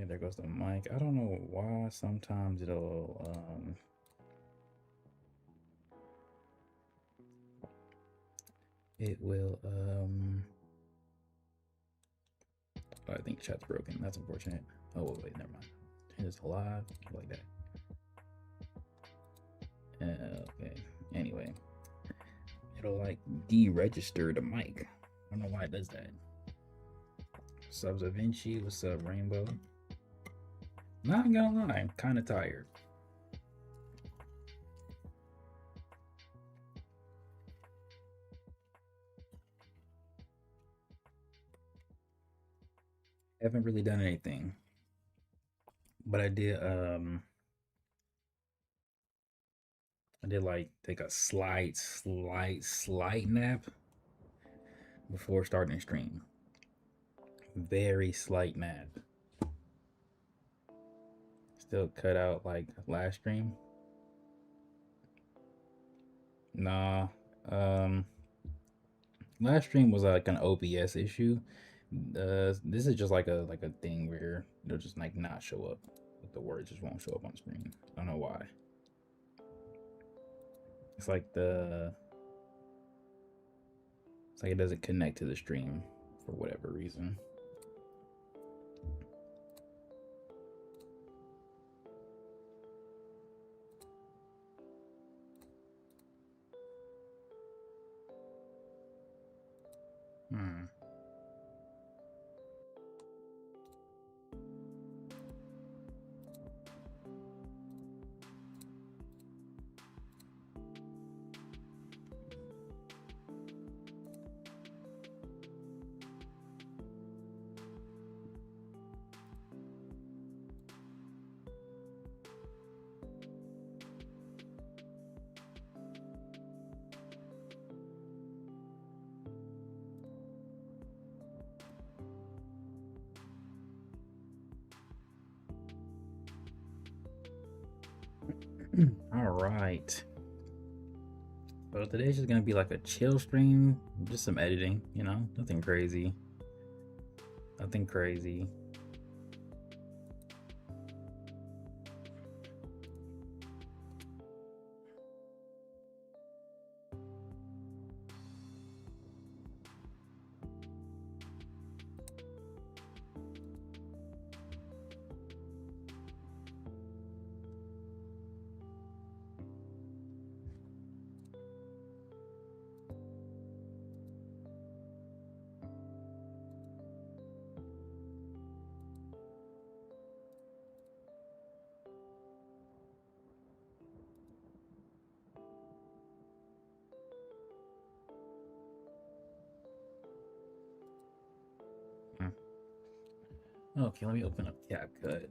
there goes the mic. I don't know why sometimes it will oh, I think chat's broken. That's unfortunate. Oh wait, never mind. Turn this live like that. Okay. Anyway, it'll like deregister the mic. I don't know why it does that. Subs Da Vinci, what's up, Rainbow? Not gonna lie, I'm kind of tired. Haven't really done anything, but I did like take a slight nap before starting the stream. Very slight nap. Still cut out like last stream. Nah. Last stream was like an OBS issue. This is just like a thing where it'll just like not show up. Like the words just won't show up on screen. I don't know why. It's like it's like it doesn't connect to the stream for whatever reason. Hmm. All right. So today's just gonna be like a chill stream, just some editing, you know, nothing crazy. Nothing crazy. Hmm. Okay, let me open up CapCut.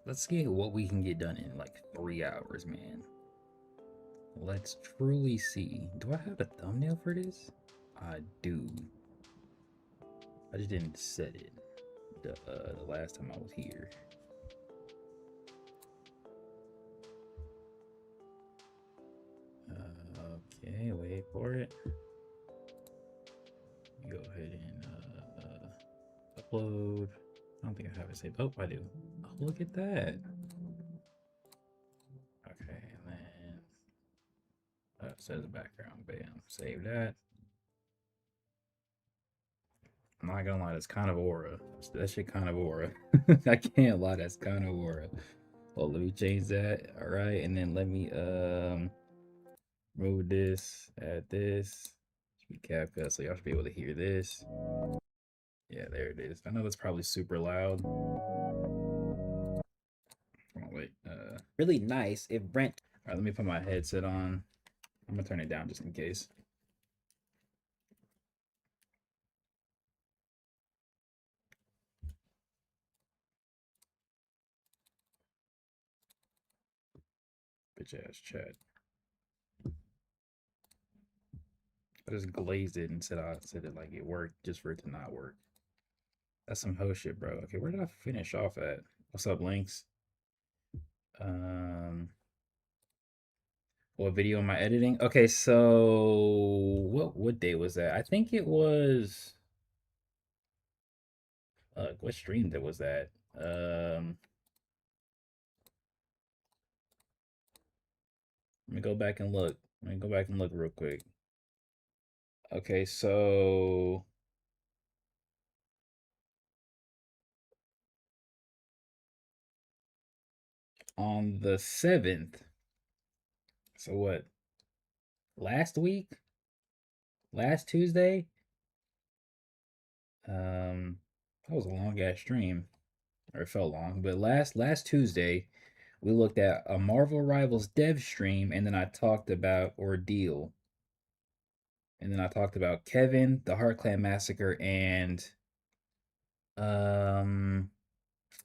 Let's see what we can get done in like 3 hours, man. Let's truly see. Do I have a thumbnail for this? I do. I just didn't set it the last time I was here. Okay, wait for it. Go ahead and upload. I don't think I have it saved. Oh, I do. Oh, look at that. Okay, and then set as a background. Bam. Save that. I'm not gonna lie, that's kind of aura. That shit kind of aura. I can't lie, that's kind of aura. Well, let me change that. All right, and then let me move this, add this. Should be CapCut, so y'all should be able to hear this. Yeah, there it is. I know that's probably super loud. Oh wait, really nice if Brent. All right, let me put my headset on. I'm gonna turn it down just in case. Bitch ass chat. I just glazed it and said I said it like it worked just for it to not work. That's some hoe shit, bro. Okay, where did I finish off at? What's up, Links? Um, what video am I editing? Okay, so what day was that? I think it was. What stream that was that? Let me go back and look. Let me go back and look real quick. Okay, so on the 7th, so what? Last week? Last Tuesday? That was a long ass stream. Or it felt long, but last Tuesday, we looked at a Marvel Rivals dev stream, and then I talked about Ordeal. And then I talked about Kevin, the Heart Clan Massacre, and um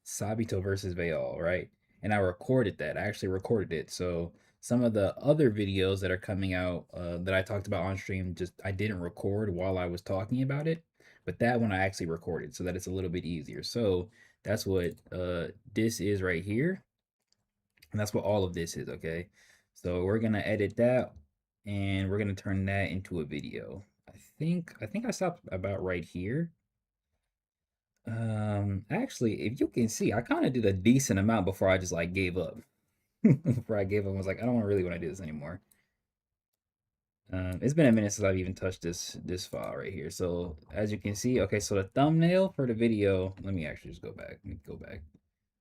Sabito versus Vayal, right? And I recorded that. I actually recorded it. So some of the other videos that are coming out that I talked about on stream, just I didn't record while I was talking about it, but that one I actually recorded so that it's a little bit easier. So that's what this is right here, and that's what all of this is. Okay, so we're gonna edit that, and we're gonna turn that into a video. I think I stopped about right here. Actually, if you can see, I kind of did a decent amount before I just like gave up. Before I gave up, I was like, I don't really want to do this anymore. It's been a minute since I've even touched this file right here. So as you can see, okay, so the thumbnail for the video, let me actually just go back. Let me go back.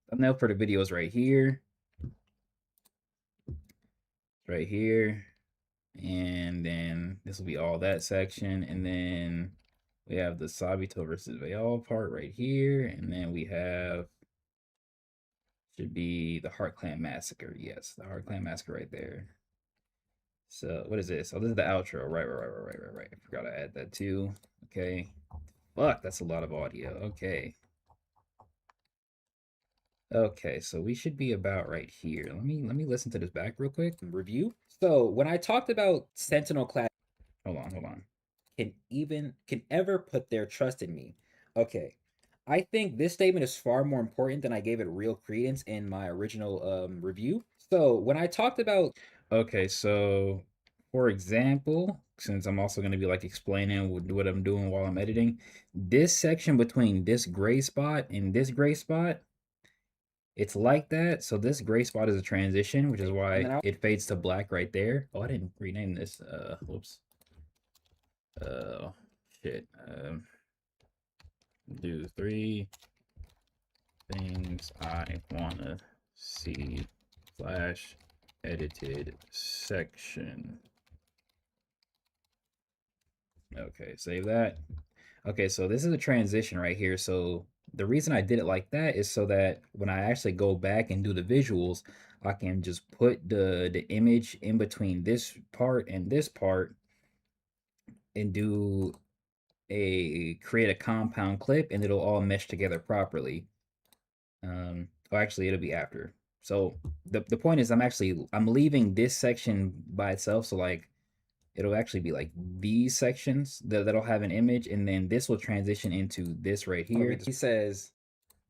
Thumbnail for the video is right here. Right here. And then this will be all that section. And then we have the Sabito versus Vayal part right here. And then we have should be the Heart Clan Massacre. Yes, the Heart Clan Massacre right there. So what is this? Oh, this is the outro. Right. I forgot to add that too. Okay. Fuck, that's a lot of audio. Okay. Okay, so we should be about right here. Let me listen to this back real quick. Review. So when I talked about Sentinel class, hold on. Can ever put their trust in me. Okay. I think this statement is far more important than I gave it real credence in my original review. So when I talked about okay, so for example, since I'm also going to be like explaining what I'm doing while I'm editing, this section between this gray spot and this gray spot, it's like that. So this gray spot is a transition, which is why it fades to black right there. Oh, I didn't rename this. Whoops. Shit. Do 3 things I wanna see flash edited section. Okay, save that. Okay, so this is a transition right here. So the reason I did it like that is so that when I actually go back and do the visuals, I can just put the image in between this part and this part and do create a compound clip, and it'll all mesh together properly. Oh, actually, it'll be after. So the point is, I'm leaving this section by itself. So like, it'll actually be like these sections that'll have an image, and then this will transition into this right here. He says,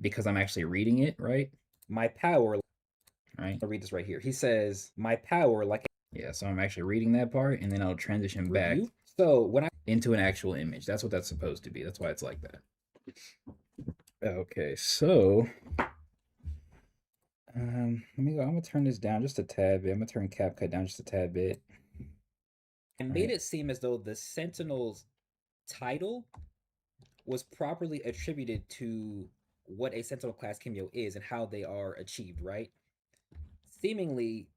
because I'm actually reading it right. My power, right? I'll read this right here. He says, my power, like yeah. So I'm actually reading that part, and then I'll transition back. So when I into an actual image, that's what that's supposed to be. That's why it's like that. Okay, so let me go. I'm gonna turn this down just a tad bit. I'm gonna turn CapCut down just a tad bit. And made it seem as though the Sentinel's title was properly attributed to what a Sentinel class Kimyo is and how they are achieved, right? Seemingly,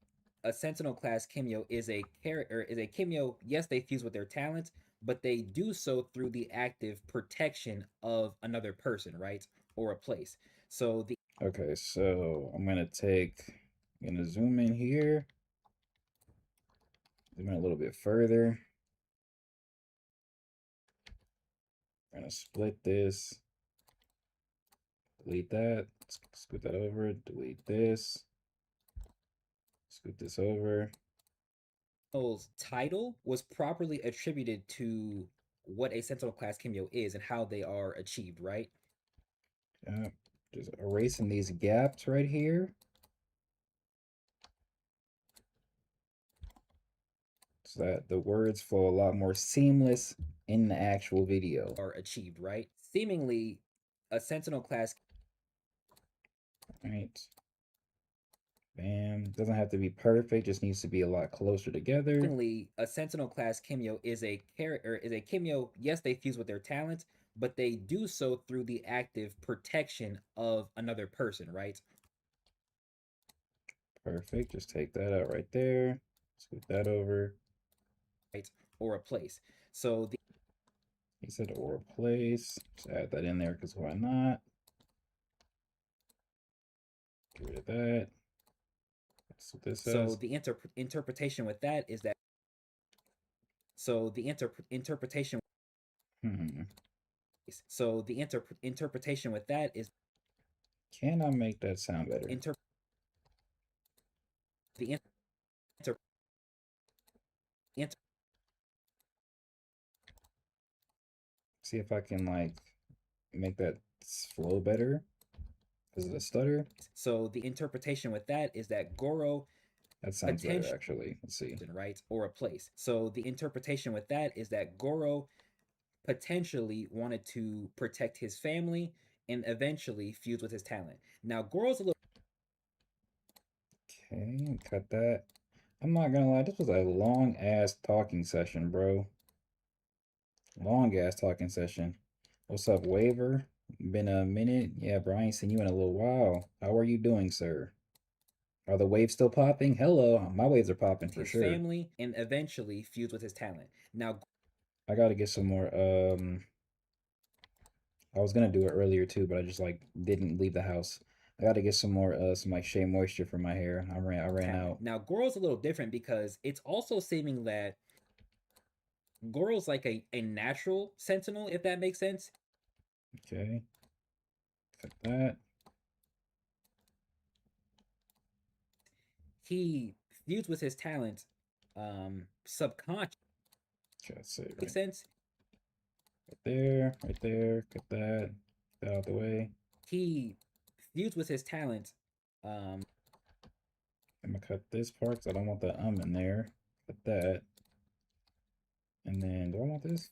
a Sentinel class Kimyo is a Kimyo. Yes, they fuse with their talents, but they do so through the active protection of another person, right, or a place. So the okay, so I'm gonna zoom in here, zoom in a little bit further. I'm gonna split this, delete that, scoot that over, delete this, scoot this over. Title was properly attributed to what a Sentinel class Kimyo is and how they are achieved, right? Yeah, just erasing these gaps right here. So that the words flow a lot more seamless in the actual video. Are achieved, right? Seemingly, A Sentinel class. Right. Bam. Doesn't have to be perfect, just needs to be a lot closer together. Secondly, a Sentinel class Kimyo is a character is a Kimyo. Yes, they fuse with their talent, but they do so through the active protection of another person, right? Perfect. Just take that out right there. Scoot that over. Right, or a place. So the He said or place. Just add that in there because why not? Get rid of that. That's what this so says. the interpretation with that is that the interpretation Hmm. so the interpretation with that is Can I make that sound better? inter the inter, inter See if I can like make that flow better because of the stutter. so the interpretation with that is that Goro That sounds better potential, actually. Let's see. right, or a place. So the interpretation with that is that Goro potentially wanted to protect his family and eventually fuse with his talent. Now Goro's a little Okay, cut that. I'm not gonna lie, this was a long ass talking session, bro. Long ass talking session. What's up, Waver? Been a minute. Yeah, bro, I ain't seen you in a little while. How are you doing, sir? Are the waves still popping? Hello, my waves are popping for his sure. family and eventually fuse with his talent. Now I gotta get some more. I was gonna do it earlier too, but I just like didn't leave the house. I gotta get some like shea moisture for my hair. I ran talent. out. Now Goro's a little different because it's also seeming that Goro's like a natural sentinel, if that makes sense. Okay, cut that. He fused with his talent subconscious Try to say it makes right. sense. Right there, right there. Cut that. Get that out the way. He fused with his talent um I'm gonna cut this part because I don't want the in there. Cut that. And then do I want this?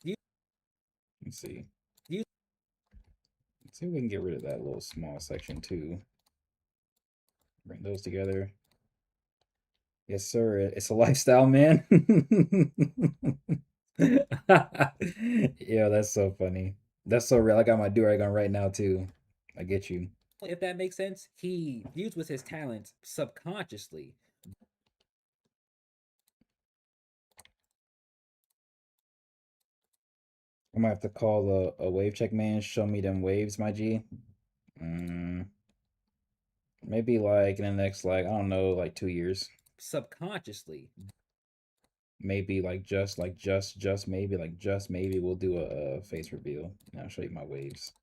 Let's see. fused Let's see if we can get rid of that little small section too. Bring those together. Yes, sir. It's a lifestyle, man. Yeah, that's so funny. That's so real. I got my do-rag on right now too. I get you. if that makes sense. He fused with his talent subconsciously. I might have to call a wave check man. Show me them waves, my G. Mm, maybe like in the next like I don't know like 2 years. Subconsciously. Maybe like just maybe like just maybe we'll do a face reveal and I'll show you my waves.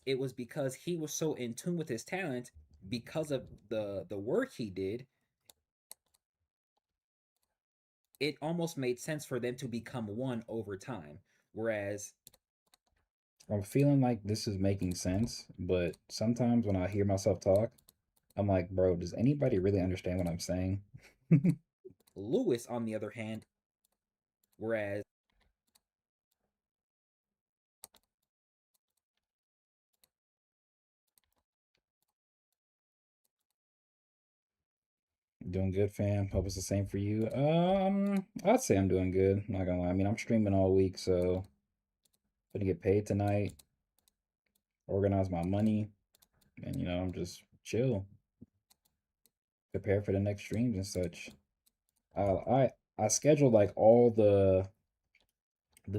It was because he was so in tune with his talent because of the work he did. It almost made sense for them to become one over time. Whereas I'm feeling like this is making sense, but sometimes when I hear myself talk, I'm like, bro, does anybody really understand what I'm saying? Lewis, on the other hand, whereas Doing good, fam. Hope it's the same for you. I'd say I'm doing good. I'm not gonna lie. I mean, I'm streaming all week, so gonna get paid tonight, organize my money, and I'm just chill, prepare for the next streams and such. I scheduled like all the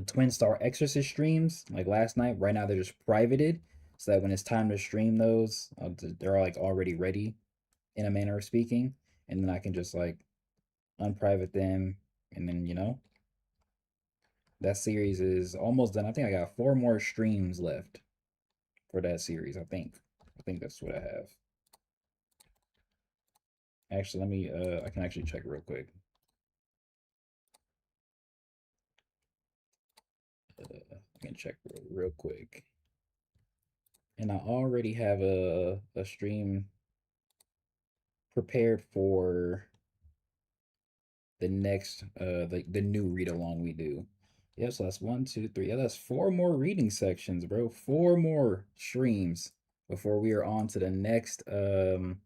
Twin Star Exorcist streams like last night. Right now they're just privated, so that when it's time to stream those, they're like already ready in a manner of speaking, and then I can just like unprivate them, and then that series is almost done. I think I got 4 more streams left for that series. I think that's what I have. Actually, let me. I can actually check real quick. I can check real quick, and I already have a stream prepared for the next the new read along we do. Yeah, so that's one, two, three. Yeah, that's four more reading sections, bro. Four more streams before we are on to the next read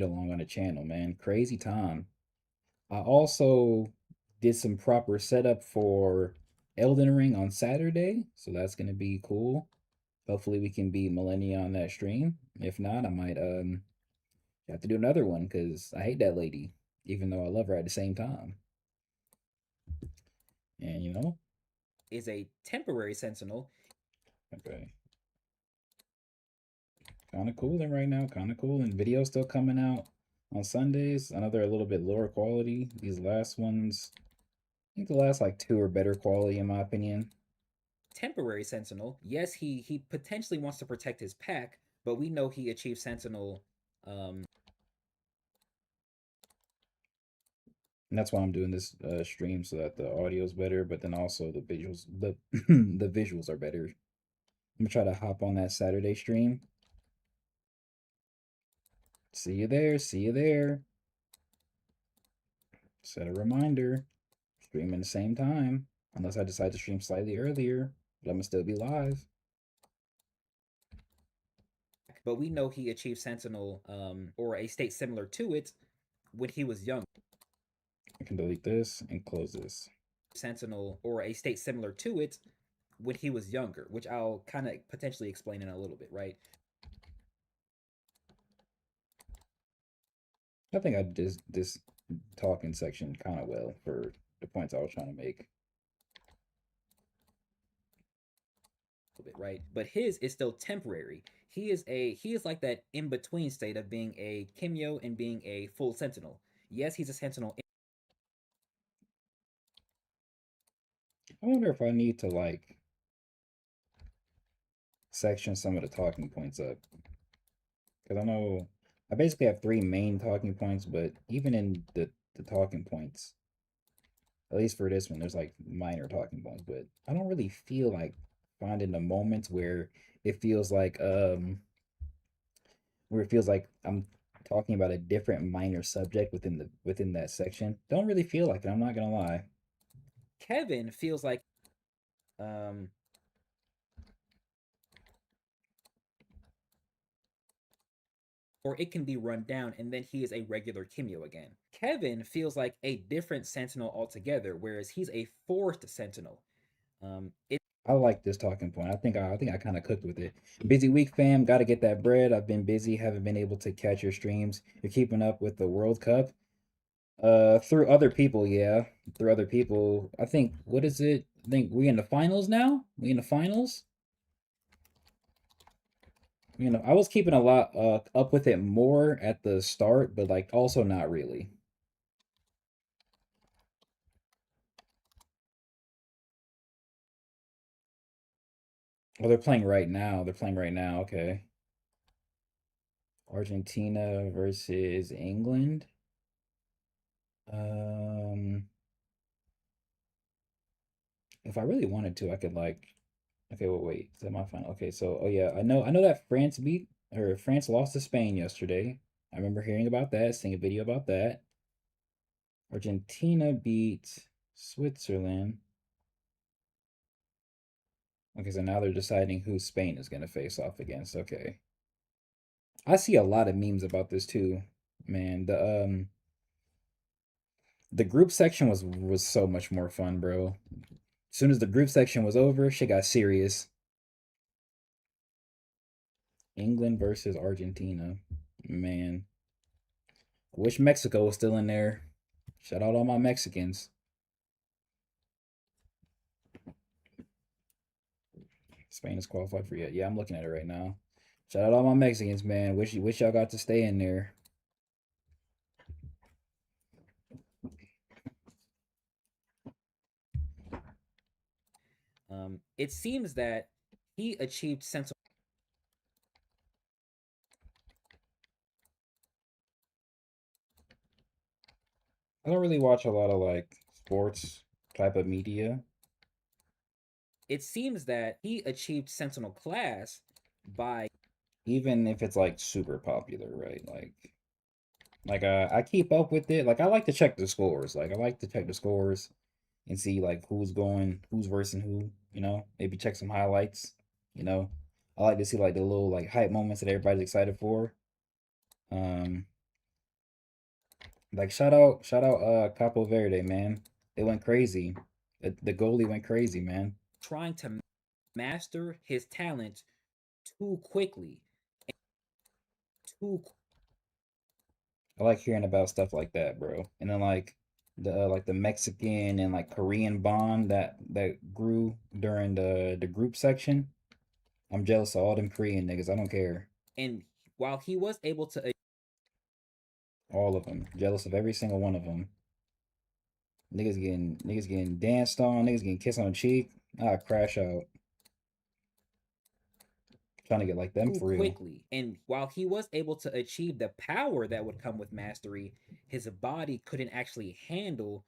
along on the channel, man. Crazy time. I also did some proper setup for Elden Ring on Saturday, so that's gonna be cool. Hopefully we can beat Millennia on that stream. If not, I might have to do another one because I hate that lady, even though I love her at the same time. And Is a temporary sentinel. okay. Kind of cooling right now, kind of cooling. Videos still coming out on Sundays. I know they're a little bit lower quality. These last ones, I think the last like two are better quality in my opinion. Temporary sentinel. Yes, he potentially wants to protect his pack, but we know he achieved sentinel. And that's why I'm doing this stream so that the audio is better, but then also the visuals the visuals are better. I'm gonna try to hop on that Saturday stream. See you there. See you there. Set a reminder. Stream the same time. Unless I decide to stream slightly earlier. But I'm gonna still be live. But we know he achieved sentinel or a state similar to it when he was young. I can delete this and close this. Sentinel or a state similar to it when he was younger, which I'll kind of potentially explain in a little bit, right? I think I did this talking section kind of well for the points I was trying to make. Bit, right? But his is still temporary. He is like that in between state of being a Kimyo and being a full sentinel. Yes, he's a sentinel. I wonder if I need to like section some of the talking points up. Because I know I basically have three main talking points, but even in the talking points, at least for this one, there's like minor talking points, but I don't really feel like finding the moments where it feels like I'm talking about a different minor subject within that section. Don't really feel like it, I'm not gonna lie. Kevin feels like um or it can be run down and then he is a regular Kimyo again. Kevin feels like a different sentinel altogether, whereas he's a fourth sentinel. It I like this talking point. I think I kind of cooked with it. Busy week, fam. Got to get that bread. I've been busy. Haven't been able to catch your streams. You're keeping up with the World Cup. Through other people, yeah. Through other people. I think what is it? I think we in the finals now. We in the finals. I was keeping a lot up with it more at the start, but like also not really. Oh, they're playing right now. They're playing right now. Okay. Argentina versus England. Um, if I really wanted to, I could like. Okay, well, wait. Semifinal. Okay, so oh yeah, I know that France lost to Spain yesterday. I remember hearing about that, seeing a video about that. Argentina beat Switzerland. Okay, so now they're deciding who Spain is gonna face off against. Okay. I see a lot of memes about this too, man. The group section was so much more fun, bro. As soon as the group section was over, shit got serious. England versus Argentina. Man. I wish Mexico was still in there. Shout out all my Mexicans. Spain is qualified for yet. Yeah, I'm looking at it right now. Shout out all my Mexicans, man. Wish y'all got to stay in there. it seems that he achieved sentinel. I don't really watch a lot of like sports type of media. It seems that he achieved sentinel class by Even if it's like super popular, right? Like I keep up with it. Like I like to check the scores. Like I like to check the scores. and see like who's worse than who. Maybe check some highlights. You know, I like to see like the little like hype moments that everybody's excited for. Um, like shout out Capo Verde, man. It went crazy. The goalie went crazy, man. trying to master his talent too quickly. Too I like hearing about stuff like that, bro. And then like the Mexican and like Korean bond that grew during the group section. I'm jealous of all them Korean niggas. I don't care. and while he was able to All of them. Jealous of every single one of them. Niggas getting danced on. Niggas getting kissed on the cheek. Ah, crash out. Trying to get like them too for real. quickly. And while he was able to achieve the power that would come with mastery, his body couldn't actually handle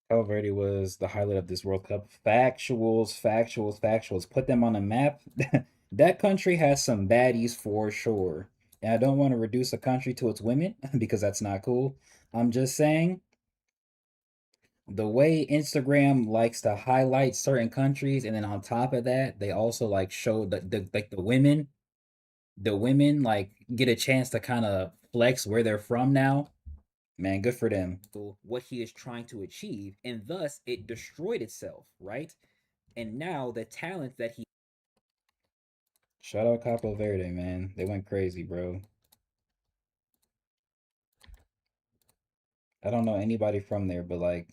Valverde was the highlight of this World Cup. Factuals, factuals, factuals. Put them on the map. That country has some baddies for sure. And I don't want to reduce a country to its women because that's not cool. I'm just saying the way Instagram likes to highlight certain countries, and then on top of that, they also like show the women like get a chance to kind of flex where they're from now. Man, good for them. what he is trying to achieve, and thus it destroyed itself, right? And now the talent that he Shout out Capo Verde, man. They went crazy, bro. I don't know anybody from there, but like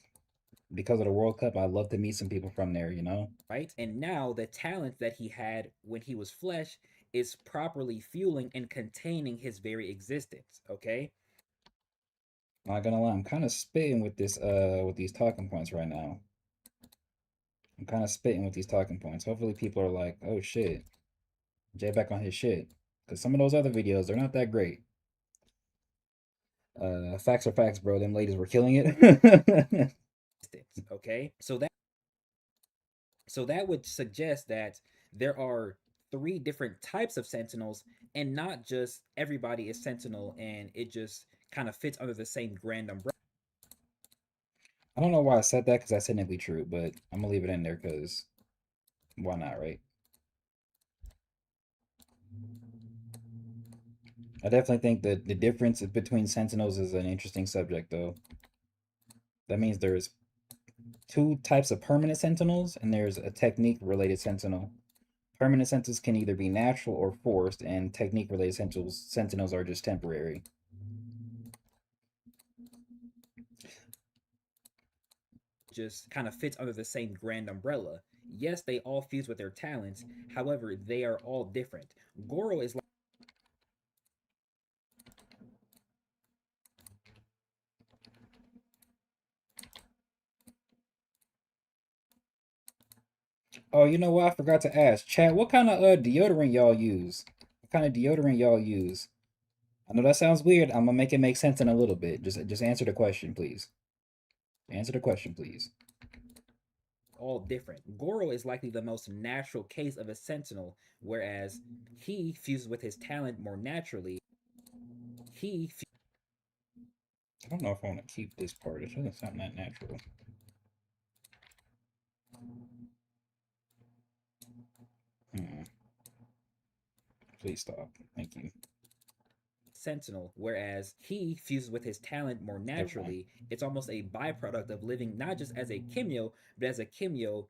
because of the World Cup, I'd love to meet some people from there. right? And now the talent that he had when he was flesh is properly fueling and containing his very existence, okay? Not gonna lie, I'm kind of spitting with these talking points right now. I'm kind of spitting with these talking points. Hopefully people are like, "Oh shit, Jay back on his shit." Cuz some of those other videos, they're not that great. Facts are facts, bro. Them ladies were killing it. Okay? So that would suggest that there are three different types of sentinels, and not just everybody is sentinel and it just kind of fits under the same grand umbrella. I don't know why I said that cuz that's technically true, but I'm gonna leave it in there cuz why not, right? I definitely think that the difference between sentinels is an interesting subject though. That means there's two types of permanent sentinels, and there's a technique related sentinel. Permanent sentinels can either be natural or forced, and technique related sentinels are just temporary. Just kind of fits under the same grand umbrella. Yes, they all fuse with their talents, however, they are all different. Goro is Oh, you know what? I forgot to ask. Chat, what kind of deodorant y'all use? What kind of deodorant y'all use? I know that sounds weird. I'm gonna make it make sense in a little bit. Just answer the question, please. Answer the question, please. all different. Goro is likely the most natural case of a sentinel, whereas he fuses with his talent more naturally. He I don't know if I want to keep this part. It doesn't sound that natural. Hmm. Please stop. Thank you. sentinel, whereas he fuses with his talent more Never mind. naturally. It's almost a byproduct of living not just as a Kimyo, but as a Kimyo.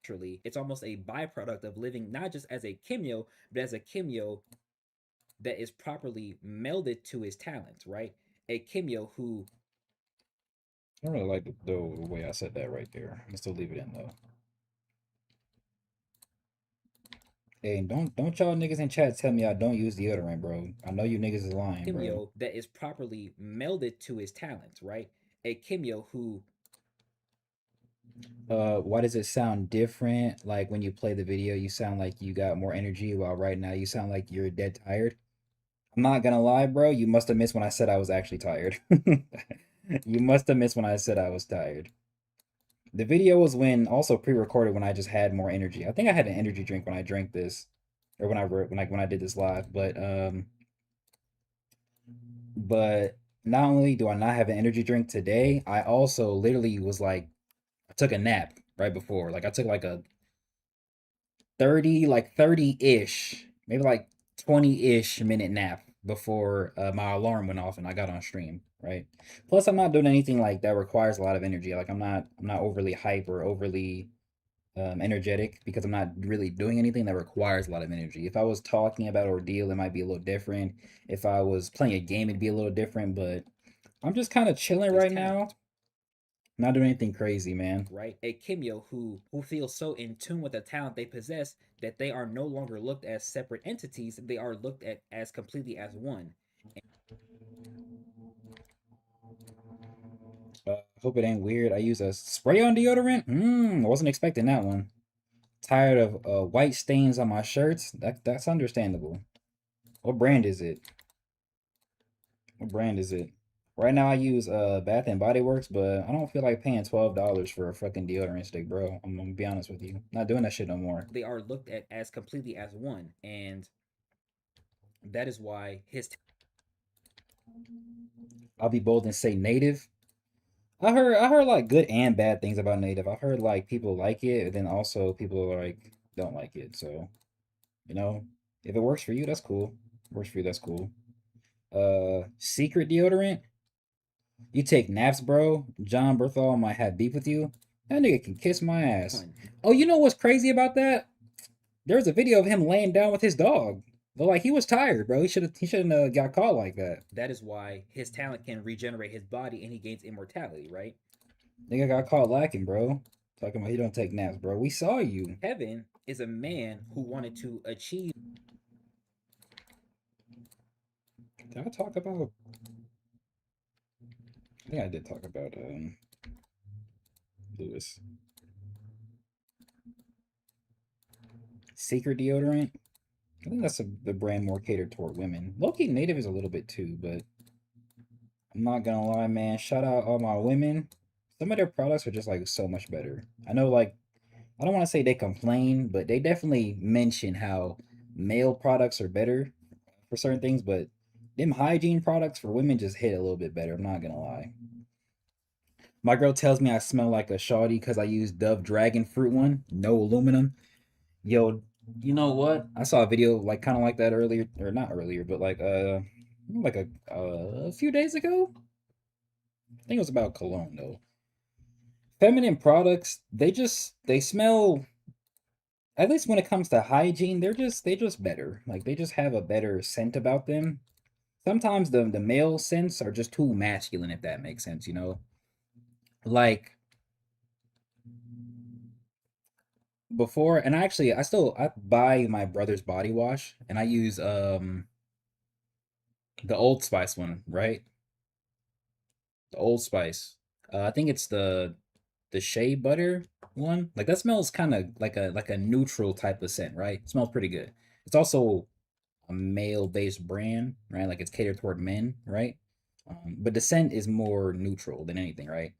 Naturally, it's almost a byproduct of living not just as a Kimyo, but as a Kimyo that is properly melded to his talents, right? A Kimyo who I don't really like the way I said that right there. I'm still leave it in though. Hey, don't y'all niggas in chat tell me I don't use deodorant, bro. I know you niggas is lying, bro. Kimyo that is properly melded to his talents, right? A Kimyo who Why does it sound different? Like when you play the video, you sound like you got more energy, while right now you sound like you're dead tired. I'm not gonna lie, bro. You must have missed when I said I was actually tired. You must have missed when I said I was tired. The video was when also pre-recorded when I just had more energy. I think I had an energy drink when I drank this, or when I did this live. But not only do I not have an energy drink today, I also literally was like I took a nap right before. Like I took like a 30-ish, maybe like 20-ish minute nap before my alarm went off and I got on stream, right? Plus I'm not doing anything like that requires a lot of energy. Like I'm not overly hype or overly energetic because I'm not really doing anything that requires a lot of energy. If I was talking about Ordeal, it might be a little different. If I was playing a game, it'd be a little different, but I'm just kind of chilling His right talent, now. Not doing anything crazy, man. right? A Kimyo who feels so in tune with the talent they possess that they are no longer looked as separate entities, they are looked at as completely as one. Hope it ain't weird. I use a spray on deodorant. I wasn't expecting that one. Tired of white stains on my shirts. That's understandable. What brand is it? What brand is it? Right now I use Bath and Body Works, but I don't feel like paying $12 for a fucking deodorant stick, bro. I'm gonna be honest with you. Not doing that shit no more. They are looked at as completely as one, and that is why his I'll be bold and say native. I heard like good and bad things about native. I've heard like people like it, and then also people like don't like it. So, you know, if it works for you, that's cool. Works for you, that's cool. Secret deodorant. You take naps, bro. John Berthal might have beef with you. That nigga can kiss my ass. one. Oh, you know what's crazy about that? There's a video of him laying down with his dog. But like he was tired, bro. He shouldn't got caught like that. That is why his talent can regenerate his body and he gains immortality, right? Nigga got caught lacking, bro. Talking about he don't take naps, bro. We saw you. Kevin is a man who wanted to achieve. Did I talk about? I think I did talk about Lewis. Secret deodorant. I think that's the brand more catered toward women. Low-key native is a little bit too, but I'm not gonna lie, man. Shout out all my women. Some of their products are just like so much better. I know, like, I don't want to say they complain, but they definitely mention how male products are better for certain things, but them hygiene products for women just hit a little bit better. I'm not gonna lie. My girl tells me I smell like a shawty because I use Dove Dragon Fruit one, no aluminum. Yo, you know what? I saw a video like kind of like that earlier, or not earlier, but like a few days ago. I think it was about cologne though. Feminine products, they smell, at least when it comes to hygiene, they just better. Like they just have a better scent about them. Sometimes the male scents are just too masculine, if that makes sense, you know? Like before, and I buy my brother's body wash and I use the Old Spice one, right? The Old Spice. I think it's the shea butter one. Like that smells kind of like a neutral type of scent, right? It smells pretty good. It's also a male based brand, right? Like it's catered toward men, right? But the scent is more neutral than anything, right?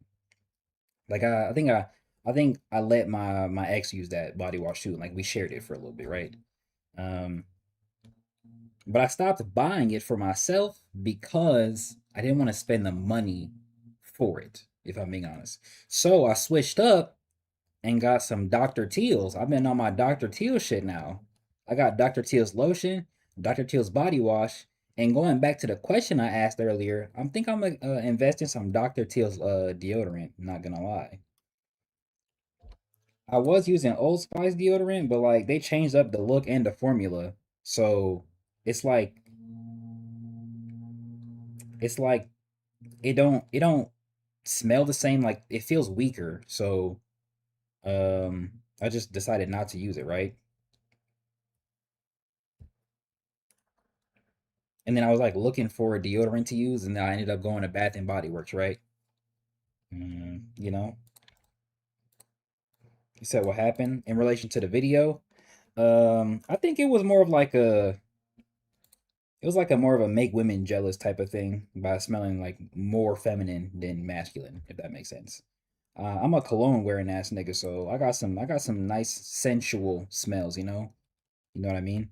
Like I think I let my ex use that body wash too. Like we shared it for a little bit, right? Um, but I stopped buying it for myself because I didn't want to spend the money for it, if I'm being honest. So I switched up and got some Dr. Teal's. I've been on my Dr. Teal shit now. I got Dr. Teal's lotion, Dr. Teal's body wash, and going back to the question I asked earlier, I'm gonna invest in some Dr. Teal's deodorant. I'm not gonna lie. I was using Old Spice deodorant, but like they changed up the look and the formula, so it's like it's like it don't smell the same. Like it feels weaker. So I just decided not to use it, right? And then I was like looking for a deodorant to use, and then I ended up going to Bath and Body Works, right? You know, you said what happened in relation to the video. I think it was more of like It was like a more of a make women jealous type of thing by smelling like more feminine than masculine, if that makes sense. I'm a cologne wearing ass nigga, so I got some nice sensual smells, you know what I mean.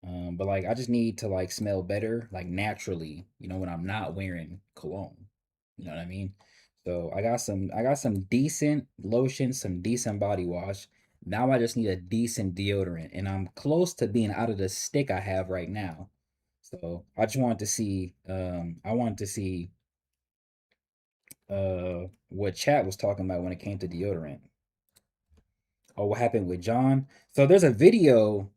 But like I just need to like smell better, like naturally, when I'm not wearing cologne. You know what I mean? So I got some decent lotion, some decent body wash. Now I just need a decent deodorant, and I'm close to being out of the stick I have right now. So I just wanted to see, I wanted to see what chat was talking about when it came to deodorant. Oh, what happened with John? So there's a video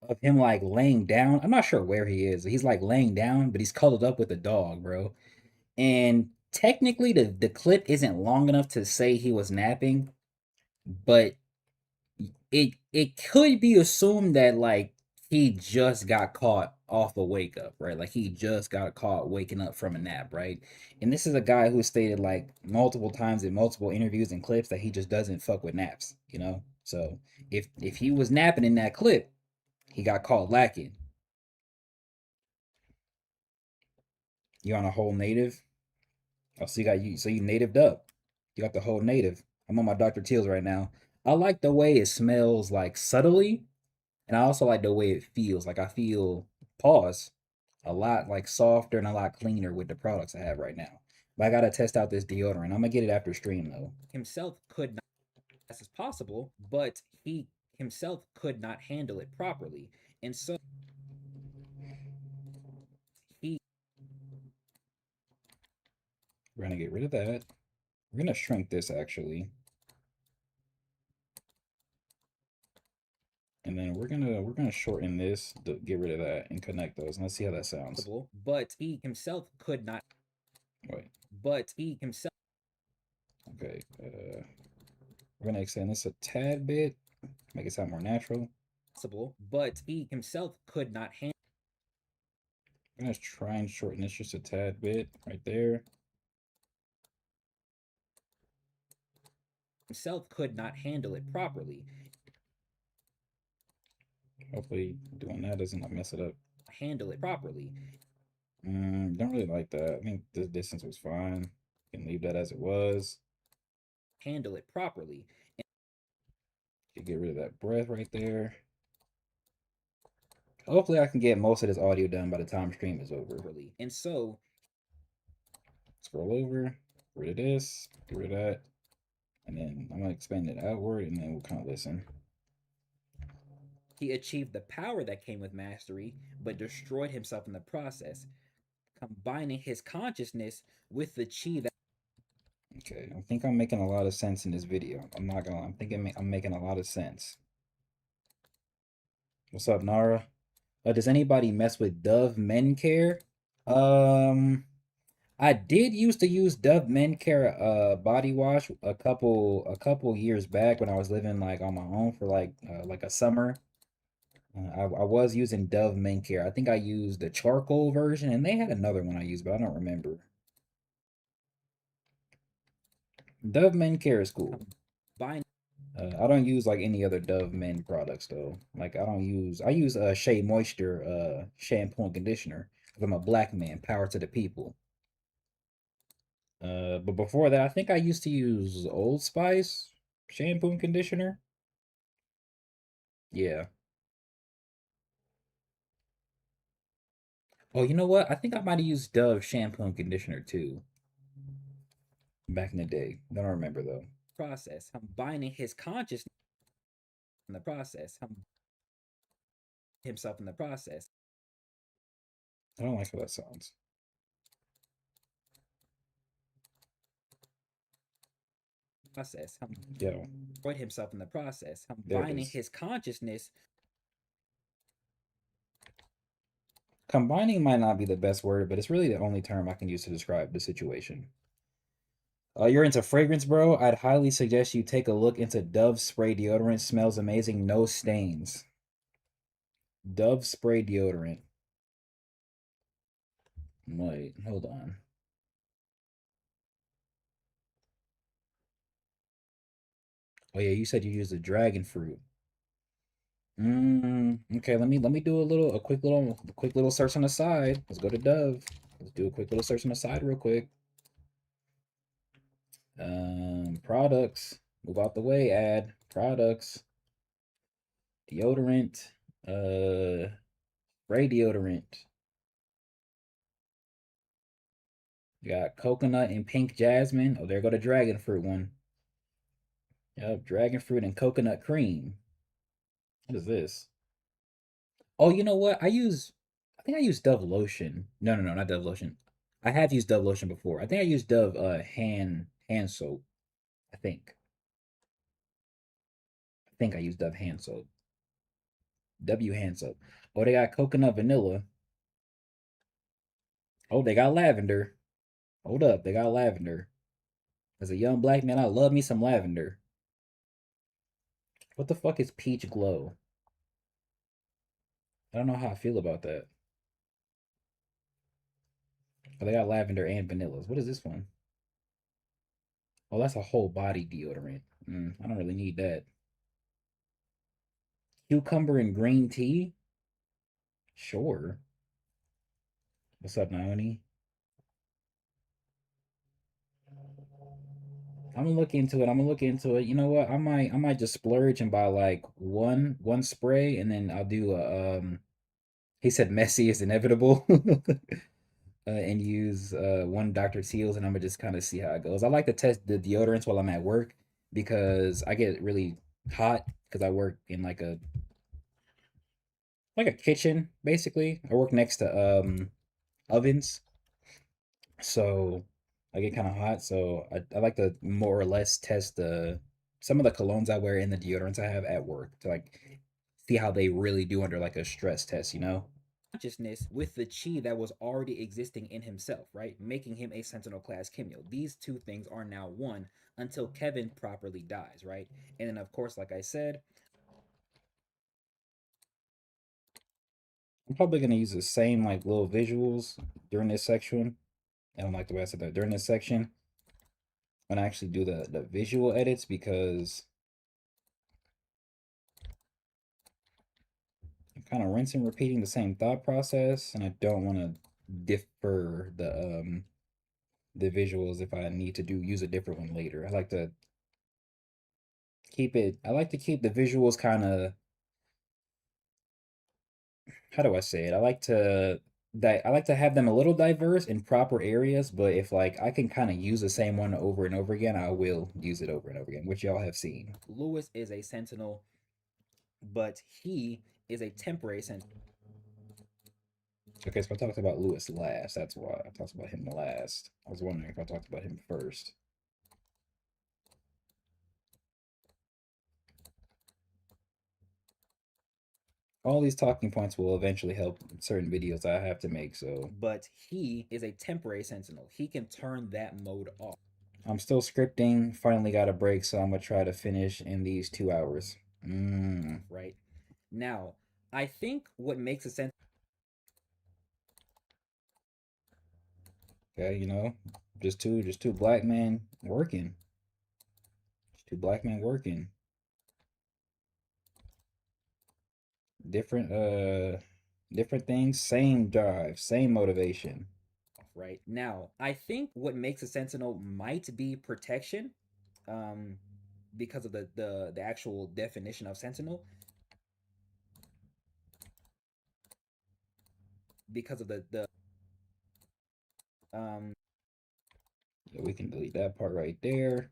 of him like laying down. I'm not sure where he is. He's like laying down, but he's cuddled up with a dog, bro. And technically, the clip isn't long enough to say he was napping, but it could be assumed that like he just got caught off a wake up, right? Like he just got caught waking up from a nap, right? And this is a guy who stated like multiple times in multiple interviews and clips that he just doesn't fuck with naps, you know? So if he was napping in that clip, he got caught lacking. You on a whole native? Oh, so you natived up. You got the whole native. I'm on my Dr. Teals right now. I like the way it smells like subtly, and I also like the way it feels. Like I feel pause a lot like softer and a lot cleaner with the products I have right now. But I gotta test out this deodorant. I'm gonna get it after stream though. Himself could not as possible, but he himself could not handle it properly. And so he We're gonna get rid of that. We're gonna shrink this actually. And then we're gonna shorten this to get rid of that and connect those. And let's see how that sounds. but he himself could not Wait, but he himself okay. We're gonna extend this a tad bit, make it sound more natural. possible, but he himself could not handle I'm gonna try and shorten this just a tad bit right there. himself could not handle it properly. Hopefully doing that doesn't mess it up. Handle it properly. Don't really like that. I think the distance was fine. Can leave that as it was. Handle it properly. Can get rid of that breath right there. Hopefully I can get most of this audio done by the time stream is over. And so Scroll over, get rid of this, get rid of that. And then I'm gonna expand it outward and then we'll kind of listen. he achieved the power that came with mastery, but destroyed himself in the process, combining his consciousness with the chi that Okay, I think I'm making a lot of sense in this video. I'm not gonna, I'm thinking I'm making a lot of sense. What's up, Nara? Does anybody mess with Dove Men Care? Um, I did used to use Dove Men Care body wash a couple years back when I was living like on my own for like a summer. I was using Dove Men Care. I think I used the charcoal version, and they had another one I used, but I don't remember. Dove Men Care is cool. combine I don't use like any other Dove Men products though. Like I use Shea Moisture shampoo and conditioner because I'm a black man. Power to the people. But before that, I think I used to use Old Spice shampoo and conditioner. Yeah. Oh, you know what? I think I might have used Dove shampoo and conditioner too back in the day. Don't remember though. process, combining his consciousness in the process, himself in the process. I don't like how that sounds. Process, Yo, destroyed himself in the process, there it combining is. his consciousness. Combining might not be the best word, but it's really the only term I can use to describe the situation. You're into fragrance, bro? I'd highly suggest you take a look into Dove spray deodorant. Smells amazing, no stains. Dove spray deodorant. Wait, hold on. Oh yeah, you said you used the dragon fruit. Okay, let me do a quick little search on the side. Let's go to Dove. Let's do a quick little search on the side real quick. Products. Move out the way. Add products. Deodorant. Spray deodorant. You got coconut and pink jasmine. Oh, there go the dragon fruit one. Yep, dragon fruit and coconut cream. What is this? Oh, you know what? I think I use Dove lotion. No, no, no, not Dove lotion. I have used Dove lotion before. I think I used Dove hand soap. I think. I think I used Dove hand soap. W hand soap. Oh, they got coconut vanilla. Oh, they got lavender. Hold up, they got lavender. As a young black man, I love me some lavender. What the fuck is peach glow? I don't know how I feel about that. Oh, they got lavender and vanillas. What is this one? Oh, that's a whole body deodorant. I don't really need that. Cucumber and green tea? Sure. What's up, Naomi? I'm gonna look into it. I'm gonna look into it. You know what? I might just splurge and buy like one spray, and then I'll do a he said messy is inevitable. And use one Dr. Teal's, and I'm gonna just kind of see how it goes. I like to test the deodorants while I'm at work because I get really hot because I work in like a kitchen basically. I work next to ovens, so I get kind of hot. So I like to more or less test the some of the colognes I wear and the deodorants I have at work to like see how they really do under like a stress test, you know? Consciousness with the chi that was already existing in himself, right? Making him a Sentinel class Kimyo. These two things are now one until Kevin properly dies, right? And then, of course, like I said, I'm probably gonna use the same like little visuals during this section. I don't like the way I said that during this section when I actually do the visual edits because I'm kind of rinsing, repeating the same thought process, and I don't want to differ the visuals if I need to do use a different one later. I like to keep it. I like to keep the visuals kind of. How do I say it? I like to have them a little diverse in proper areas, but if like I can kind of use the same one over and over again, I will use it over and over again, which y'all have seen. Lewis is a Sentinel, but he is a temporary Sentinel. Okay, so I talked about Lewis last. That's why I talked about him last. I was wondering if I talked about him first. All these talking points will eventually help certain videos I have to make, so But he is a temporary Sentinel. He can turn that mode off. I'm still scripting. Finally got a break, so I'm gonna try to finish in these 2 hours. Right? Now, I think what makes a Sentinel Okay, just two black men working. Just two black men working. Different different things, same drive, same motivation. right? Now, I think what makes a Sentinel might be protection, um, because of the actual definition of Sentinel, because of the um Yeah, we can delete that part right there.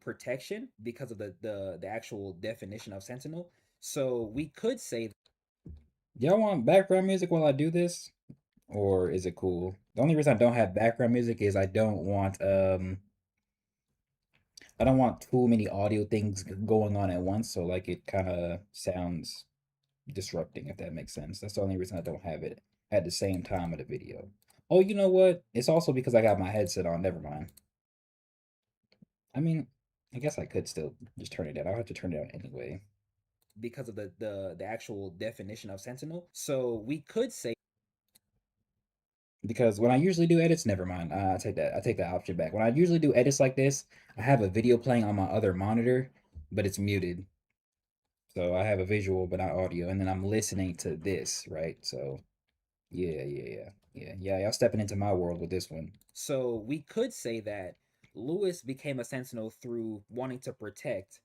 protection because of the actual definition of Sentinel. So we could say Y'all want background music while I do this? Or is it cool? The only reason I don't have background music is I don't want too many audio things going on at once, so like it kind of sounds disrupting, if that makes sense. That's the only reason I don't have it at the same time of the video. Oh, you know what? It's also because I got my headset on. Never mind. I mean, I guess I could still just turn it down. I'll have to turn it down anyway. because of the actual definition of Sentinel. So we could say Because when I usually do edits, never mind. I take that. I take that option back. When I usually do edits like this, I have a video playing on my other monitor, but it's muted. So I have a visual but not audio, and then I'm listening to this, right? So yeah. Y'all stepping into my world with this one. So we could say that Lewis became a sentinel through wanting to protect.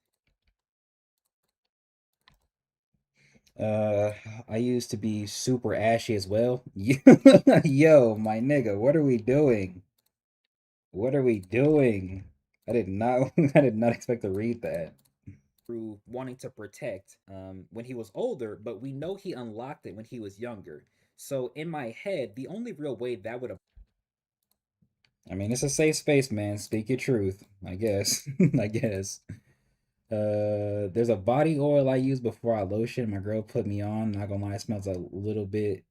Uh, I used to be super ashy as well. Yo, my nigga, what are we doing? What are we doing? I did not I did not expect to read that. When he was older, but we know he unlocked it when he was younger. So in my head, the only real way that would have I mean, it's a safe space, man. Speak your truth, I guess. I guess. There's a body oil I use before I lotion. My girl put me on. Not gonna lie, it smells a little bit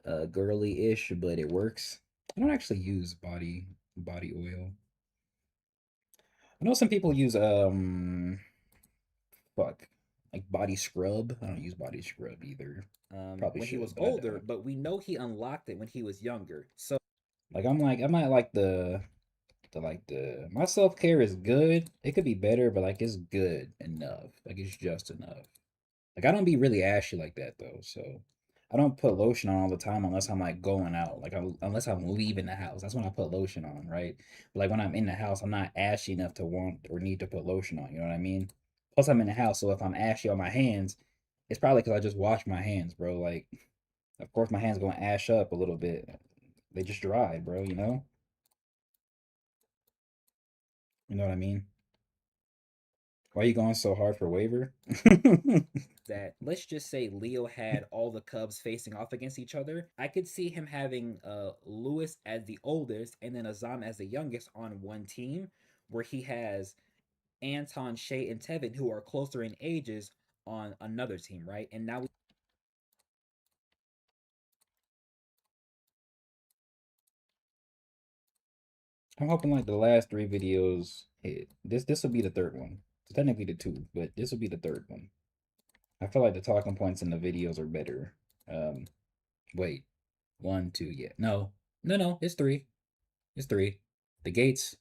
girly-ish, but it works. I don't actually use body oil. I know some people use fuck like body scrub. I don't use body scrub either. Probably when he was should, but I older, don't. but we know he unlocked it when he was younger. So Like I might like the my self care is good. It could be better, but like it's good enough. Like it's just enough. Like I don't be really ashy like that though, so I don't put lotion on all the time unless I'm like going out. Unless I'm leaving the house. That's when I put lotion on, right? But like when I'm in the house, I'm not ashy enough to want or need to put lotion on. You know what I mean? Plus, I'm in the house, so if I'm ashy on my hands, it's probably because I just washed my hands, bro. Like, of course, my hands gonna ash up a little bit. They just dried, bro. You know? You know what I mean? Why are you going so hard for waiver? that let's just say Leo had all the Cubs facing off against each other. I could see him having Lewis as the oldest and then Azam as the youngest on one team, where he has Anton, Shay, and Tevin, who are closer in ages, on another team, right? And now we I'm hoping like the last three videos hit. This will be the third one. It's technically the two, but this will be the third one. I feel like the talking points in the videos are better. Um, wait, one, two, yeah, no, it's three. It's three. The Gates,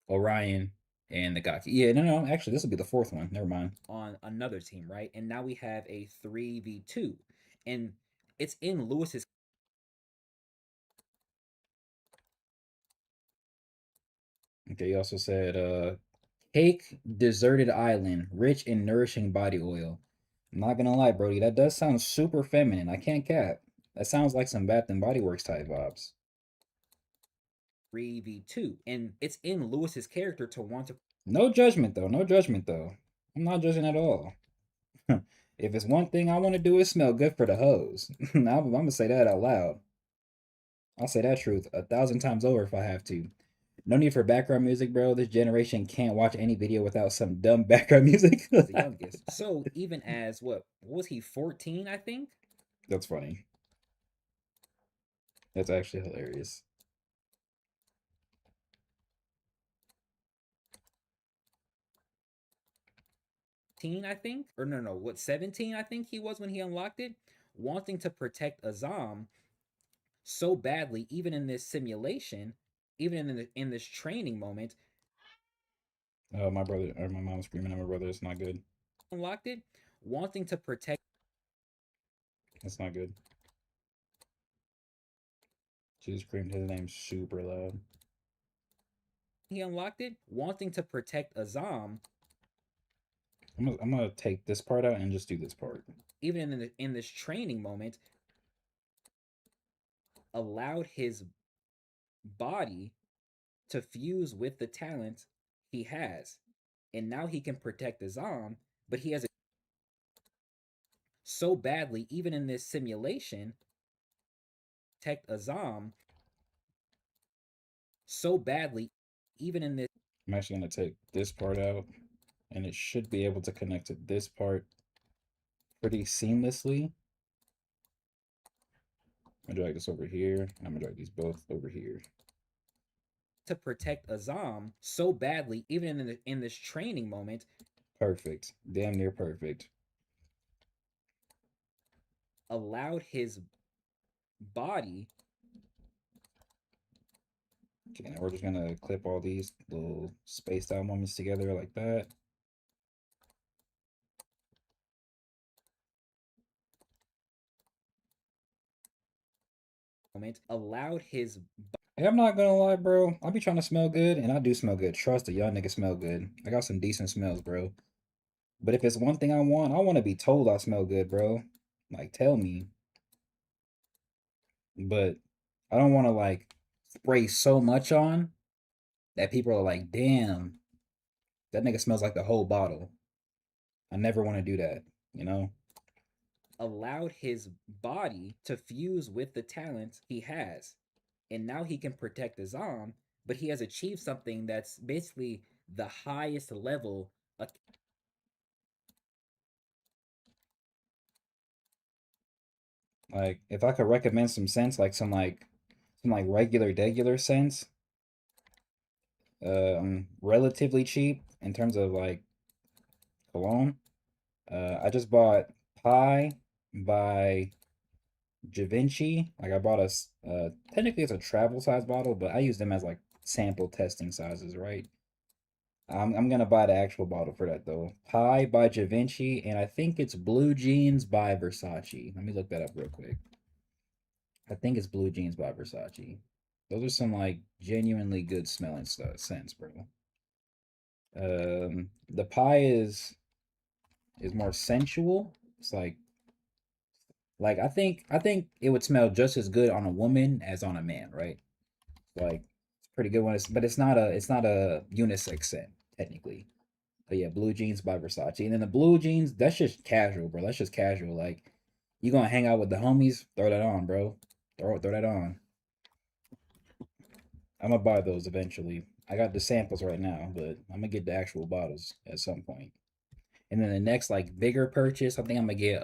Orion, and the Gaki. Yeah, no. Actually, this will be the fourth one. Never mind. on another team, right? And now we have a 3v2. And it's in Lewis's Okay, you also said cake, deserted island, rich in nourishing body oil. I'm not gonna lie, Brody, that does sound super feminine. I can't cap. That sounds like some Bath and Body Works type vibes. 3v2. And it's in Lewis's character to want to No judgment though. No judgment though. I'm not judging at all. If it's one thing I want to do is smell good for the hoes. I'm gonna say that out loud. I'll say that truth 1,000 times over if I have to. No need for background music, bro. This generation can't watch any video without some dumb background music. the youngest. So even as what was he, 14, I think? That's funny. That's actually hilarious. I think, or no, what, 17? I think he was when he unlocked it, wanting to protect Azam so badly, even in this simulation, even in this training moment, Oh, my brother or my mom screaming at my brother. It's not good. unlocked it, wanting to protect. That's not good. She just screamed his name super loud. He unlocked it, wanting to protect Azam, I'm gonna take this part out and just do this part. even in this training moment, allowed his body to fuse with the talent he has, and now he can protect Azam, but he has a so badly, even in this simulation, protect Azam so badly, even in this I'm actually gonna take this part out, and it should be able to connect to this part pretty seamlessly. I'm gonna drag this over here. I'm gonna drag these both over here. to protect Azam so badly, even in this training moment, Perfect. Damn near perfect. allowed his body Okay, now we're just gonna clip all these little spaced out moments together like that. moment allowed his Hey, I'm not gonna lie, bro. I be trying to smell good, and I do smell good. Trust it, y'all niggas smell good. I got some decent smells, bro. But if it's one thing I want to be told I smell good, bro. Like, tell me. But I don't want to like spray so much on that people are like, damn, that nigga smells like the whole bottle. I never want to do that, you know? allowed his body to fuse with the talent he has. And now he can protect Azam, but he has achieved something that's basically the highest level. Like, if I could recommend some scents, like some like regular scents, relatively cheap in terms of like cologne. I just bought Pie by Givenchy. Like I bought technically it's a travel size bottle, but I use them as like sample testing sizes, right? I'm gonna buy the actual bottle for that though. Pie by Givenchy, and I think it's Blue Jeans by Versace. Let me look that up real quick. I think it's Blue Jeans by Versace. Those are some like genuinely good smelling stuff, scents, bro. The pie is more sensual. It's like I think it would smell just as good on a woman as on a man, right? Like it's a pretty good one. But it's not a unisex scent technically. But yeah, blue jeans by Versace, and then the blue jeans that's just casual, bro. That's just casual. Like you gonna hang out with the homies, throw that on, bro. Throw that on. I'm gonna buy those eventually. I got the samples right now, but I'm gonna get the actual bottles at some point. And then the next like bigger purchase, I think I'm gonna get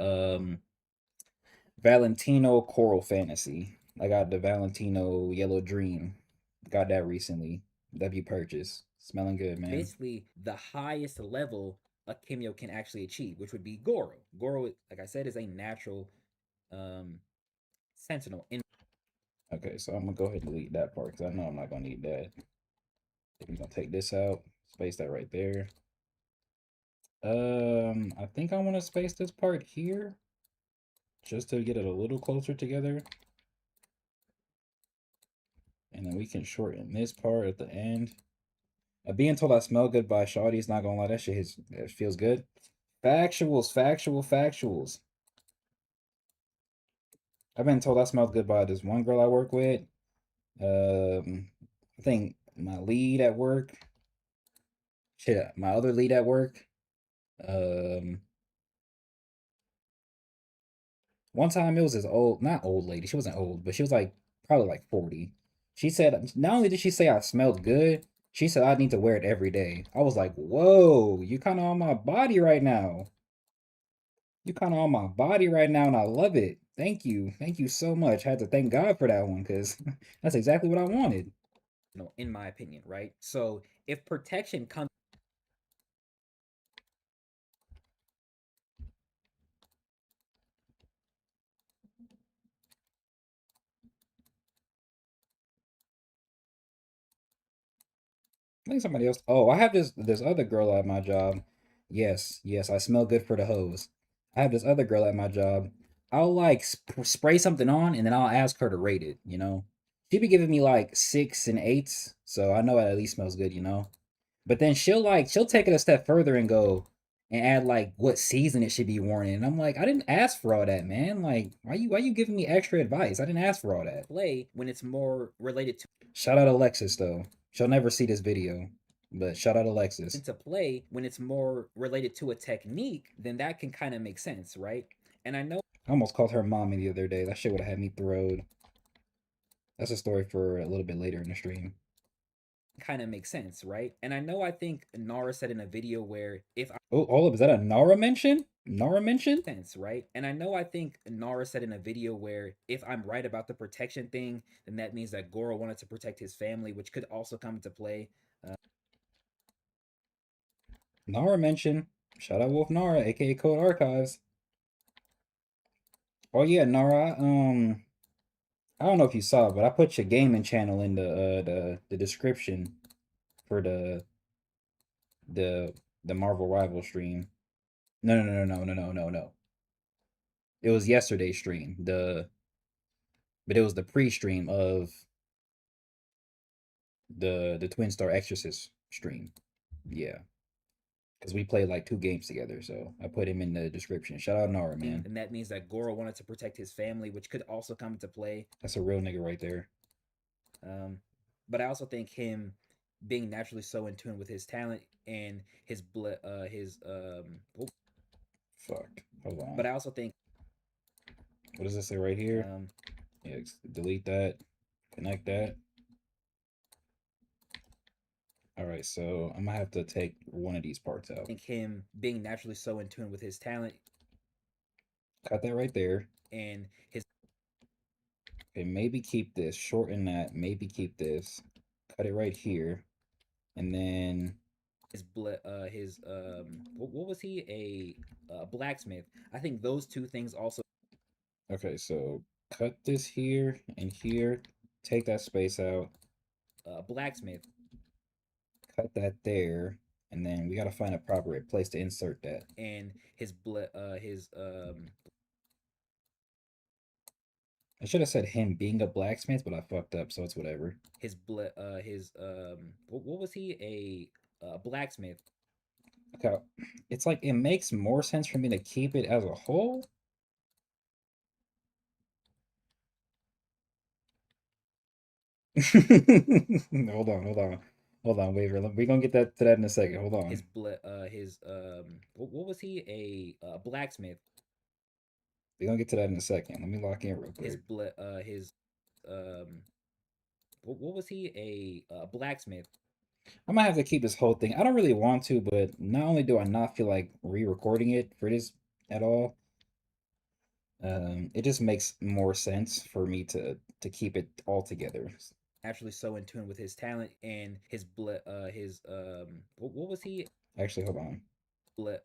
Valentino Coral Fantasy. I got the Valentino Yellow Dream. Got that recently. W purchase. Smelling good, man. Basically the highest level a Kimyo can actually achieve, which would be Goro. Goro, like I said, is a natural um, sentinel. Okay, so I'm gonna go ahead and delete that part because I know I'm not gonna need that. I'm gonna take this out. Space that right there. I think I want to space this part here just to get it a little closer together. And then we can shorten this part at the end. Being told I smell good by Shawty's not gonna lie, it feels good. Factuals. I've been told I smelled good by this one girl I work with. I think my lead at work. Shit, my other lead at work. Um, One time it was this not old lady. She wasn't old, but she was like probably like 40. She said not only did she say I smelled good, she said I need to wear it every day. I was like, whoa, you kind of on my body right now. You kind of on my body right now, and I love it. Thank you. Thank you so much. I had to thank God for that one because that's exactly what I wanted. In my opinion, right? So if protection comes I think somebody else. Oh, I have this other girl at my job. Yes, I smell good for the hose. I have this other girl at my job. I'll like spray something on, and then I'll ask her to rate it. She be giving me like six and eights, so I know it at least smells good. But then she'll take it a step further and go and add like what season it should be worn in. And I'm like, I didn't ask for all that, man. Like, why you giving me extra advice? I didn't ask for all that. play when it's more related Shout out Alexis though. She'll never see this video, but shout out Alexis. into play when it's more related to a technique, then that can kind of make sense, right? And I know I almost called her mommy the other day. That shit would have had me thrilled. That's a story for a little bit later in the stream. kind of makes sense, right? And I know I think Nara said in a video where if I Oh, hold up. Is that a Nara mention? Nara mention? sense, right? And I know I think Nara said in a video where if I'm right about the protection thing, then that means that Goro wanted to protect his family, which could also come into play. Nara mention. Shout out Wolf Nara, aka Code Archives. Oh yeah, Nara. I don't know if you saw it, but I put your gaming channel in the description for the the Marvel Rival stream. No. It was yesterday's stream. but it was the pre-stream of the Twin Star Exorcist stream. Yeah, because we played like 2 games together, so I put him in the description. Shout out Nara, man. And that means that Goro wanted to protect his family, which could also come into play. That's a real nigga right there. But I also think him being naturally so in tune with his talent and his blood, his Fuck. Hold on. But I also think what does it say right here? Yeah, delete that. Connect that. All right, so I'm gonna have to take one of these parts out. I think him being naturally so in tune with his talent. Cut that right there. And his. Okay, maybe keep this. Shorten that. Maybe keep this. Cut it right here, and then his blood, what was he, a blacksmith? I think those two things also. Okay, so cut this here and here. Take that space out. Blacksmith. Cut that there, and then we gotta find a proper place to insert that. And his blood, I should have said him being a blacksmith, but I fucked up, so it's whatever. His blood, what was he, a blacksmith? Okay, it's like it makes more sense for me to keep it as a whole. Hold on, wait. We're gonna get that to that in a second. Hold on. His blood, what was he, a blacksmith? We're gonna get to that in a second. Let me lock in real quick. His blood, what was he, a blacksmith? I might have to keep this whole thing. I don't really want to, but not only do I not feel like re-recording it for this at all, it just makes more sense for me to keep it all together. Actually, so in tune with his talent and his blood, what was he? Actually, hold on. Blood,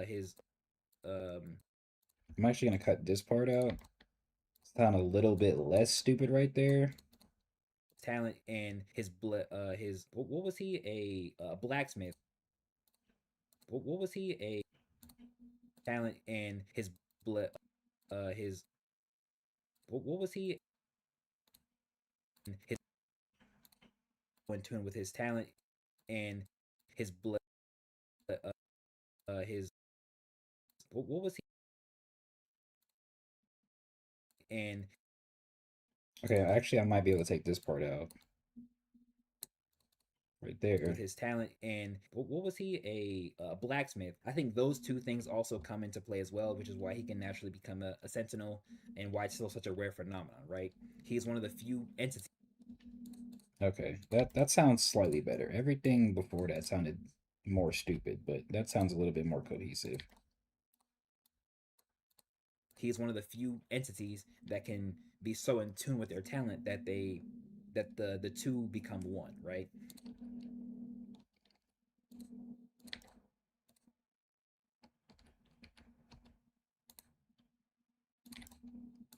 his I'm actually gonna cut this part out. Sound a little bit less stupid right there. Talent and his blood, what was he, a blacksmith? What was he, a talent and his blood, his what was he? His in tune with his talent and his blood, his what was he? And okay, actually, I might be able to take this part out. Right there. With his talent and what was he, a blacksmith? I think those two things also come into play as well, which is why he can naturally become a sentinel and why it's still such a rare phenomenon, right? He's one of the few entities. Okay, that sounds slightly better. Everything before that sounded more stupid, but that sounds a little bit more cohesive. He's one of the few entities that can be so in tune with their talent that the two become one, right?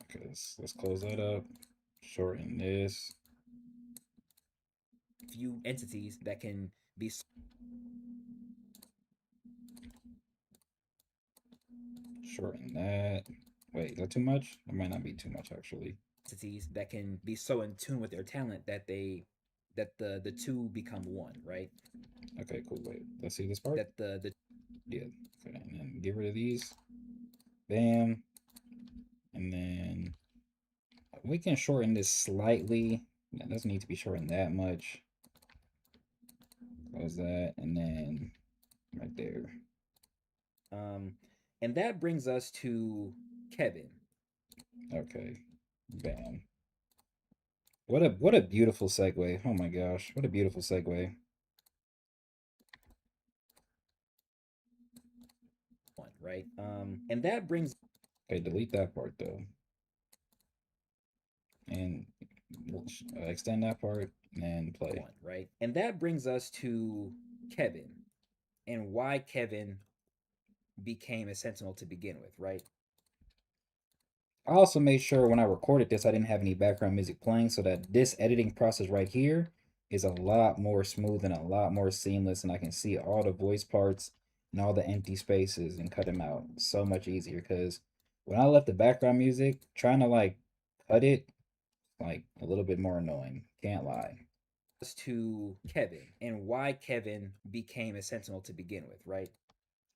Okay, let's close that up. Shorten this. Few entities that can be. Shorten that. Wait, is that too much? That might not be too much actually. Entities that can be so in tune with their talent that the two become one, right? Okay, cool. Wait, let's see this part. The yeah. Okay, and then get rid of these. Bam. And then we can shorten this slightly. It doesn't need to be shortened that much. Close that, and then right there. And that brings us to Kevin. Okay, bam. What a beautiful segue. Oh my gosh, what a beautiful segue. One, right? And that brings. Okay, delete that part though. And extend that part and play. One, right? And that brings us to Kevin and why Kevin became a sentinel to begin with, right? I also made sure when I recorded this, I didn't have any background music playing so that this editing process right here is a lot more smooth and a lot more seamless. And I can see all the voice parts and all the empty spaces and cut them out so much easier. Because when I left the background music, trying to like cut it like a little bit more annoying. Can't lie. To Kevin and why Kevin became a Sentinel to begin with, right?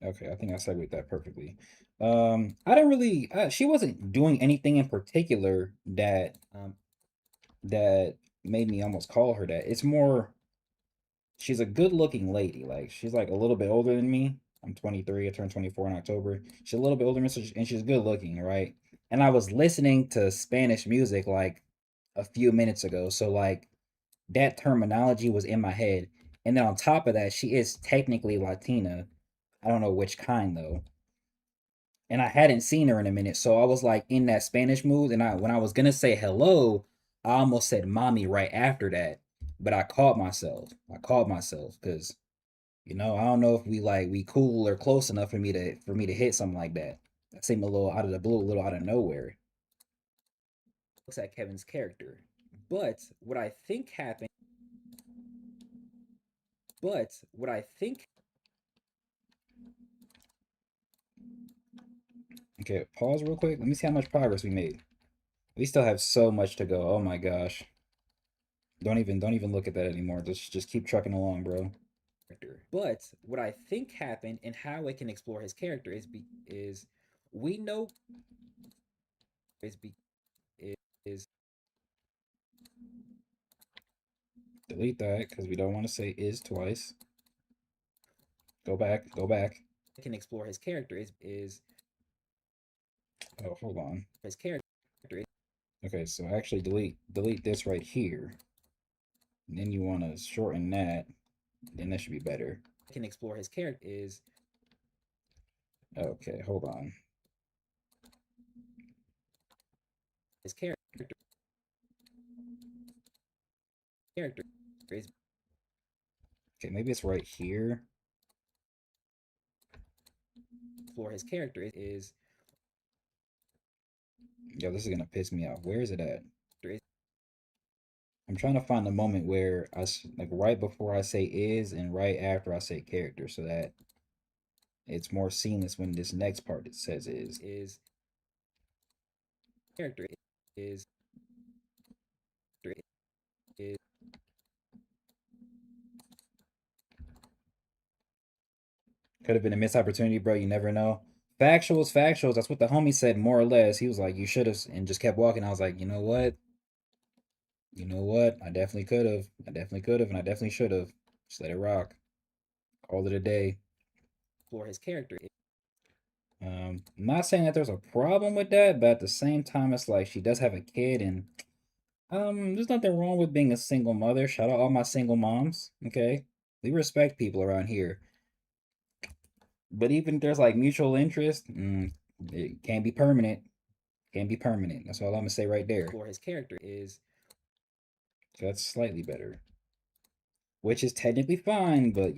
Okay, I think I segued that perfectly. I didn't really. She wasn't doing anything in particular that made me almost call her that. It's more she's a good looking lady. Like she's like a little bit older than me. I'm 23. I turned 24 in October. She's a little bit older than me, and she's good looking, right? And I was listening to Spanish music like a few minutes ago, so like that terminology was in my head. And then on top of that, she is technically Latina. I don't know which kind though. And I hadn't seen her in a minute, so I was like in that Spanish mood. And I when I was gonna say hello, I almost said mommy right after that, but I caught myself. I caught myself because I don't know if we cool or close enough for me to hit something like that. That seemed a little out of the blue, a little out of nowhere. Looks at Kevin's character, but what I think happened. But what I think. Okay, pause real quick. Let me see how much progress we made. We still have so much to go. Oh my gosh. Don't even look at that anymore. Just keep trucking along, bro. But what I think happened and how it can explore his character is we know is be is delete that because we don't want to say is twice. Go back, go back. Can explore his character is oh hold on. His character. Okay, so actually delete this right here. And then you want to shorten that. Then that should be better. Can explore his character is okay, hold on. His character is okay, maybe it's right here. Explore his character is yo, this is gonna piss me off. Where is it at? I'm trying to find the moment where like right before I say is and right after I say character, so that it's more seamless when this next part that says is character is is could have been a missed opportunity, bro. You never know. Factuals, factuals. That's what the homie said, more or less. He was like, "You should have," and just kept walking. I was like, "You know what? You know what? I definitely could have. I definitely could have, and I definitely should have. Just let it rock. Call it a day." For his character. I'm not saying that there's a problem with that, but at the same time, it's like she does have a kid, and there's nothing wrong with being a single mother. Shout out all my single moms. Okay, we respect people around here, but even if there's like mutual interest, it can't be permanent. Can't be permanent. That's all I'm gonna say right there. For his character is that's slightly better, which is technically fine, but it's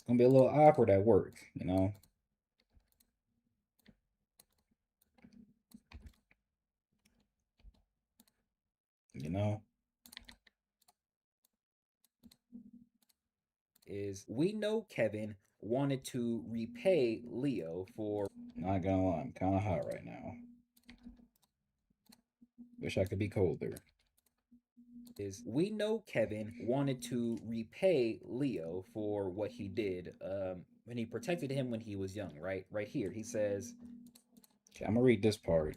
gonna be a little awkward at work. You know. Is we know Kevin wanted to repay Leo for. Not gonna lie, I'm kind of hot right now. Wish I could be colder. Is we know Kevin wanted to repay Leo for what he did when he protected him when he was young, right? Right here, he says. Okay, I'm gonna read this part.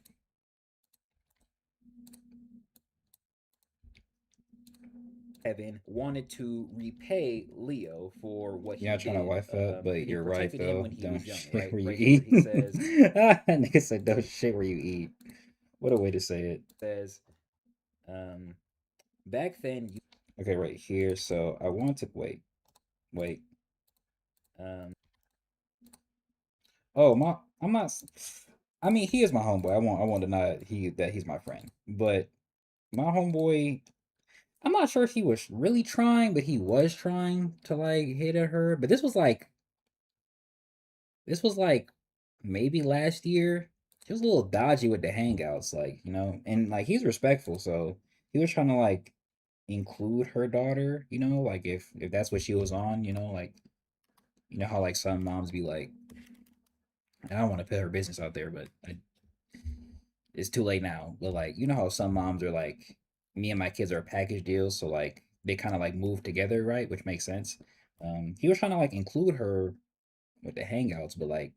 Kevin wanted to repay Leo for what he did. Yeah, trying to wife up, but you're right though. Don't shit right, where you right eat. He says, "Nigga said don't shit where you eat." What a way to say it. Says, back then you. Okay, right here. So I want to wait. Um. Oh my, I'm not. I mean, he is my homeboy. I won't deny that he's my friend. But my homeboy, I'm not sure if he was really trying, but he was trying to like hit at her. But this was like maybe last year. He was a little dodgy with the hangouts, like and like he's respectful, so he was trying to like include her daughter, like if that's what she was on, like how like some moms be like, I don't want to put her business out there, but it's too late now. But like, you know how some moms are like, me and my kids are a package deal, so like they kind of like move together, right? Which makes sense. He was trying to like include her with the hangouts, but like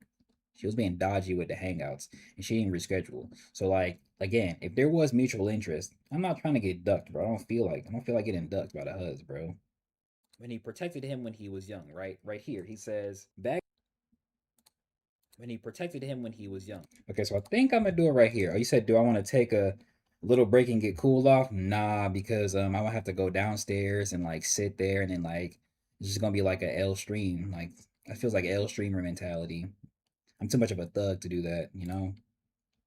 she was being dodgy with the hangouts and she didn't reschedule. So like again, if there was mutual interest, I'm not trying to get ducked, bro. I don't feel like getting ducked by the HUDs, bro. When he protected him when he was young, right? Right here, he says back when he protected him when he was young. Okay, so I think I'm gonna do it right here. Oh, you said, do I want to take a little break and get cooled off? Nah, because I would have to go downstairs and like sit there and then like it's just gonna be like a L stream. Like it feels like L streamer mentality. I'm too much of a thug to do that, you know?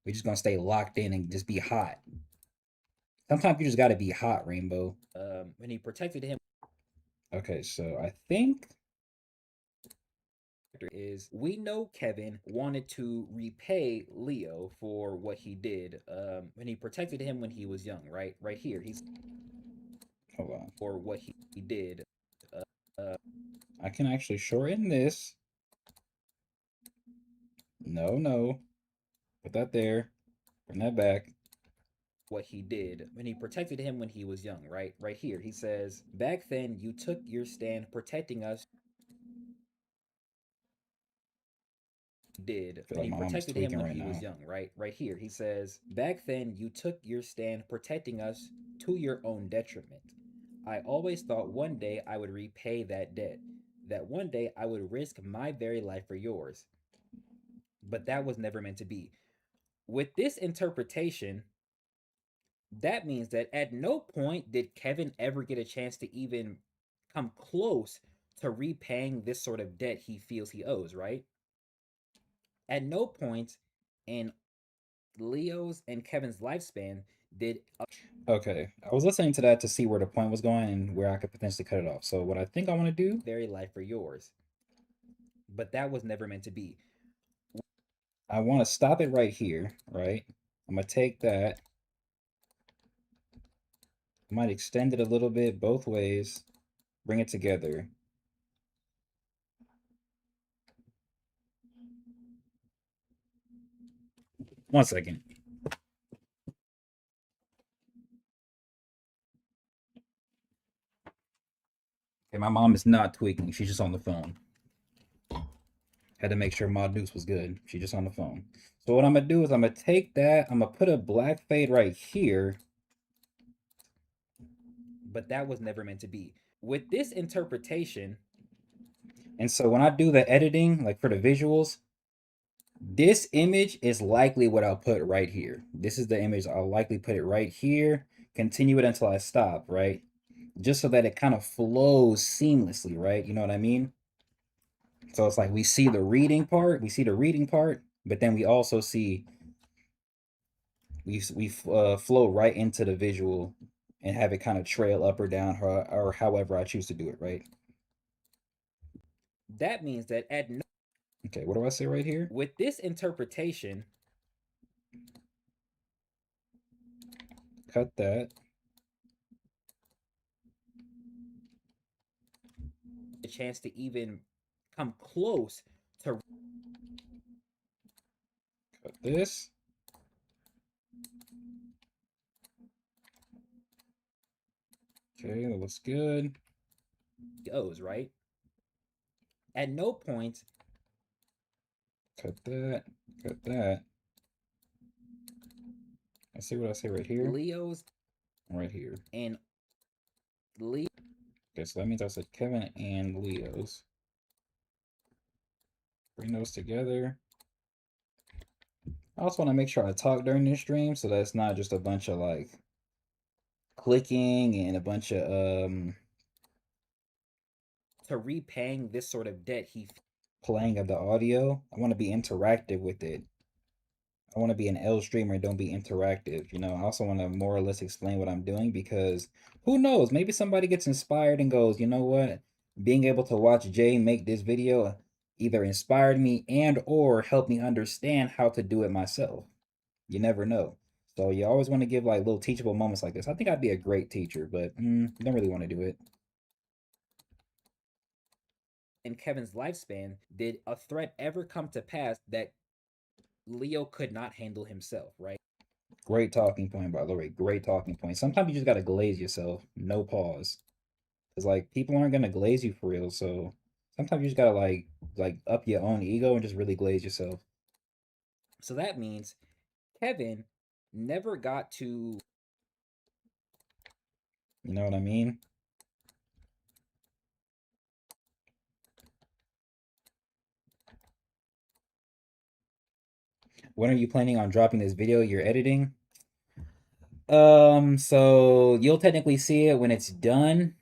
We're just gonna stay locked in and just be hot. Sometimes you just gotta be hot, Rainbow. When he protected him Okay, so I think is we know Kevin wanted to repay Leo for what he did when he protected him when he was young, right? Right here, he's hold on. for what he did. Uh, I can actually shorten this. No, no. Put that there. Bring that back. what he did when he protected him when he was young, right? Right here, he says, back then you took your stand protecting us. I Did feel when like he my mom is protected him tweaking when right he was now. young, right? Right here, he says, back then you took your stand protecting us to your own detriment. I always thought one day I would repay that debt, that one day I would risk my very life for yours. But that was never meant to be. With this interpretation, that means that at no point did Kevin ever get a chance to even come close to repaying this sort of debt he feels he owes, right? At no point in Leo's and Kevin's lifespan did a Okay, I was listening to that to see where the point was going and where I could potentially cut it off. So what I think I want to do, very life for yours. But that was never meant to be. I want to stop it right here, right? I'm gonna take that. I might extend it a little bit both ways, bring it together. One second. Okay, my mom is not tweaking. She's just on the phone. Had to make sure Mod Deuce was good. She's just on the phone. So what I'm gonna do is I'm gonna take that. I'm gonna put a black fade right here. But that was never meant to be. With this interpretation, And so when I do the editing, like for the visuals, this image is likely what I'll put right here. This is the image. I'll likely put it right here. Continue it until I stop, right? Just so that it kind of flows seamlessly, right? You know what I mean? So it's like we see the reading part, but then we also see we flow right into the visual and have it kind of trail up or down or however I choose to do it, right? that means that at no, Okay, what do I say right here? with this interpretation, Cut that. a chance to even come close to Cut this. Okay, that looks good. O's, right? At no point Cut that. Cut that. I see what I say right here. Leo's Right here. and Leo Okay, so that means I said Kevin and Leo's. Bring those together. I also want to make sure I talk during this stream so that it's not just a bunch of like clicking and a bunch of to repaying this sort of debt he playing of the audio. I want to be interactive with it. I want to be an L streamer, don't be interactive. You know, I also want to more or less explain what I'm doing because who knows? Maybe somebody gets inspired and goes, you know what? Being able to watch Jay make this video either inspired me and or helped me understand how to do it myself. You never know. So you always want to give like little teachable moments like this. I think I'd be a great teacher, but don't really want to do it. in Kevin's lifespan, did a threat ever come to pass that Leo could not handle himself, right? Great talking point, by the way. Great talking point. Sometimes you just gotta glaze yourself. No pause. Cause like people aren't gonna glaze you for real. So sometimes you just gotta like up your own ego and just really glaze yourself. So that means Kevin never got to. You know what I mean? When are you planning on dropping this video you're editing? So you'll technically see it when it's done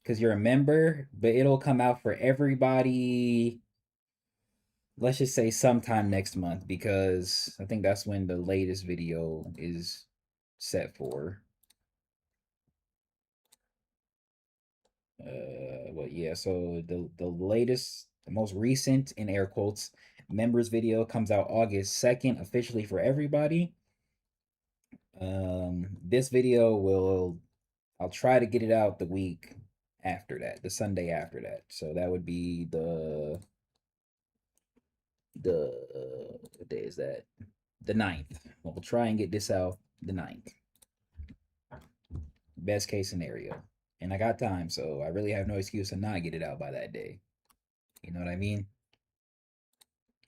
because you're a member, but it'll come out for everybody. Let's just say sometime next month because I think that's when the latest video is set for. Well, yeah. So the latest, the most recent in air quotes members video comes out August 2nd officially for everybody. This video will I'll try to get it out the week after that, the Sunday after that. So that would be the what day is that? The 9th. We'll try and get this out the 9th. Best case scenario. And I got time, so I really have no excuse to not get it out by that day. You know what I mean?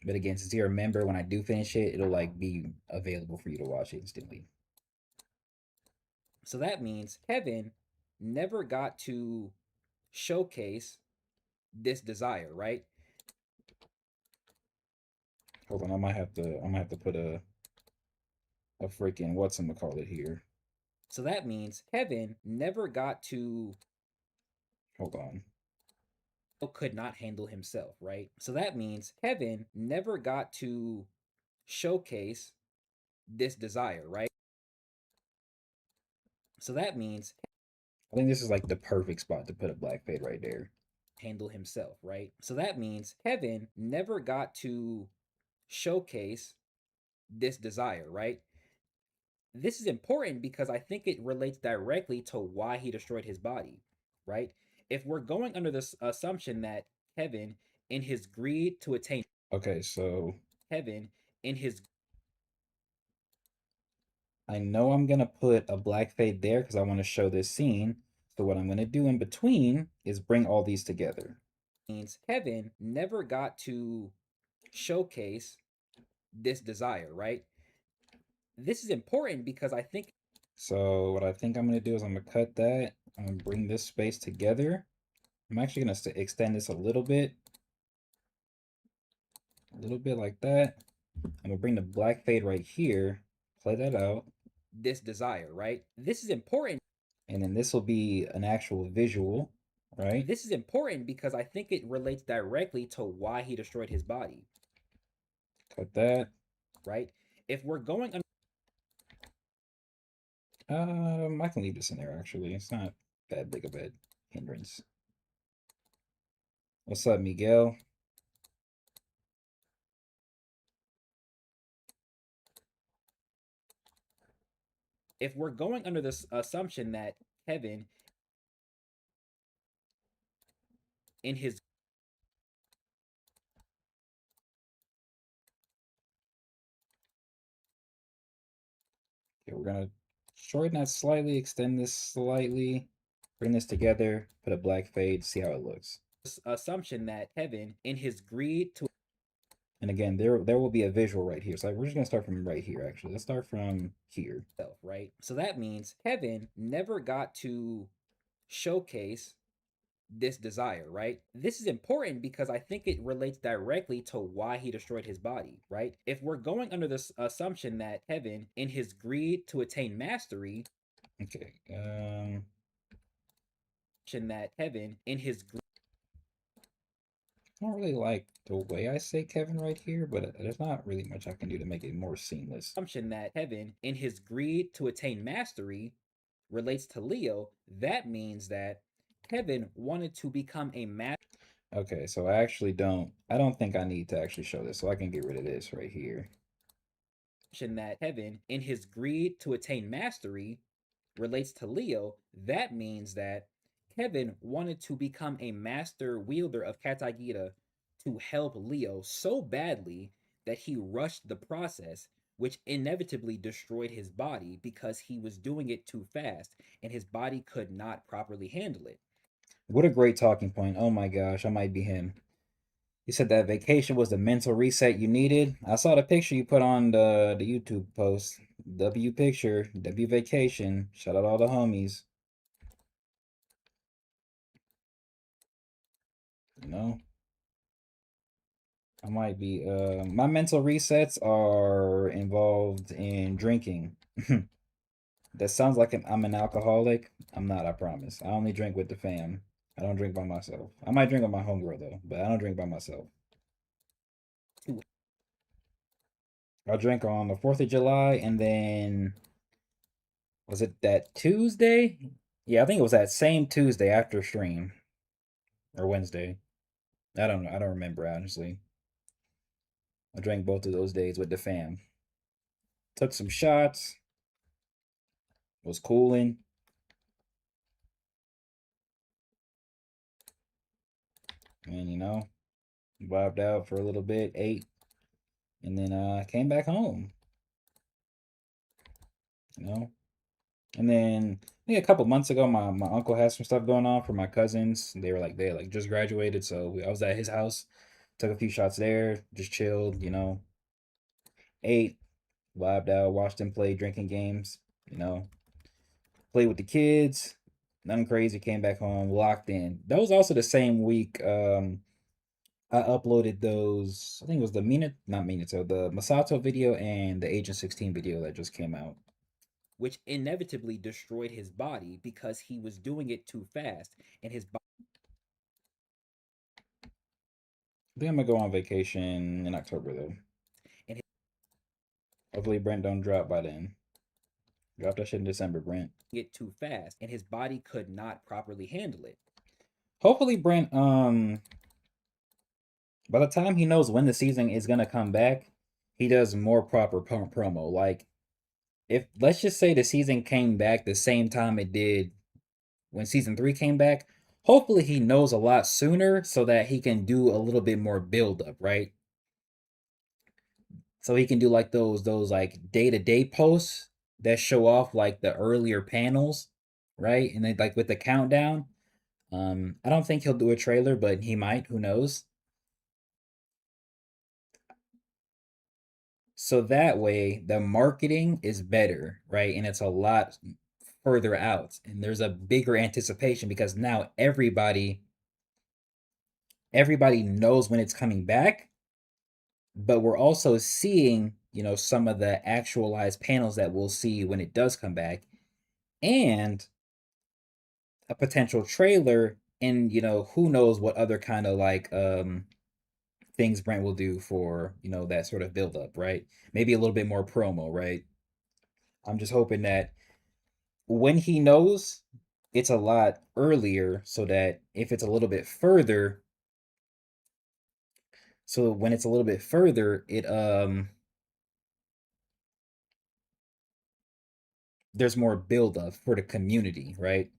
But again, since you're a member, when I do finish it, it'll like be available for you to watch it instantly. So that means Kevin never got to showcase this desire, right? Hold on, I might have to put a freaking whatchamacallit here. So that means Kevin never got to. Hold on. Could not handle himself, right? So that means Kevin never got to showcase this desire, right? So that means I think this is like the perfect spot to put a black fade right there. handle himself, right? So that means Kevin never got to showcase this desire, right? This is important because I think it relates directly to why he destroyed his body, right? If we're going under this assumption that Kevin, in his greed to attain. Okay, so Kevin, in his. I know I'm gonna put a black fade there because I want to show this scene. So what I'm gonna do in between is bring all these together. Means Kevin never got to showcase this desire, right? This is important because I think. So what I think I'm gonna do is I'm gonna cut that. I'm gonna bring this space together. I'm actually gonna extend this a little bit like that. I'm gonna bring the black fade right here, play that out. This desire, right? This is important. And then this will be an actual visual, right? This is important because I think it relates directly to why he destroyed his body, Cut that. right? If we're going under. I can leave this in there actually. It's not that big of a hindrance. What's up, Miguel? If we're going under this assumption that Kevin, in his. Okay, we're gonna shorten that slightly, extend this slightly, bring this together, put a black fade, see how it looks. Assumption that Kevin, in his greed to. And again, there will be a visual right here. So we're just gonna start from right here. Actually, let's start from here. Right? So that means Kevin never got to showcase this desire, right? This is important because I think it relates directly to why he destroyed his body, right? If we're going under this assumption that Kevin, in his greed to attain mastery. Okay. That Kevin, in his. I don't really like the way I say Kevin right here, but there's not really much I can do to make it more seamless. Assumption that Kevin, in his greed to attain mastery, relates to Leo. That means that Kevin wanted to become a master. Okay, so I don't think I need to actually show this, so I can get rid of this right here. That Kevin, in his greed to attain mastery, relates to Leo. That means that Kevin wanted to become a master wielder of Katagita to help Leo so badly that he rushed the process, which inevitably destroyed his body because he was doing it too fast and his body could not properly handle it. What a great talking point. Oh my gosh, I might be him. You said that vacation was the mental reset you needed. I saw the picture you put on the YouTube post. W picture, W vacation. Shout out all the homies. You know, I might be. My mental resets are involved in drinking. That sounds like I'm an alcoholic. I'm not. I promise. I only drink with the fam. I don't drink by myself. I might drink with my homegirl though, but I don't drink by myself. To I drank on the 4th of July, and then was it that Tuesday? Yeah, I think it was that same Tuesday after stream or Wednesday. I don't know. I don't remember honestly. I drank both of those days with the fam. Took some shots. Was cooling, and vibed out for a little bit. Ate, and then came back home. You know, and then I think a couple months ago, my uncle had some stuff going on for my cousins. They just graduated, so I was at his house. Took a few shots there, just chilled. Ate, vibed out, watched them play drinking games. You know, played with the kids. Nothing crazy. Came back home, locked in. That was also the same week. I uploaded those. I think it was the not Minato, the Masato video and the Agent 16 video that just came out. which inevitably destroyed his body because he was doing it too fast and his I think I'm gonna go on vacation in October though. and Hopefully Brent don't drop by then. Drop that shit in December, Brent. it too fast and his body could not properly handle it. Hopefully Brent by the time he knows when the season is gonna come back, he does more proper promo. Like if let's just say the season came back the same time it did when season 3 came back, hopefully he knows a lot sooner so that he can do a little bit more build up, right? So he can do like those like day-to-day posts that show off like the earlier panels, right? And then like with the countdown. I don't think he'll do a trailer, but he might, who knows? So that way the marketing is better, right? And it's a lot further out and there's a bigger anticipation because now everybody knows when it's coming back, but we're also seeing, some of the actualized panels that we'll see when it does come back and a potential trailer and who knows what other kind of like things Brent will do for, that sort of build up, right? Maybe a little bit more promo, right? I'm just hoping that when he knows it's a lot earlier so that if it's a little bit further, so when it's a little bit further, there's more build up for the community, right?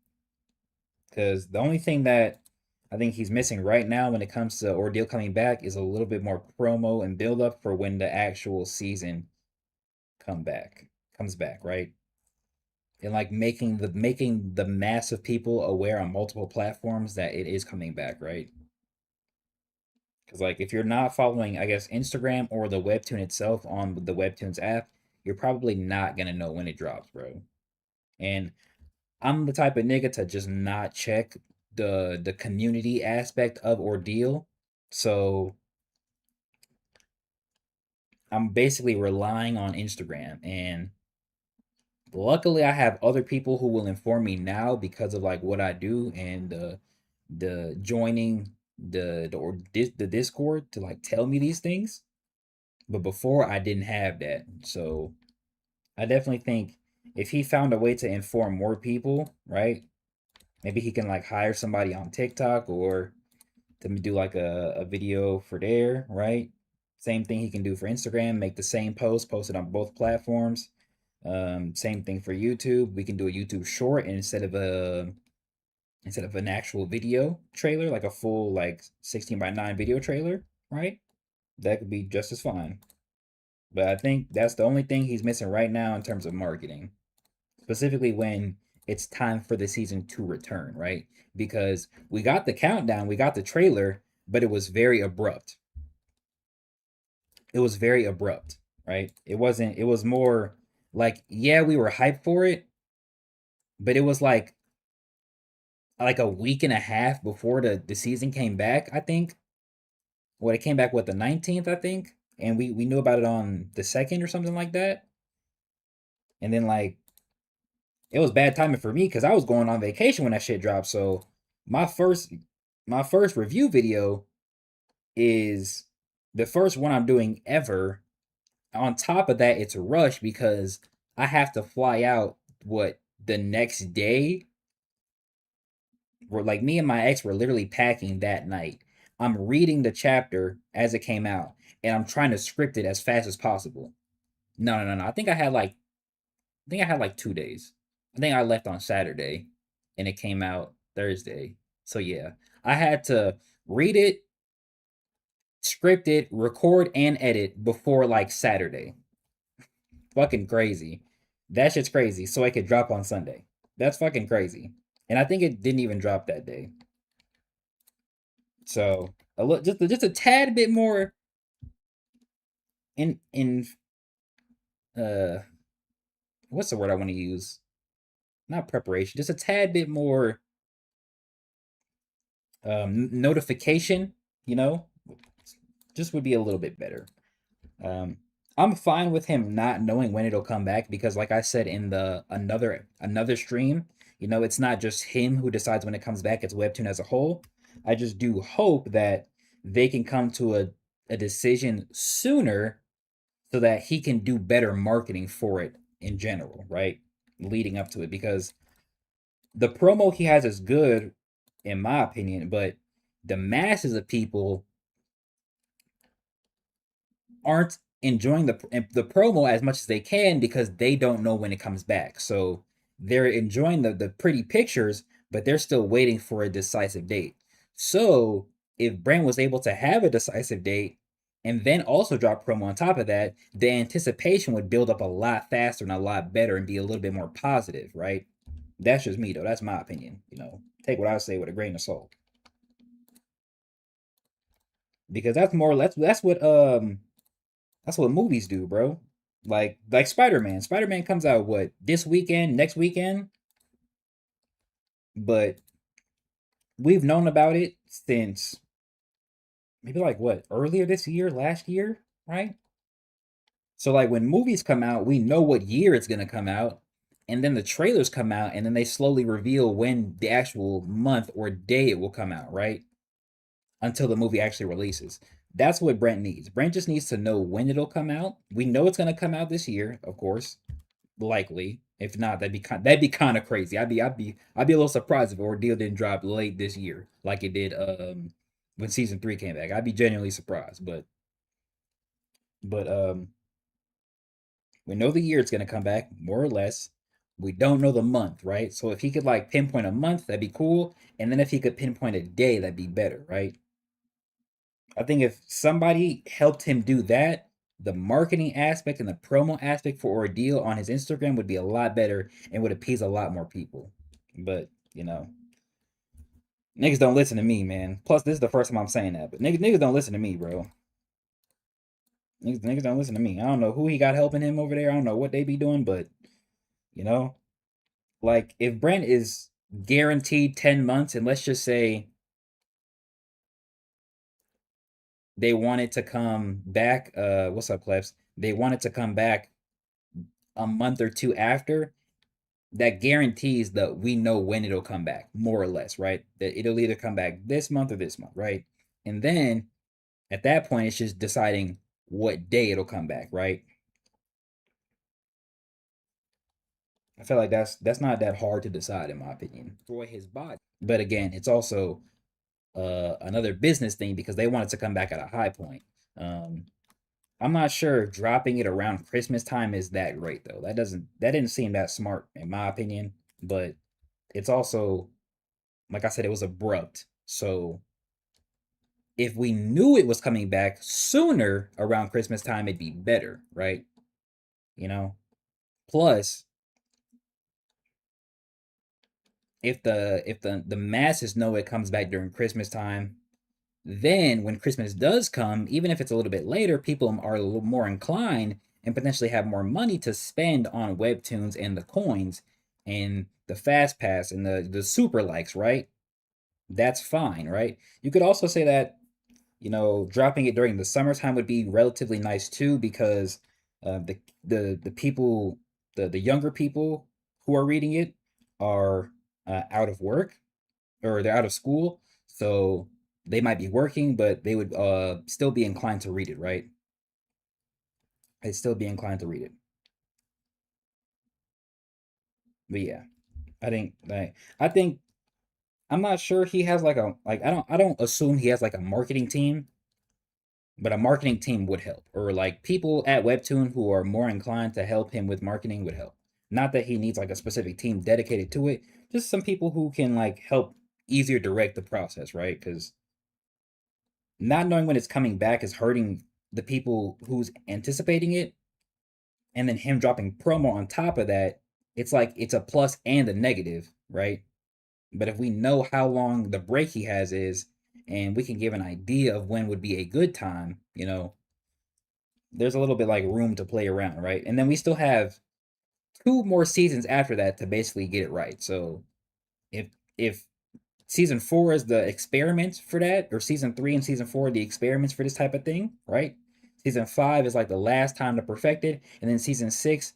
Because the only thing that I think he's missing right now when it comes to Ordeal coming back is a little bit more promo and build up for when the actual season comes back, right? And like making the mass of people aware on multiple platforms that it is coming back, right? Because like if you're not following, I guess Instagram or the webtoon itself on the Webtoons app, you're probably not gonna know when it drops, bro. And I'm the type of nigga to just not check the community aspect of Ordeal. So I'm basically relying on Instagram and luckily I have other people who will inform me now because of like what I do and the joining the Discord to like tell me these things. But before I didn't have that. So I definitely think if he found a way to inform more people, right? Maybe he can like hire somebody on TikTok or to do like a video for there, right? Same thing he can do for Instagram, make the same post, post it on both platforms. Same thing for YouTube. We can do a YouTube short and instead of an actual video trailer, like a full like 16:9 video trailer, right? That could be just as fine. But I think that's the only thing he's missing right now in terms of marketing, specifically when it's time for the season to return, right? Because we got the countdown, we got the trailer, but it was very abrupt. It was very abrupt, right? It wasn't, it was more like, yeah, we were hyped for it, but it was like a week and a half before the season came back, I think. Well, it came back what, the 19th, I think, and we knew about it on the 2nd or something like that. And then like it was bad timing for me because I was going on vacation when that shit dropped. So my first my first review video is the first one I'm doing ever. On top of that, it's a rush because I have to fly out what, the next day. Where like me and my ex were literally packing that night. I'm reading the chapter as it came out, and I'm trying to script it as fast as possible. No, no, no, no. I think I had like 2 days. I think I left on Saturday and it came out Thursday. So yeah, I had to read it, script it, record, and edit before like Saturday. Fucking crazy. That shit's crazy. So I could drop on Sunday. That's fucking crazy. And I think it didn't even drop that day. So just a tad bit more in uh what's the word I want to use? Not preparation, just a tad bit more notification, you know, just would be a little bit better. Um, I'm fine with him not knowing when it'll come back because, like I said in the another stream, it's not just him who decides when it comes back. It's Webtoon as a whole. I just do hope that they can come to a decision sooner so that he can do better marketing for it in general, right? Leading up to it because the promo he has is good in my opinion, but the masses of people aren't enjoying the promo as much as they can because they don't know when it comes back. So they're enjoying the pretty pictures, but they're still waiting for a decisive date. So if Brand was able to have a decisive date and then also drop promo on top of that, the anticipation would build up a lot faster and a lot better and be a little bit more positive, right? That's just me though. That's my opinion. Take what I say with a grain of salt. Because that's what movies do, bro. Like Spider-Man. Spider-Man comes out what, this weekend, next weekend, but we've known about it since maybe like what, earlier this year, last year, right? So like when movies come out, we know what year it's going to come out, and then the trailers come out and then they slowly reveal when the actual month or day it will come out, right? Until the movie actually releases. That's what Brent needs. Brent just needs to know when it'll come out. We know it's going to come out this year, of course, likely. If not, that'd be kind of crazy. I'd be a little surprised if Ordeal didn't drop late this year, like it did when season 3 came back. I'd be genuinely surprised, but we know the year it's gonna come back, more or less. We don't know the month, right? So if he could like pinpoint a month, that'd be cool. And then if he could pinpoint a day, that'd be better, right? I think if somebody helped him do that, the marketing aspect and the promo aspect for Ordeal on his Instagram would be a lot better and would appease a lot more people. But, niggas don't listen to me, man. Plus, this is the first time I'm saying that, but niggas don't listen to me, bro. Niggas don't listen to me. I don't know who he got helping him over there. I don't know what they be doing, but, you know, like if Brent is guaranteed 10 months, and let's just say they wanted to come back, what's up, Clefs? They wanted to come back a month or two after, that guarantees that we know when it'll come back, more or less, right? That it'll either come back this month or this month, right? And then at that point, it's just deciding what day it'll come back, right? I feel like that's not that hard to decide, in my opinion. Destroy his body, but again, it's also another business thing because they want it to come back at a high point. Um, I'm not sure dropping it around Christmas time is that great though. That didn't seem that smart in my opinion. But it's also, like I said, it was abrupt. So if we knew it was coming back sooner around Christmas time, it'd be better, right? You know. Plus, if the masses know it comes back during Christmas time, then when Christmas does come, even if it's a little bit later, people are a little more inclined and potentially have more money to spend on webtoons and the coins and the fast pass and the super likes, right? That's fine, right? You could also say that, dropping it during the summertime would be relatively nice too, because the people, the younger people who are reading it are out of work, or they're out of school, so they might be working, but they would still be inclined to read it, right? They'd still be inclined to read it. But yeah, I think I'm not sure he has I don't assume he has like a marketing team, but a marketing team would help, or like people at Webtoon who are more inclined to help him with marketing would help. Not that he needs like a specific team dedicated to it, just some people who can like help easier direct the process, right? Because not knowing when it's coming back is hurting the people who's anticipating it, and then him dropping promo on top of that, it's like it's a plus and a negative, right? But if we know how long the break he has is, and we can give an idea of when would be a good time, there's a little bit like room to play around, right? And then we still have two more seasons after that to basically get it right. So if season 4 is the experiments for that, or season 3 and season 4 are the experiments for this type of thing, right? Season 5 is like the last time to perfect it, and then season 6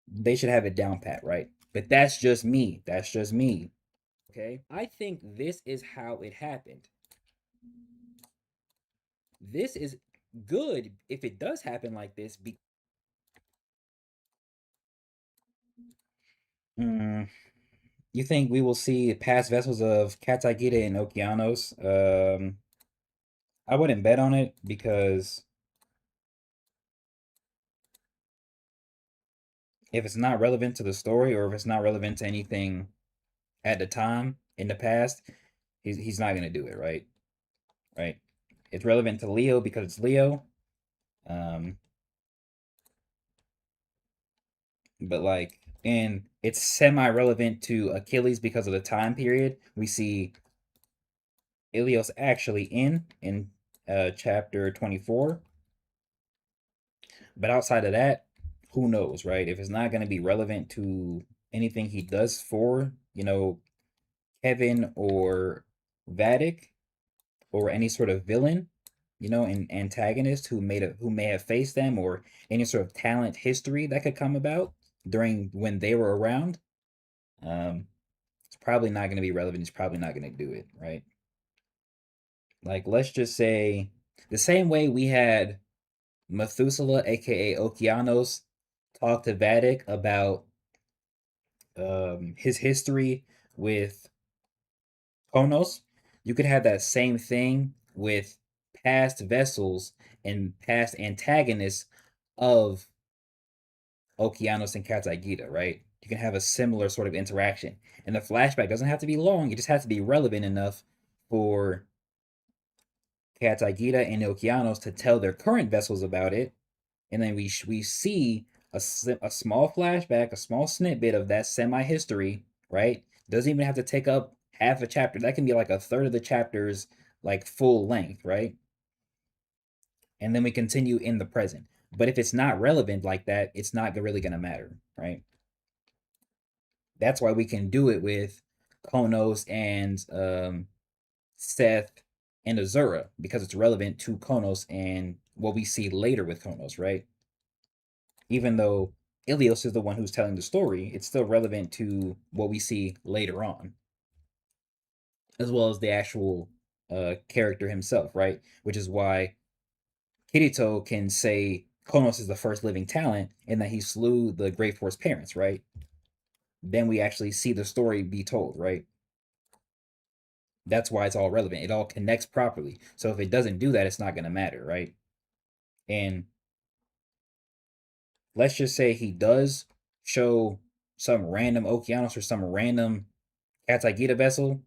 they should have it down pat, right? But that's just me. That's just me. Okay, I think this is how it happened. This is good if it does happen like this. Mm, you think we will see past vessels of Katagita and Okeanos? I wouldn't bet on it, because if it's not relevant to the story, or if it's not relevant to anything at the time in the past, he's not gonna do it, right? Right. It's relevant to Leo because it's Leo. Um, but like, and it's semi-relevant to Achilles because of the time period we see Ilios actually in chapter 24. But outside of that, who knows, right? If it's not going to be relevant to anything he does for, Kevin or Vatic, or any sort of villain, an antagonist who may have faced them, or any sort of talent history that could come about during when they were around, um, it's probably not going to be relevant. It's probably not going to do it, right? Like, let's just say the same way we had Methuselah, aka Okeanos, talk to Vatic about his history with Konos, you could have that same thing with past vessels and past antagonists of Okeanos and Katagita, right? You can have a similar sort of interaction. And the flashback doesn't have to be long, it just has to be relevant enough for Katagita and Okeanos to tell their current vessels about it. And then we see a small flashback, a small snippet of that semi history, right? Doesn't even have to take up half a chapter. That can be like a third of the chapter's like full length, right? And then we continue in the present. But if it's not relevant like that, it's not really going to matter, right? That's why we can do it with Konos and Seth and Azura, because it's relevant to Konos and what we see later with Konos, right? Even though Ilios is the one who's telling the story, it's still relevant to what we see later on, as well as the actual character himself, right? Which is why Kirito can say Konos is the first living talent and that he slew the Great Force parents, right? Then we actually see the story be told, right? That's why it's all relevant. It all connects properly. So if it doesn't do that, it's not going to matter, right? And let's just say he does show some random Okeanos or some random Katagita vessel,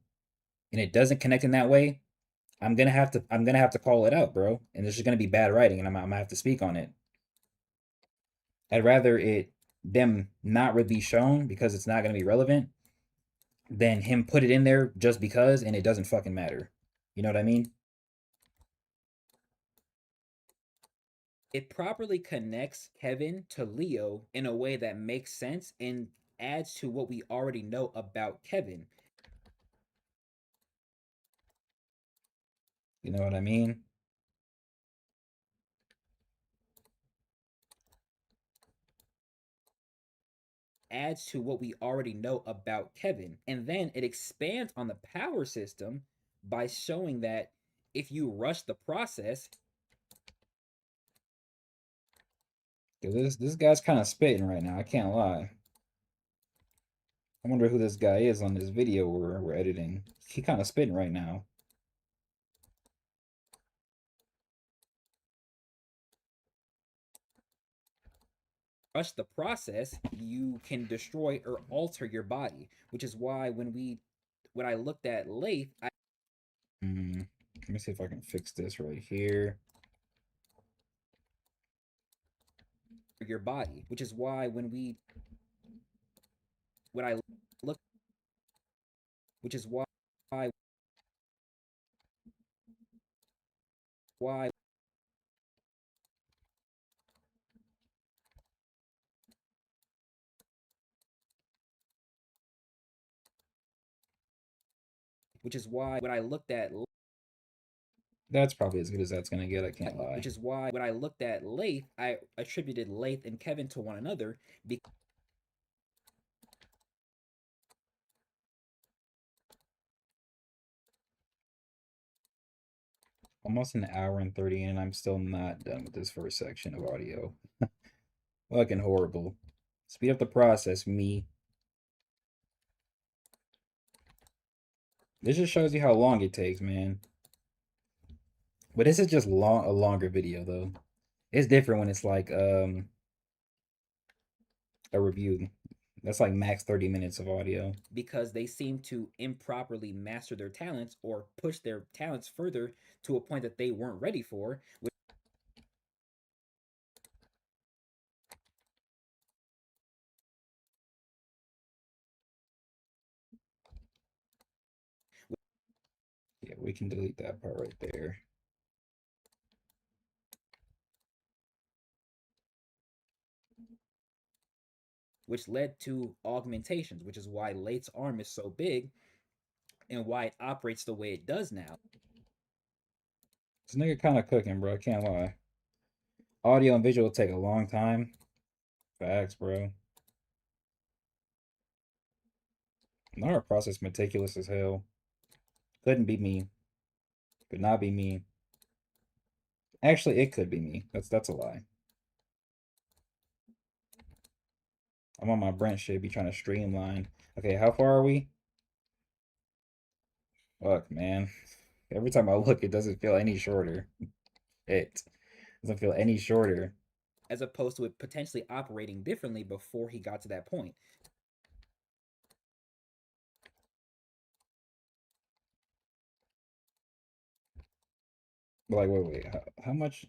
and it doesn't connect in that way, I'm gonna have to call it out, bro. And there's just gonna be bad writing, and I'm gonna have to speak on it. I'd rather it them not really be shown because it's not gonna be relevant than him put it in there just because and it doesn't fucking matter. You know what I mean? It properly connects Kevin to Leo in a way that makes sense and adds to what we already know about Kevin. You know what I mean? Adds to what we already know about Kevin. And then it expands on the power system by showing that if you rush the process, this guy's kind of spitting right now. I can't lie. I wonder who this guy is on this video we're editing. He kind of spitting right now. Rush the process, you can destroy or alter your body, which is why when I looked at Lathe, let me see if I can fix this right here. Your body, which is why when I look, which is why which is why when I looked at that's probably as good as that's gonna get. I can't lie. Which is why when I looked at Lathe, I attributed Lathe and Kevin to one another because almost an hour and 30 in, I'm still not done with this first section of audio. Fucking horrible. Speed up the process, me. This just shows you how long it takes, man. But this is just a longer video though. It's different when it's like a review. That's like max 30 minutes of audio. Because they seem to improperly master their talents or push their talents further to a point that they weren't ready for. Yeah, we can delete that part right there. Which led to augmentations, which is why Late's arm is so big and why it operates the way it does now. This nigga kind of cooking, bro. I can't lie. Audio and visual take a long time. Facts, bro. Our process meticulous as hell. Couldn't be me. Could not be me. Actually, it could be me. That's a lie. I'm on my Brent shit, be trying to streamline. Okay, how far are we? Fuck, man. Every time I look, it doesn't feel any shorter. It doesn't feel any shorter. As opposed to it potentially operating differently before he got to that point. But like, wait. How much?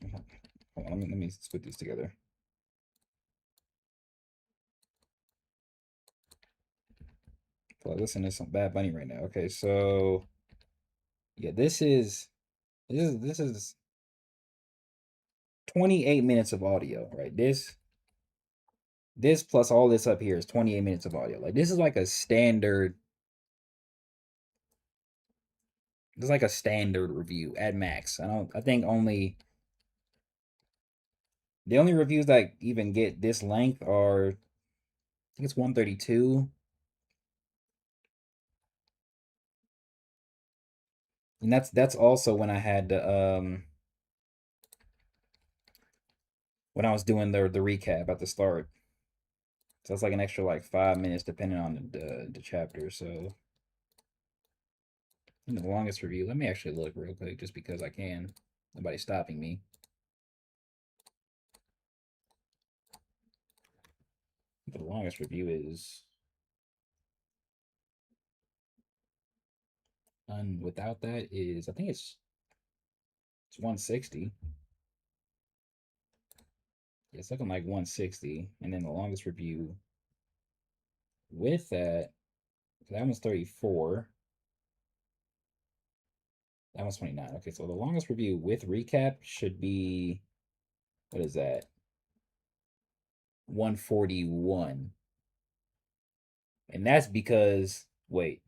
Hold on, let me split these together. I feel like listening to some Bad Bunny right now. Okay, so yeah, this is 28 minutes of audio, right? This plus all this up here is 28 minutes of audio. Like this is like a standard. This is like a standard review at max. I think only the only reviews that even get this length are I think it's 132. And that's also when I had when I was doing the recap at the start. So it's like an extra like 5 minutes depending on the chapter. So the longest review. Let me actually look real quick just because I can. Nobody's stopping me. The longest review is without that is I think it's It's 160. Yeah, it's looking like 160. And then the longest review with that one's 34. That one's 29. Okay, so the longest review with recap should be, what is that? 141. And that's because, wait,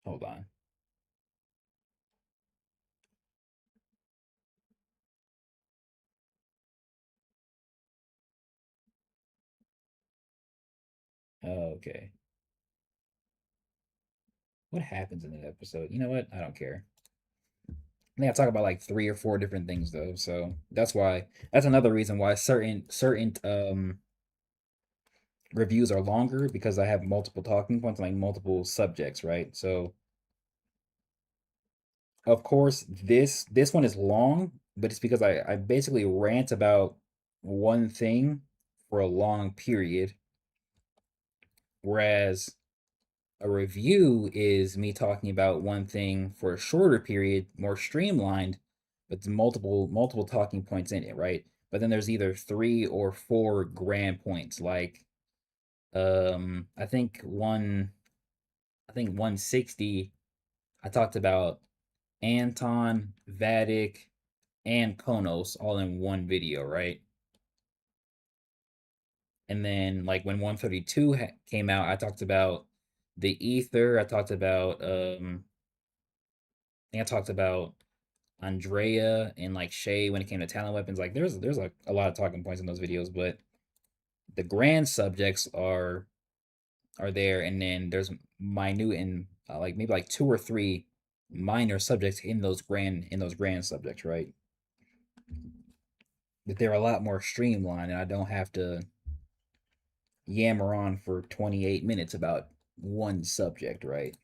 hold on. Okay. What happens in that episode? You know what? I don't care. I think I talk about like three or four different things though, so that's another reason why certain reviews are longer because I have multiple talking points, like multiple subjects, right? So of course this one is long, but it's because I basically rant about one thing for a long period, whereas a review is me talking about one thing for a shorter period, more streamlined, but multiple talking points in it, right? But then there's either three or four grand points. Like I think 160 I talked about Anton, Vatic, and Konos all in one video, right? And then like when 132 came out, I talked about the ether. I talked about Andrea and like Shay when it came to talent weapons. Like there's like a lot of talking points in those videos, but the grand subjects are there, and then there's minute and like maybe like two or three minor subjects in those grand subjects, right? But they're a lot more streamlined, and I don't have to yammer on for 28 minutes about one subject, right?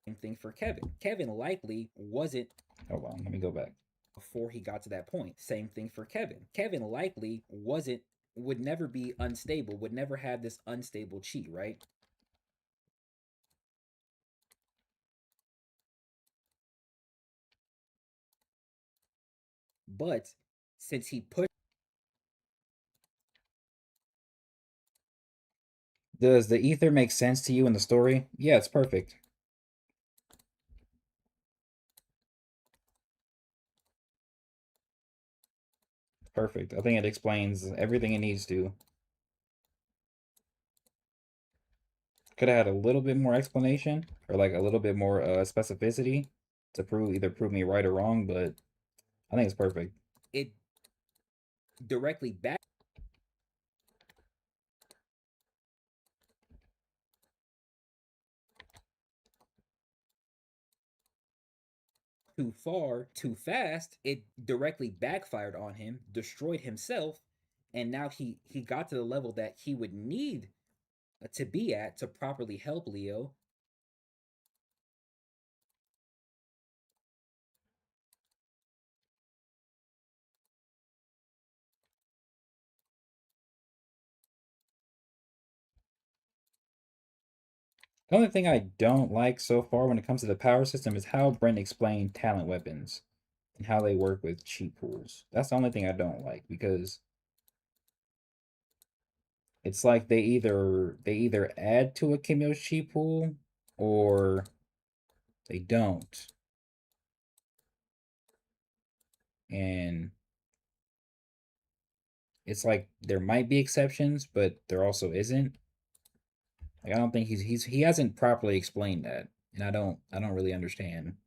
Same thing for Kevin. Kevin likely wasn't Hold on, let me go back. before he got to that point. Same thing for Kevin. Kevin likely wasn't would never be unstable, would never have this unstable cheat, right? But since he pushed Does the ether make sense to you in the story? Yeah, it's perfect. Perfect. I think it explains everything it needs to. Could have had a little bit more explanation or like a little bit more specificity to prove me right or wrong, but I think it's perfect. it directly back too far, too fast, it directly backfired on him, destroyed himself, and now he got to the level that he would need to be at to properly help Leo. The only thing I don't like so far when it comes to the power system is how Brent explained talent weapons and how they work with cheat pools. That's the only thing I don't like because it's like they either add to a Kimyo's cheat pool or they don't. And it's like there might be exceptions, but there also isn't. Like I don't think he hasn't properly explained that, and I don't really understand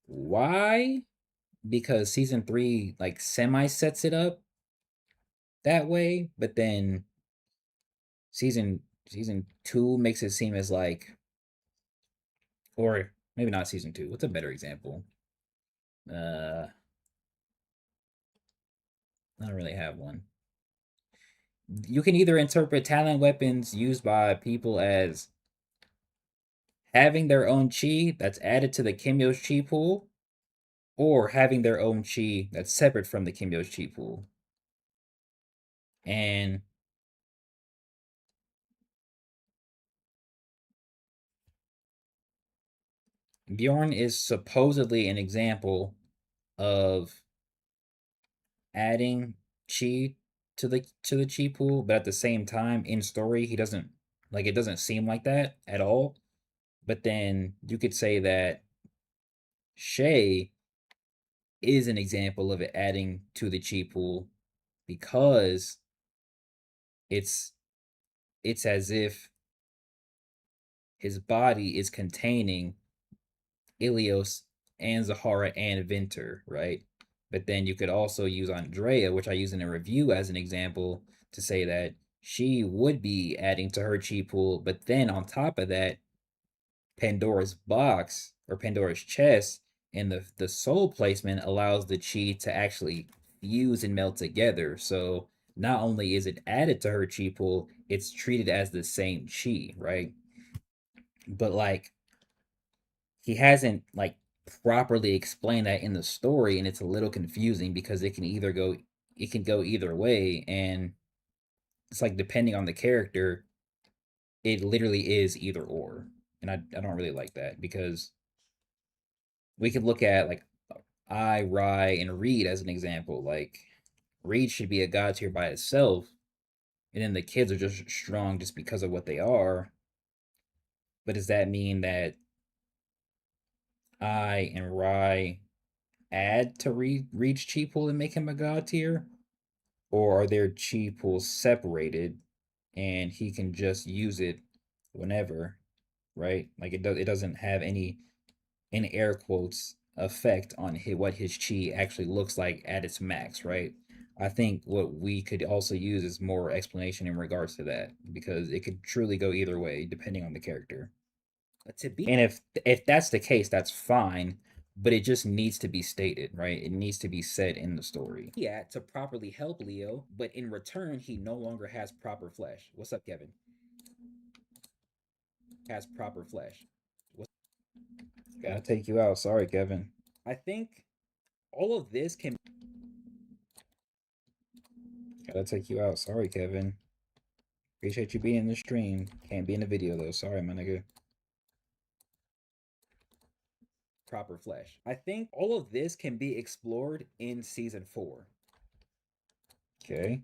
why. Because season 3 like semi sets it up that way, but then season 2 makes it seem as like, or maybe not season 2. What's a better example? Uh, I don't really have one. You can either interpret talent weapons used by people as having their own chi that's added to the Kimyo's chi pool, or having their own chi that's separate from the Kimyo's chi pool. And Bjorn is supposedly an example of adding chi to the chi pool, but at the same time, in story, he doesn't like it doesn't seem like that at all. But then you could say that Shay is an example of it adding to the chi pool because it's it's as if his body is containing Ilios and Zahara and Vinter, right? But then you could also use Andrea, which I use in a review as an example, to say that she would be adding to her chi pool. But then on top of that, Pandora's box or Pandora's chest and the soul placement allows the chi to actually fuse and melt together. So not only is it added to her chi pool, it's treated as the same chi, right? But like he hasn't like properly explained that in the story, and it's a little confusing because it can go either way, and it's like depending on the character, it literally is either or. And I don't really like that because we could look at like I, Rai, and Reed as an example. Like Reed should be a god tier by itself, and then the kids are just strong just because of what they are. But does that mean that I and Rai add to Reed's chi pool and make him a god tier? Or are their chi pools separated and he can just use it whenever, right? Like it doesn't have any in air quotes effect on what his chi actually looks like at its max, right? I think what we could also use is more explanation in regards to that because it could truly go either way depending on the character. To be And if that's the case, that's fine, but it just needs to be stated, right? It needs to be said in the story. At to properly help Leo, but in return, he no longer has proper flesh. What's up, Kevin? Has proper flesh. What's Gotta take you out. Sorry, Kevin. I think all of this can Gotta take you out. Sorry, Kevin. Appreciate you being in the stream. Can't be in the video though. Sorry, my nigga. Proper flesh. I think all of this can be explored in season 4. Okay.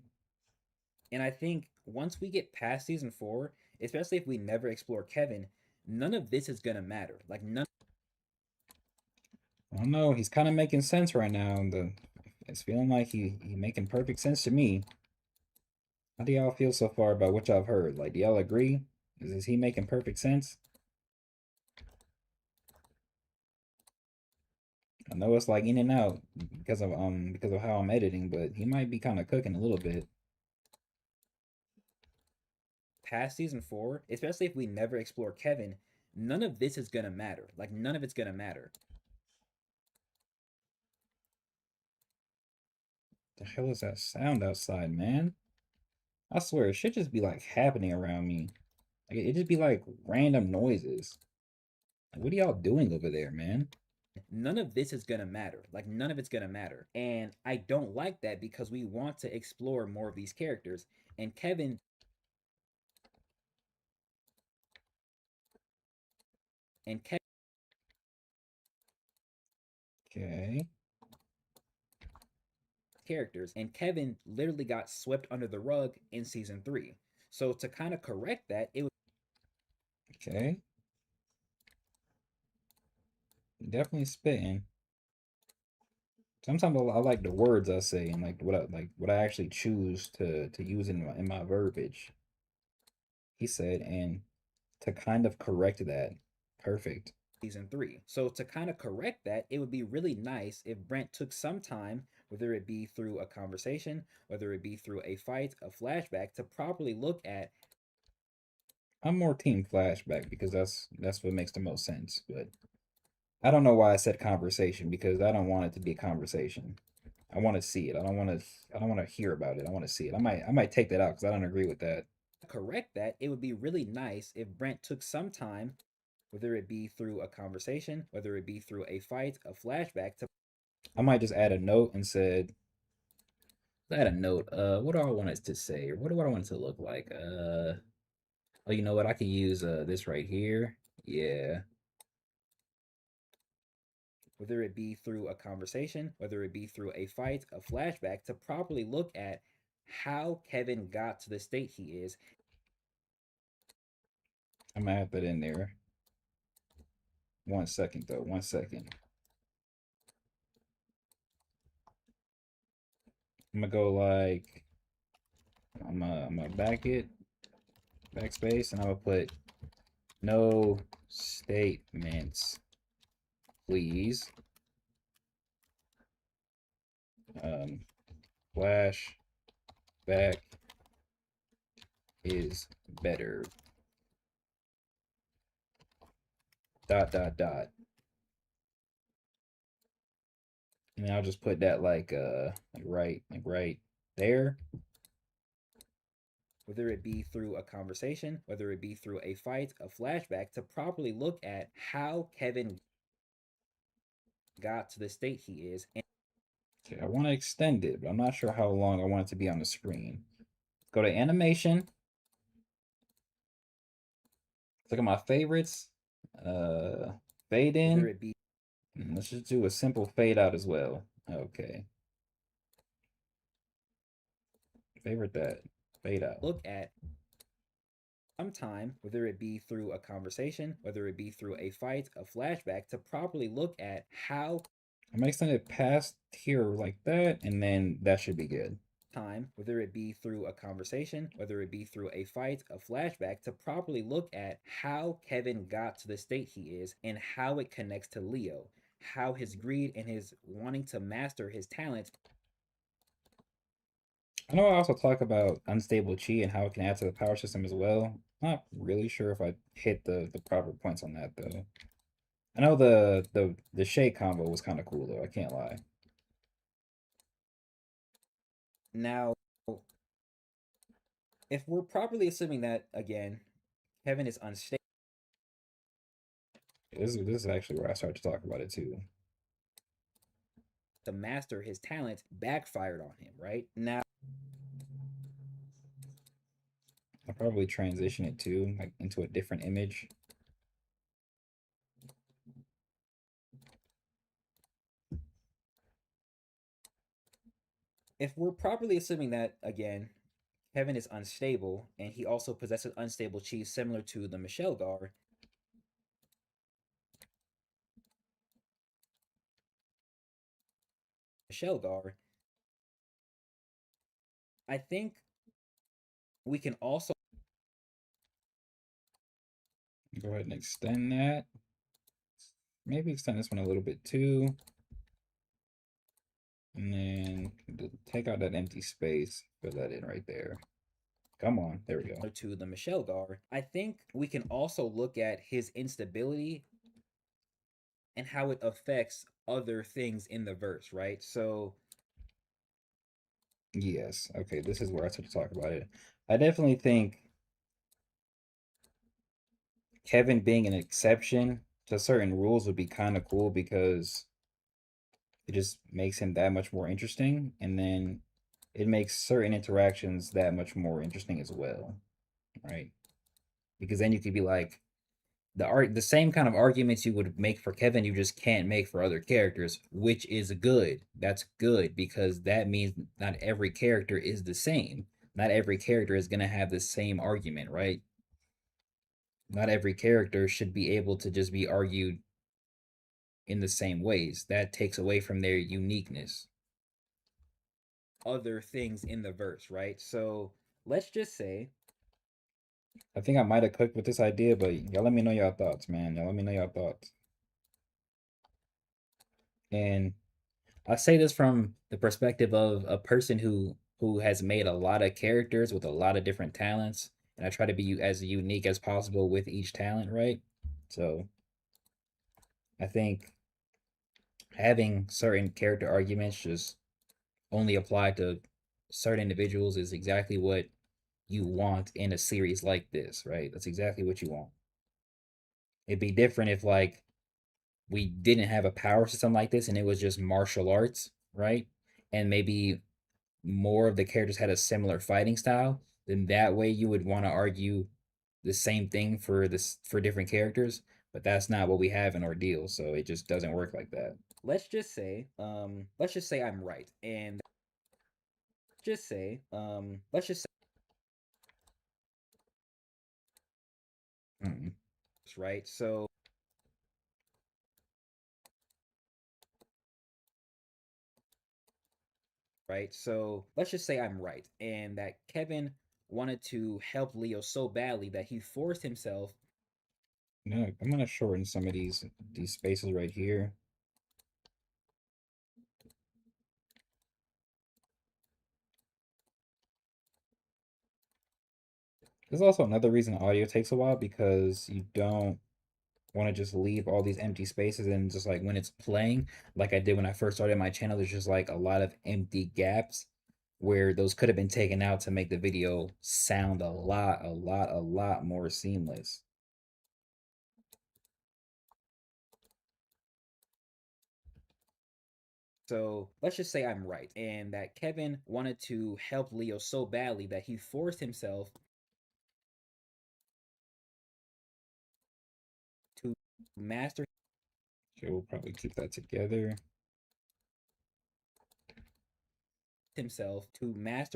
And I think once we get past season 4, especially if we never explore Kevin, none of this is gonna matter. Like none. I don't know. He's kind of making sense right now. It's feeling like he making perfect sense to me. How do y'all feel so far about what y'all have heard? Like, do y'all agree? Is he making perfect sense? I know it's like in and out because of how I'm editing, but he might be kind of cooking a little bit. Past season 4, especially if we never explore Kevin, none of this is gonna matter. Like none of it's gonna matter. The hell is that sound outside, man? I swear, it should just be like happening around me. Like it just be like random noises. Like, what are y'all doing over there, man? None of this is gonna matter. Like none of it's gonna matter. And I don't like that because we want to explore more of these characters. And Kevin. Okay. Characters, and Kevin literally got swept under the rug in season 3. So to kind of correct that, it was okay. Definitely spitting. Sometimes I like the words I say and like what I actually choose to use in my verbiage. He said, and to kind of correct that, perfect. Season 3. So to kind of correct that, it would be really nice if Brent took some time, whether it be through a conversation, whether it be through a fight, a flashback, to properly look at. I'm more team flashback because that's what makes the most sense. But I don't know why I said conversation because I don't want it to be a conversation. I want to see it. I don't want to hear about it. I want to see it. I might take that out because I don't agree with that. Correct that, it would be really nice if Brent took some time, whether it be through a conversation, whether it be through a fight, a flashback, to. I might just add a note and said, add a note. What do I want it to say, or what do I want it to look like? Oh, you know what? I can use this right here. Yeah, whether it be through a conversation, whether it be through a fight, a flashback, to properly look at how Kevin got to the state he is. I'm gonna have that in there. 1 second though. 1 second. I'm gonna go like I'm gonna backspace, and I'm gonna put no statements, please. Flashback is better. Dot dot dot. And I'll just put that like right there. Whether it be through a conversation, whether it be through a fight, a flashback, to properly look at how Kevin got to the state he is. Okay, I want to extend it, but I'm not sure how long I want it to be on the screen. Go to animation. Look at my favorites. Fade in. Whether it be Let's just do a simple fade out as well. Okay. Favorite that. Fade out. look at some time, whether it be through a conversation, whether it be through a fight, a flashback, to properly look at how I'm gonna extend it past here like that, and then that should be good. time, whether it be through a conversation, whether it be through a fight, a flashback, to properly look at how Kevin got to the state he is and how it connects to Leo, how his greed and his wanting to master his talents. I know I also talk about unstable chi and how it can add to the power system as well. Not really sure if I hit the proper points on that though. I know the shake combo was kind of cool though, I can't lie. Now, if we're properly assuming that, again, Kevin is unstable This is actually where I start to talk about it too. to master his talents, backfired on him, right? Now, I'll probably transition it too, like into a different image. if we're properly assuming that, again, Kevin is unstable and he also possesses unstable chi similar to the Michelle Gar, I think we can also Go ahead and extend that. Maybe extend this one a little bit too. And then take out that empty space, fill that in right there. Come on, there we go. to the Michelle Gar, I think we can also look at his instability and how it affects other things in the verse, right? So Yes, okay, this is where I start to talk about it. I definitely think Kevin being an exception to certain rules would be kind of cool because it just makes him that much more interesting, and then it makes certain interactions that much more interesting as well, right? Because then you could be like, the same kind of arguments you would make for Kevin, you just can't make for other characters, which is good. That's good because that means not every character is the same. Not every character is gonna have the same argument, right? Not every character should be able to just be argued in the same ways. That takes away from their uniqueness. other things in the verse, right? So let's just say I think I might have cooked with this idea, but y'all let me know your thoughts, man. Y'all let me know your thoughts. And I say this from the perspective of a person who has made a lot of characters with a lot of different talents, and I try to be as unique as possible with each talent, right? So I think having certain character arguments just only apply to certain individuals is exactly what you want in a series like this, right? That's exactly what you want. It'd be different if like we didn't have a power system like this and it was just martial arts, right? And maybe more of the characters had a similar fighting style, then that way you would want to argue the same thing for different characters. but that's not what we have in Ordeal, so it just doesn't work like that. Let's just say I'm right, and let's just say Mm. right. So let's just say I'm right, and that Kevin wanted to help Leo so badly that he forced himself No, I'm gonna shorten some of these spaces right here. There's also another reason audio takes a while because you don't want to just leave all these empty spaces and just like when it's playing, like I did when I first started my channel, there's just like a lot of empty gaps where those could have been taken out to make the video sound a lot more seamless. So let's just say I'm right, and that Kevin wanted to help Leo so badly that he forced himself to master Okay, we'll probably keep that together.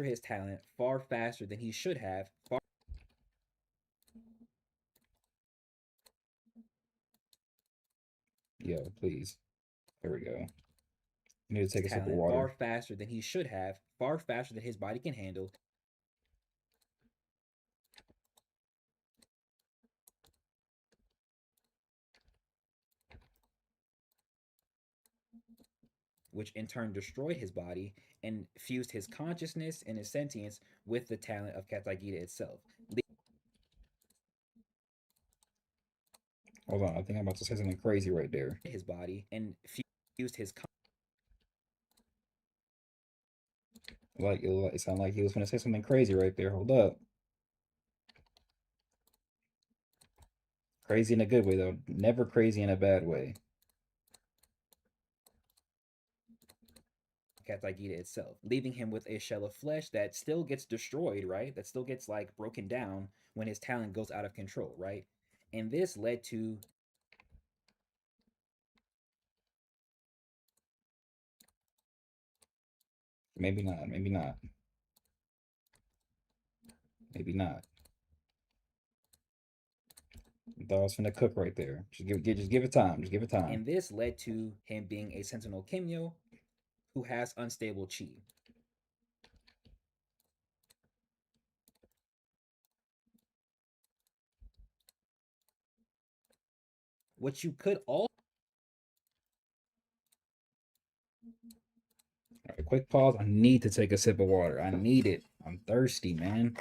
his talent far faster than he should have. Yo, please. There we go. I need to take a sip of Talent far water. faster than he should have, far faster than his body can handle, which in turn destroyed his body and fused his consciousness and his sentience with the talent of Katagita itself. Hold on, I think I'm about to say something crazy right there. His body and fused his Like it sounded like he was gonna say something crazy right there. Hold up. Crazy in a good way though. Never crazy in a bad way. Katagita itself, leaving him with a shell of flesh that still gets destroyed, right? That still gets like broken down when his talent goes out of control, right? And this led to Maybe not. Maybe not. Maybe not. I thought I was finna cook right there. Just give it time. Just give it time. and this led to him being a Sentinel Kimyo who has unstable chi. What you could also All right, quick pause. I need to take a sip of water. I need it. I'm thirsty, man.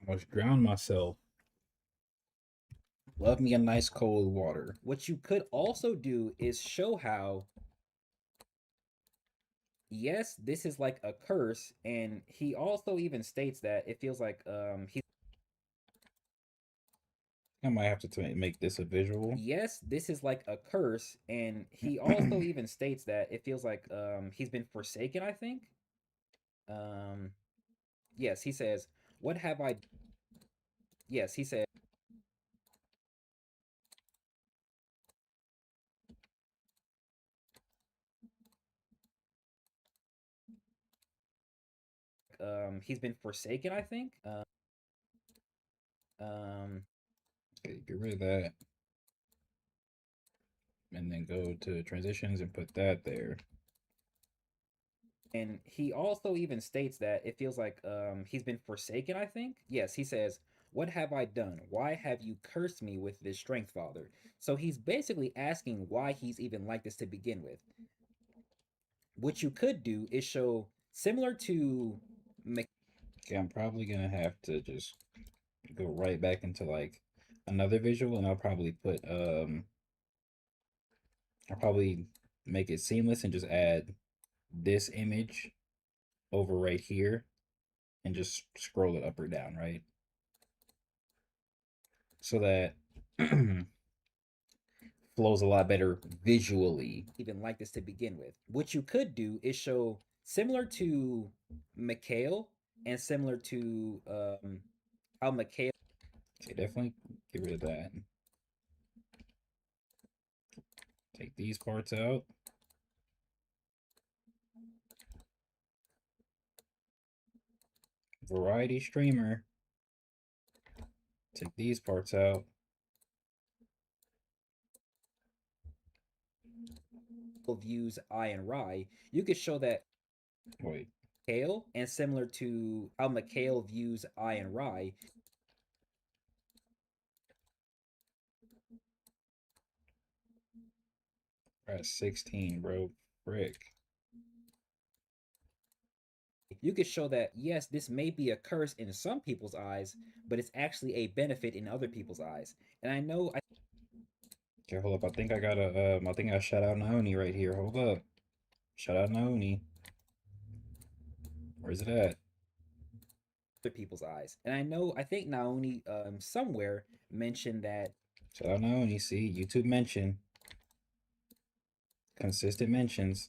I almost drowned myself. Love me a nice cold water. what you could also do is show how yes, this is like a curse, and he also even states that it feels like he's I might have to make this a visual. yes, this is like a curse, and he also even states that it feels like he's been forsaken, I think. Um yes, he says, "What have I?" Yes, he said, he's been forsaken, I think. Um Okay, get rid of that. And then go to transitions and put that there. and he also even states that it feels like he's been forsaken, I think. Yes, he says, "What have I done? Why have you cursed me with this strength, Father?" So he's basically asking why he's even like this to begin with. What you could do is show similar to Okay, I'm probably gonna have to just go right back into like another visual and I'll probably make it seamless and just add this image over right here and just scroll it up or down, right? So that flows a lot better visually. Even like this to begin with. What you could do is show similar to Mikhail and similar to how Mikhail Okay, definitely get rid of that. Take these parts out. Variety streamer. Take these parts out. views I and Rai. You could show that Wait, Mikhail and similar to how Mikhail views I and Rai. we're at 16, bro. Frick. You could show that yes, this may be a curse in some people's eyes, but it's actually a benefit in other people's eyes. And I know Okay, hold up. I think I gotta I think I shout out Naoni right here. Hold up. Shout out Naoni. Where's it at? other people's eyes. And I think Naoni somewhere mentioned that Shout out Naoni. See, YouTube mention. Consistent mentions.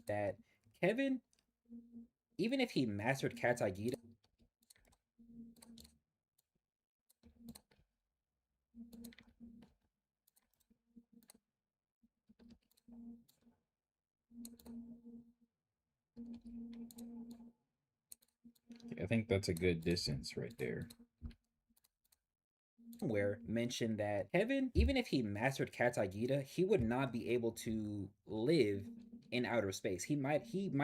that Kevin, even if he mastered Katagita, I think that's a good distance right there. somewhere mentioned that Kevin, even if he mastered Katagita, he would not be able to live in outer space. He might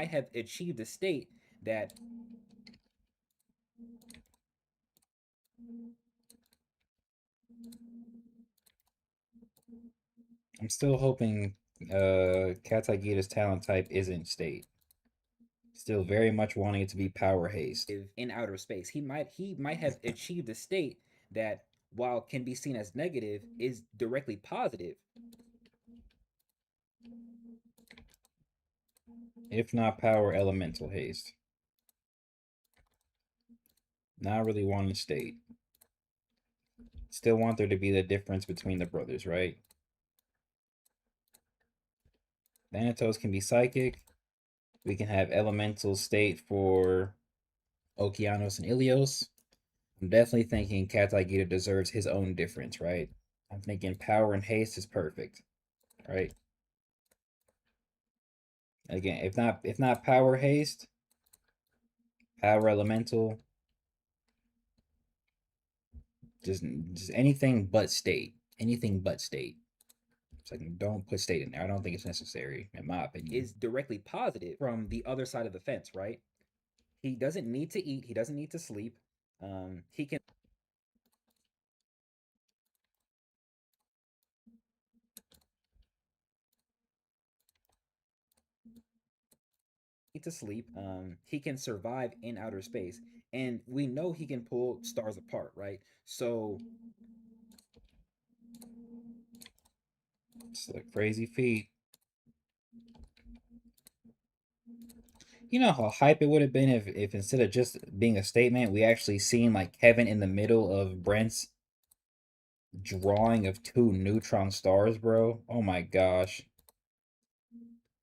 have achieved a state that I'm still hoping Katagita's talent type isn't state. Still very much wanting it to be power haste. in outer space. He might have achieved a state that while can be seen as negative is directly positive. If not power elemental haste. Not really wanting state. Still want there to be the difference between the brothers, right? Thanatos can be psychic. We can have elemental state for Okeanos and Ilios. I'm definitely thinking Katagita deserves his own difference, right? I'm thinking power and haste is perfect, right? Again, if not power haste, power elemental, just anything but state. Anything but state. It's like don't put state in there. I don't think it's necessary, in my opinion. Is directly positive from the other side of the fence, right? He doesn't need to eat. He doesn't need to sleep. He can need to sleep. He can survive in outer space, and we know he can pull stars apart, right? So It's a crazy feat. You know how hype it would have been if instead of just being a statement, we actually seen like Kevin in the middle of Brent's drawing of two neutron stars, bro. Oh my gosh.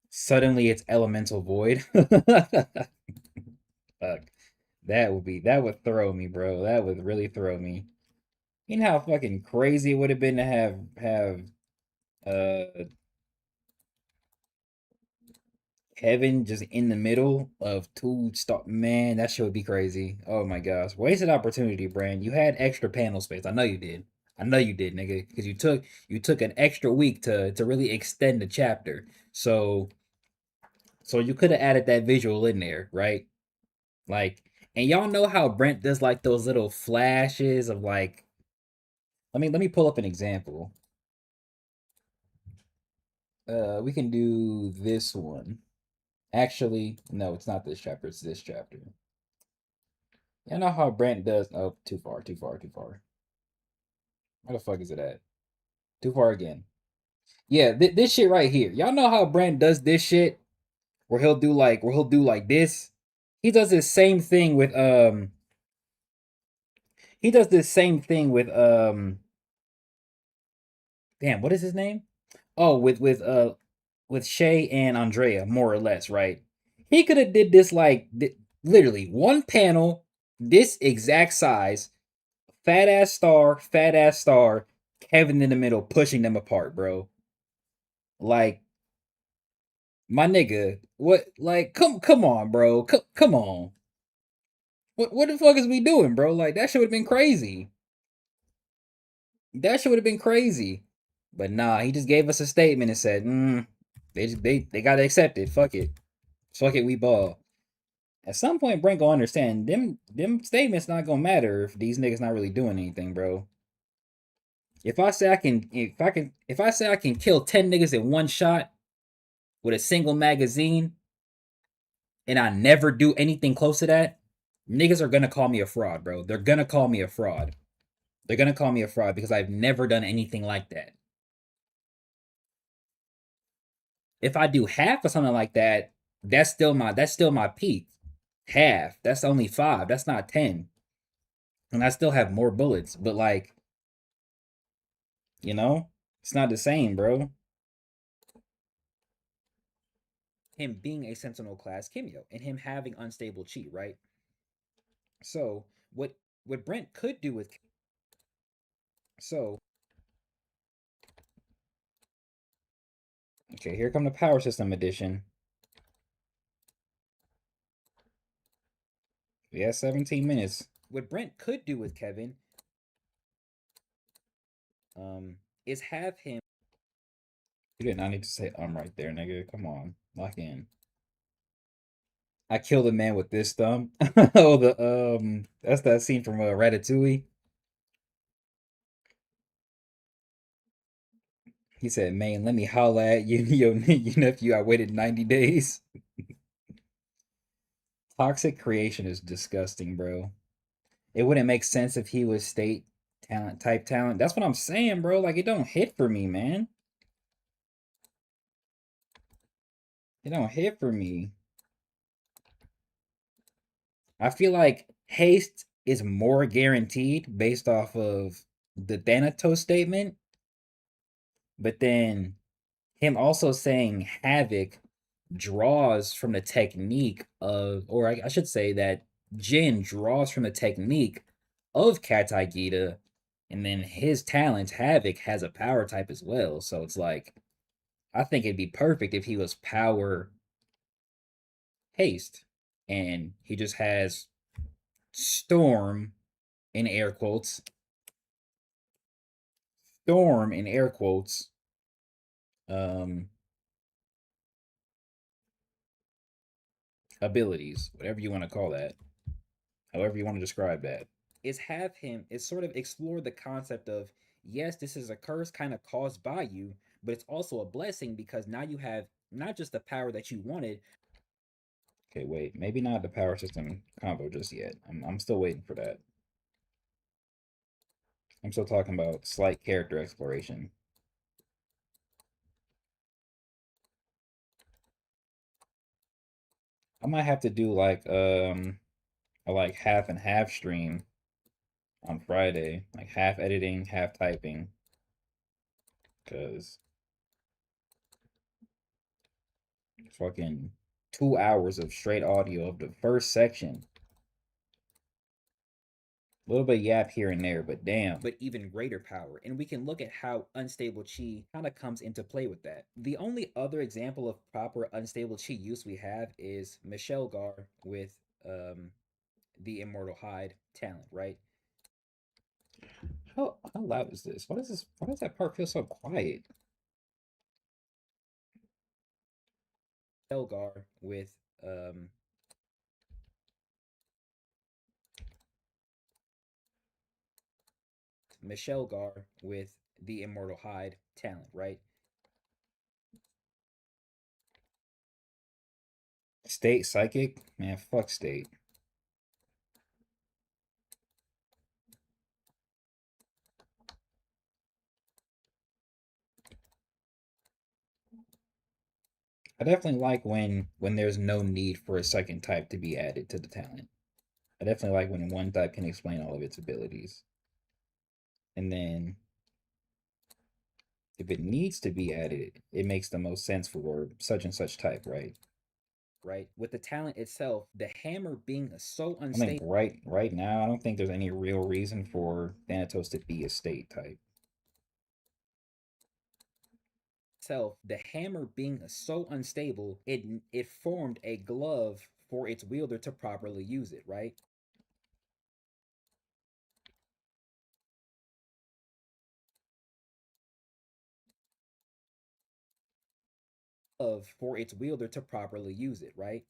Suddenly it's elemental void. Fuck. That would throw me, bro. That would really throw me. You know how fucking crazy it would have been to have uh Kevin just in the middle of two star, man, that shit would be crazy. Oh my gosh. Wasted opportunity, Brand. You had extra panel space. I know you did. I know you did, nigga. Because you took an extra week to really extend the chapter. So you could have added that visual in there, right? Like, and y'all know how Brent does like those little flashes of like let me pull up an example. We can do this one. Actually, no, it's not this chapter, it's this chapter. Y'all know how Brent does. Oh, too far, too far, too far. Where the fuck is it at? Too far again. Yeah, this shit right here. Y'all know how Brent does this shit where he'll do like this. He does this same thing with he does this same thing with damn, what is his name? Oh, with Shay and Andrea, more or less, right? He could have did this like literally one panel, this exact size, fat ass star, Kevin in the middle pushing them apart, bro. Like my nigga, what? Like come on, bro, come on. What the fuck is we doing, bro? Like that should have been crazy. That should have been crazy. But nah, he just gave us a statement and said, they gotta accept it. Fuck it. Fuck it, we ball. At some point, Brent gonna understand them statements not gonna matter if these niggas not really doing anything, bro. If I say I can kill 10 niggas in one shot with a single magazine and I never do anything close to that, niggas are gonna call me a fraud, bro. They're gonna call me a fraud. They're gonna call me a fraud because I've never done anything like that. If I do half of something like that, that's still my peak. Half. That's only 5. That's not 10. And I still have more bullets, but like, you know, it's not the same, bro. Him being a Sentinel class Kimio and him having unstable chi, right? So what Brent could do with so okay, here come the power system edition. Yeah, 17 minutes. What Brent could do with Kevin is have him. You did not need to say right there, nigga. Come on. Lock in. I killed a man with this thumb. Oh, the that's that scene from Ratatouille. He said, "Man, let me holla at you, your nephew. I waited 90 days." Toxic creation is disgusting, bro. It wouldn't make sense if he was state talent type talent. That's what I'm saying, bro. Like it don't hit for me, man. It don't hit for me. I feel like haste is more guaranteed based off of the Thanatos statement, but then him also saying havoc draws from the technique of, or I should say that Jin draws from the technique of Katai Gita, and then his talent Havoc has a power type as well. So it's like I think it'd be perfect if he was power haste, and he just has storm in air quotes, storm in air quotes, um, abilities, whatever you want to call that, however you want to describe that. Is have him is sort of explore the concept of yes, this is a curse kind of caused by you, but it's also a blessing because now you have not just the power that you wanted. Okay, wait, maybe not the power system combo just yet. I'm still waiting for that. I'm still talking about slight character exploration. I might have to do like a like half and half stream on Friday, like half editing, half typing, because fucking 2 hours of straight audio of the first section. A little bit yap here and there, but damn. But even greater power. And we can look at how unstable chi kind of comes into play with that. The only other example of proper unstable chi use we have is Michelle Gar with the Immortal Hide talent, right? How loud is this? What is this? Why does that part feel so quiet? Elgar with Michelle Gar with the Immortal Hide talent, right? State Psychic? Man, fuck State. I definitely like when there's no need for a second type to be added to the talent. I definitely like when one type can explain all of its abilities. And then if it needs to be added, it makes the most sense for such and such type, right? right? With the talent itself, the hammer being so I think unstable right now, I don't think there's any real reason for Thanatos to be a state type. itself, the hammer being so unstable, it formed a glove for its wielder to properly use it, right? Of for its wielder to properly use it, right?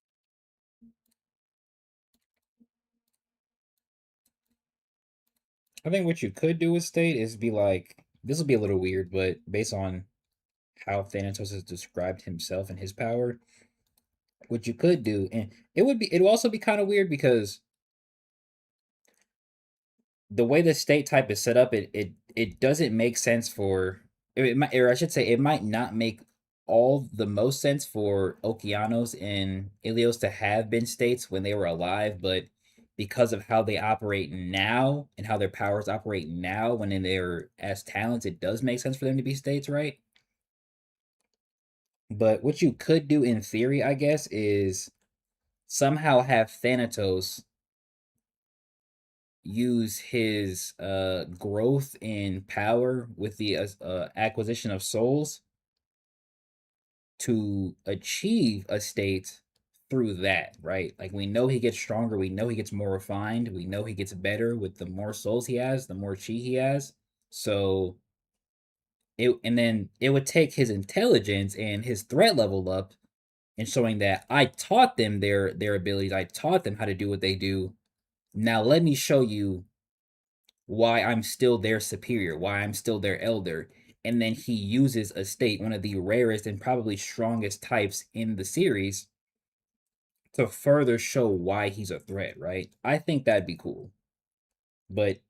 I think what you could do with state is be like, this will be a little weird, but based on how Thanatos has described himself and his power, what you could do, and it would also be kind of weird because the way the state type is set up, it doesn't make sense for it might, or I should say, it might not make all the most sense for Okeanos and Ilios to have been states when they were alive, but because of how they operate now and how their powers operate now when they're as talents, it does make sense for them to be states, right? But what you could do in theory, I guess, is somehow have Thanatos use his growth in power with the acquisition of souls to achieve a state through that, right? Like we know he gets stronger, we know he gets more refined, we know he gets better with the more souls he has, the more chi he has. So and then it would take his intelligence and his threat level up and showing that I taught them their abilities, I taught them how to do what they do. Now let me show you why I'm still their superior, why I'm still their elder. And then he uses a state, one of the rarest and probably strongest types in the series, to further show why he's a threat, right? I think that'd be cool. But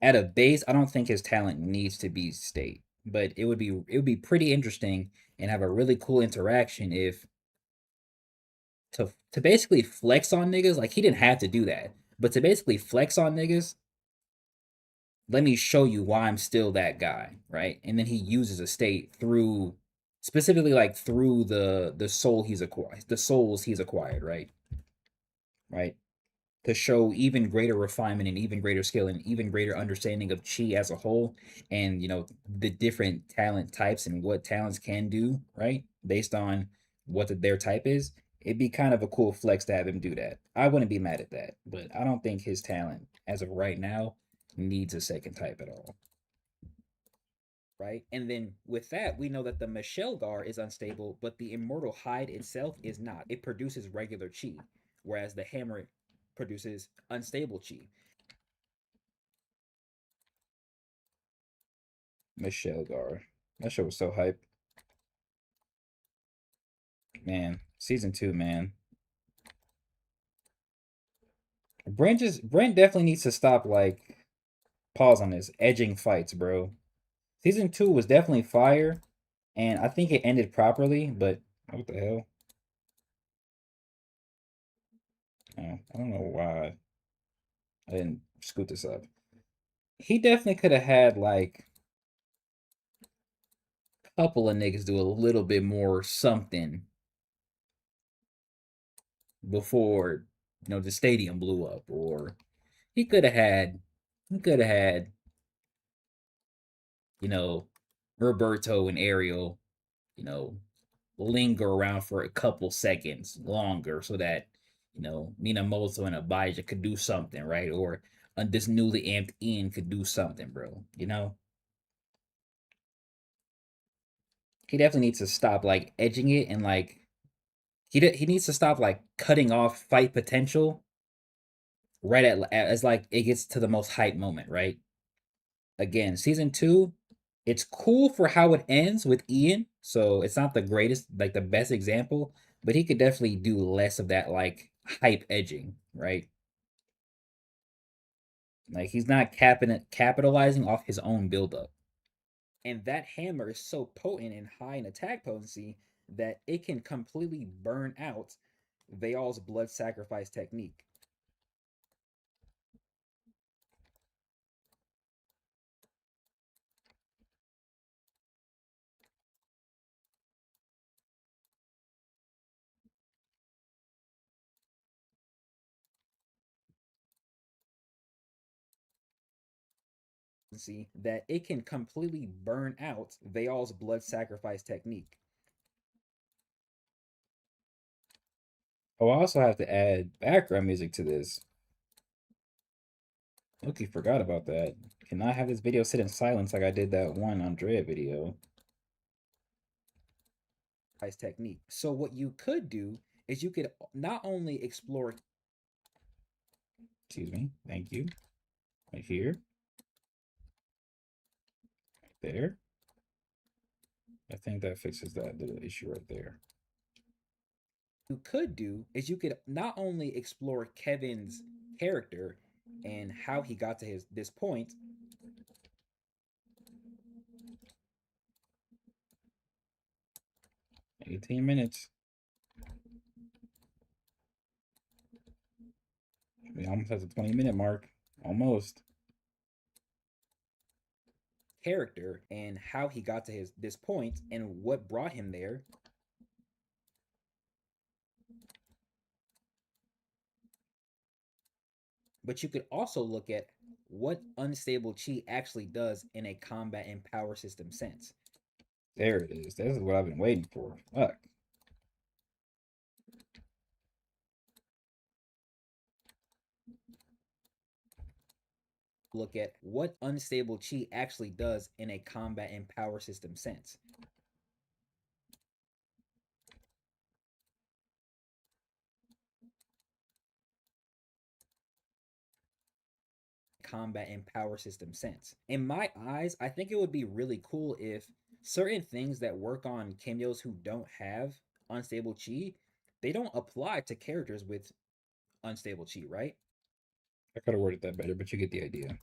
at a base, I don't think his talent needs to be state. But it would be pretty interesting and have a really cool interaction if to basically flex on niggas, like he didn't have to do that. But to basically flex on niggas, let me show you why I'm still that guy, right? And then he uses a state through specifically like through the soul he's acquired, the souls he's acquired, right? Right? To show even greater refinement and even greater skill and even greater understanding of chi as a whole and the different talent types and what talents can do, right? Based on their type is. It'd be kind of a cool flex to have him do that. I wouldn't be mad at that, but I don't think his talent as of right now needs a second type at all. Right? And then with that, we know that the Michelle Gar is unstable, but the Immortal Hide itself is not. It produces regular chi, whereas the hammer produces unstable chi. Michelle Gar. That show was so hype. Man, season two, man. Brent definitely needs to stop like pause on this edging fights, bro. Season two was definitely fire, and I think it ended properly, but what the hell? I don't know why I didn't scoot this up. He definitely could have had like a couple of niggas do a little bit more something before the stadium blew up, or he could have had he could have had you know Roberto and Ariel, you know, linger around for a couple seconds longer so that Minamoto and Abijah could do something, right? Or this newly amped Ian could do something, bro. He definitely needs to stop like edging it and like he needs to stop like cutting off fight potential right as like it gets to the most hype moment, right? Again, season two, it's cool for how it ends with Ian, so it's not the greatest, like the best example, but he could definitely do less of that like hype edging, right? Like he's not capitalizing off his own buildup. And that hammer is so potent and high in attack potency that it can completely burn out Veil's blood sacrifice technique. See that it can completely burn out Veil's blood sacrifice technique. Oh, I also have to add background music to this. Look, you forgot about that. Cannot have this video sit in silence like I did that one Andrea video. Technique. So what you could do is you could not only explore. Excuse me. Thank you. Right here. Right there. I think that fixes that little issue right there. You could do is you could not only explore Kevin's character and how he got to his this point. 18 minutes. We almost at the 20-minute mark. Almost. Character and how he got to his this point and what brought him there. But you could also look at what unstable chi actually does in a combat and power system sense. There it is. This is what I've been waiting for. Fuck. Look at what unstable chi actually does in a combat and power system sense. Combat and power system sense. In my eyes, I think it would be really cool if certain things that work on cameos who don't have unstable chi, they don't apply to characters with unstable chi, right? I could have worded that better, but you get the idea.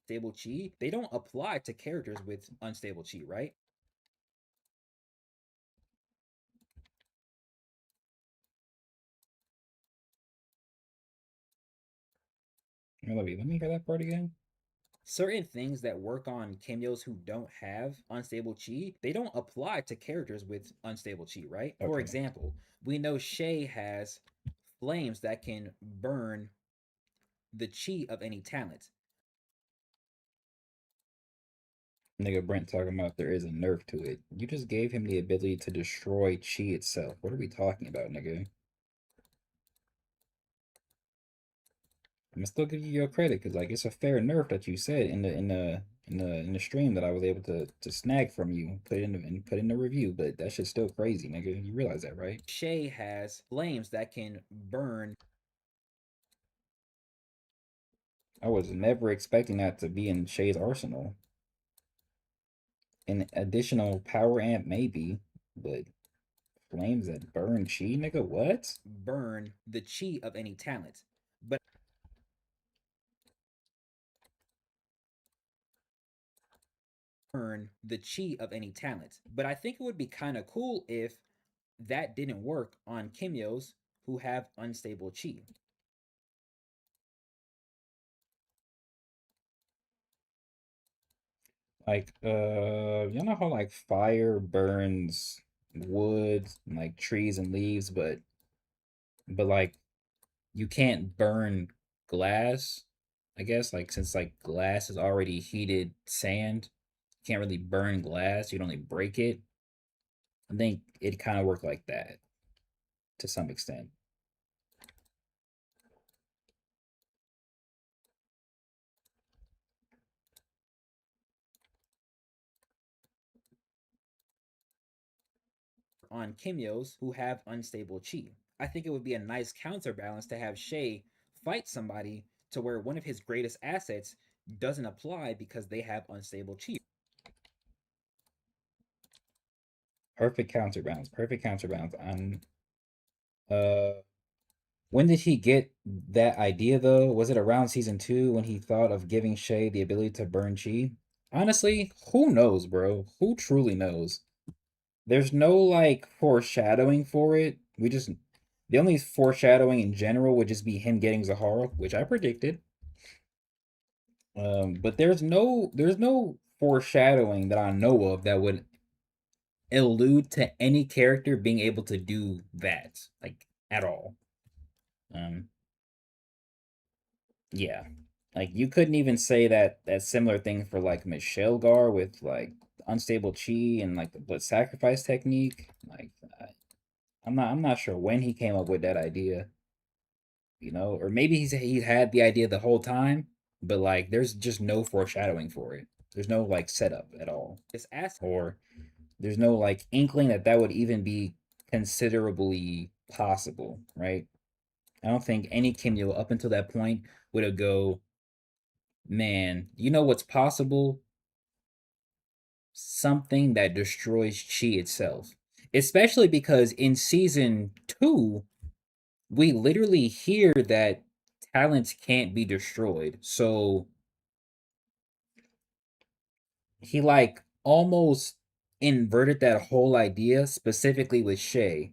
Stable chi, they don't apply to characters with unstable chi, right? Let me hear that part again. Certain things that work on cameos who don't have unstable chi, they don't apply to characters with unstable chi, right? Okay. For example, we know Shay has flames that can burn the chi of any talent. Nigga Brent talking about there is a nerf to it. You just gave him the ability to destroy chi itself. What are we talking about, nigga? I'm gonna still give you your credit because like it's a fair nerf that you said in the stream that I was able to snag from you, put in and put in the review, but that shit's still crazy, nigga. You realize that, right? Shay has flames that can burn. I was never expecting that to be in Shay's arsenal. An additional power amp maybe, but flames that burn chi, nigga, what? Burn the chi of any talent. But burn the chi of any talent. But I think it would be kind of cool if that didn't work on Kimyos who have unstable chi. Like, you know how like fire burns wood, and, like trees and leaves, but like you can't burn glass, I guess, like since like glass is already heated sand, you can't really burn glass, you'd only break it. I think it kind of worked like that to some extent. On Kimyos who have unstable chi. I think it would be a nice counterbalance to have Shay fight somebody to where one of his greatest assets doesn't apply because they have unstable chi. Perfect counterbalance. Perfect counterbalance. Uh, when did he get that idea though? Was it around season 2 when he thought of giving Shay the ability to burn chi? Honestly, who knows, bro? Who truly knows? There's no like foreshadowing for it. The only foreshadowing in general would just be him getting Zahara, which I predicted. But there's no foreshadowing that I know of that would allude to any character being able to do that, like at all. Um, yeah, like you couldn't even say that similar thing for like Michelle Gar with like unstable chi and like the blood sacrifice technique. Like I'm not sure when he came up with that idea, or maybe he had the idea the whole time, but like there's just no foreshadowing for it. There's no like setup at all, This asset or there's no like inkling that would even be considerably possible, right? I don't think any Kimyo up until that point would have go, man, you know what's possible? Something that destroys chi itself. Especially because in season 2, we literally hear that talents can't be destroyed. So he like almost inverted that whole idea specifically with Shay.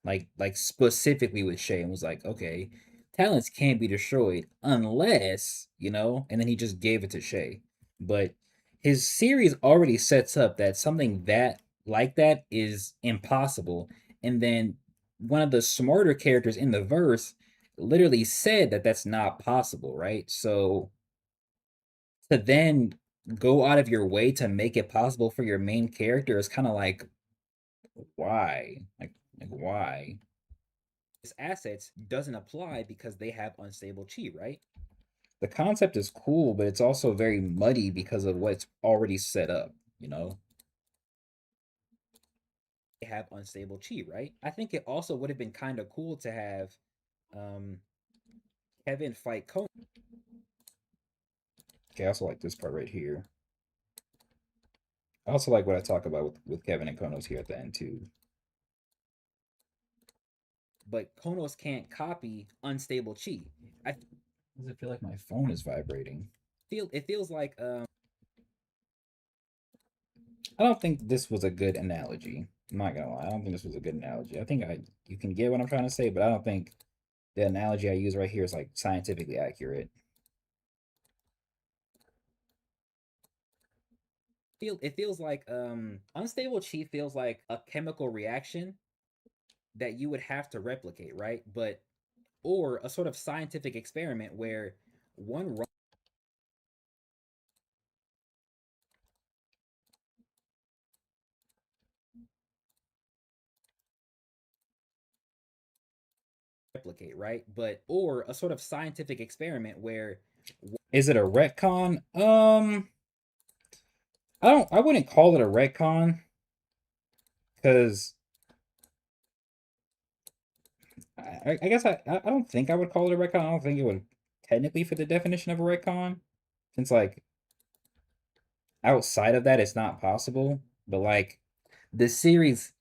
Like specifically with Shay and was like, okay, talents can't be destroyed unless, and then he just gave it to Shay. But his series already sets up that something that like that is impossible. And then one of the smarter characters in the verse literally said that that's not possible, right? So to then go out of your way to make it possible for your main character is kind of like why? Like why? his assets doesn't apply because they have unstable chi, right? The concept is cool, but it's also very muddy because of what's already set up, you know? They have unstable chi, right? I think it also would have been kind of cool to have um Kevin fight Conan. Okay, I also like this part right here. I also like what I talk about with Kevin and Konos here at the end too. But Konos can't copy unstable chi. I Does it feel like my phone is vibrating? feel it feels like I don't think this was a good analogy. I'm not gonna lie. I don't think this was a good analogy. I think you can get what I'm trying to say, but I don't think the analogy I use right here is like scientifically accurate. it feels like unstable chi feels like a chemical reaction that you would have to replicate, right? But or a sort of scientific experiment where one replicate, right? But or a sort of scientific experiment where Is it a retcon? I wouldn't call it a retcon because I guess I don't think I would call it a retcon. I don't think it would technically fit the definition of a retcon, since like outside of that it's not possible. But like the series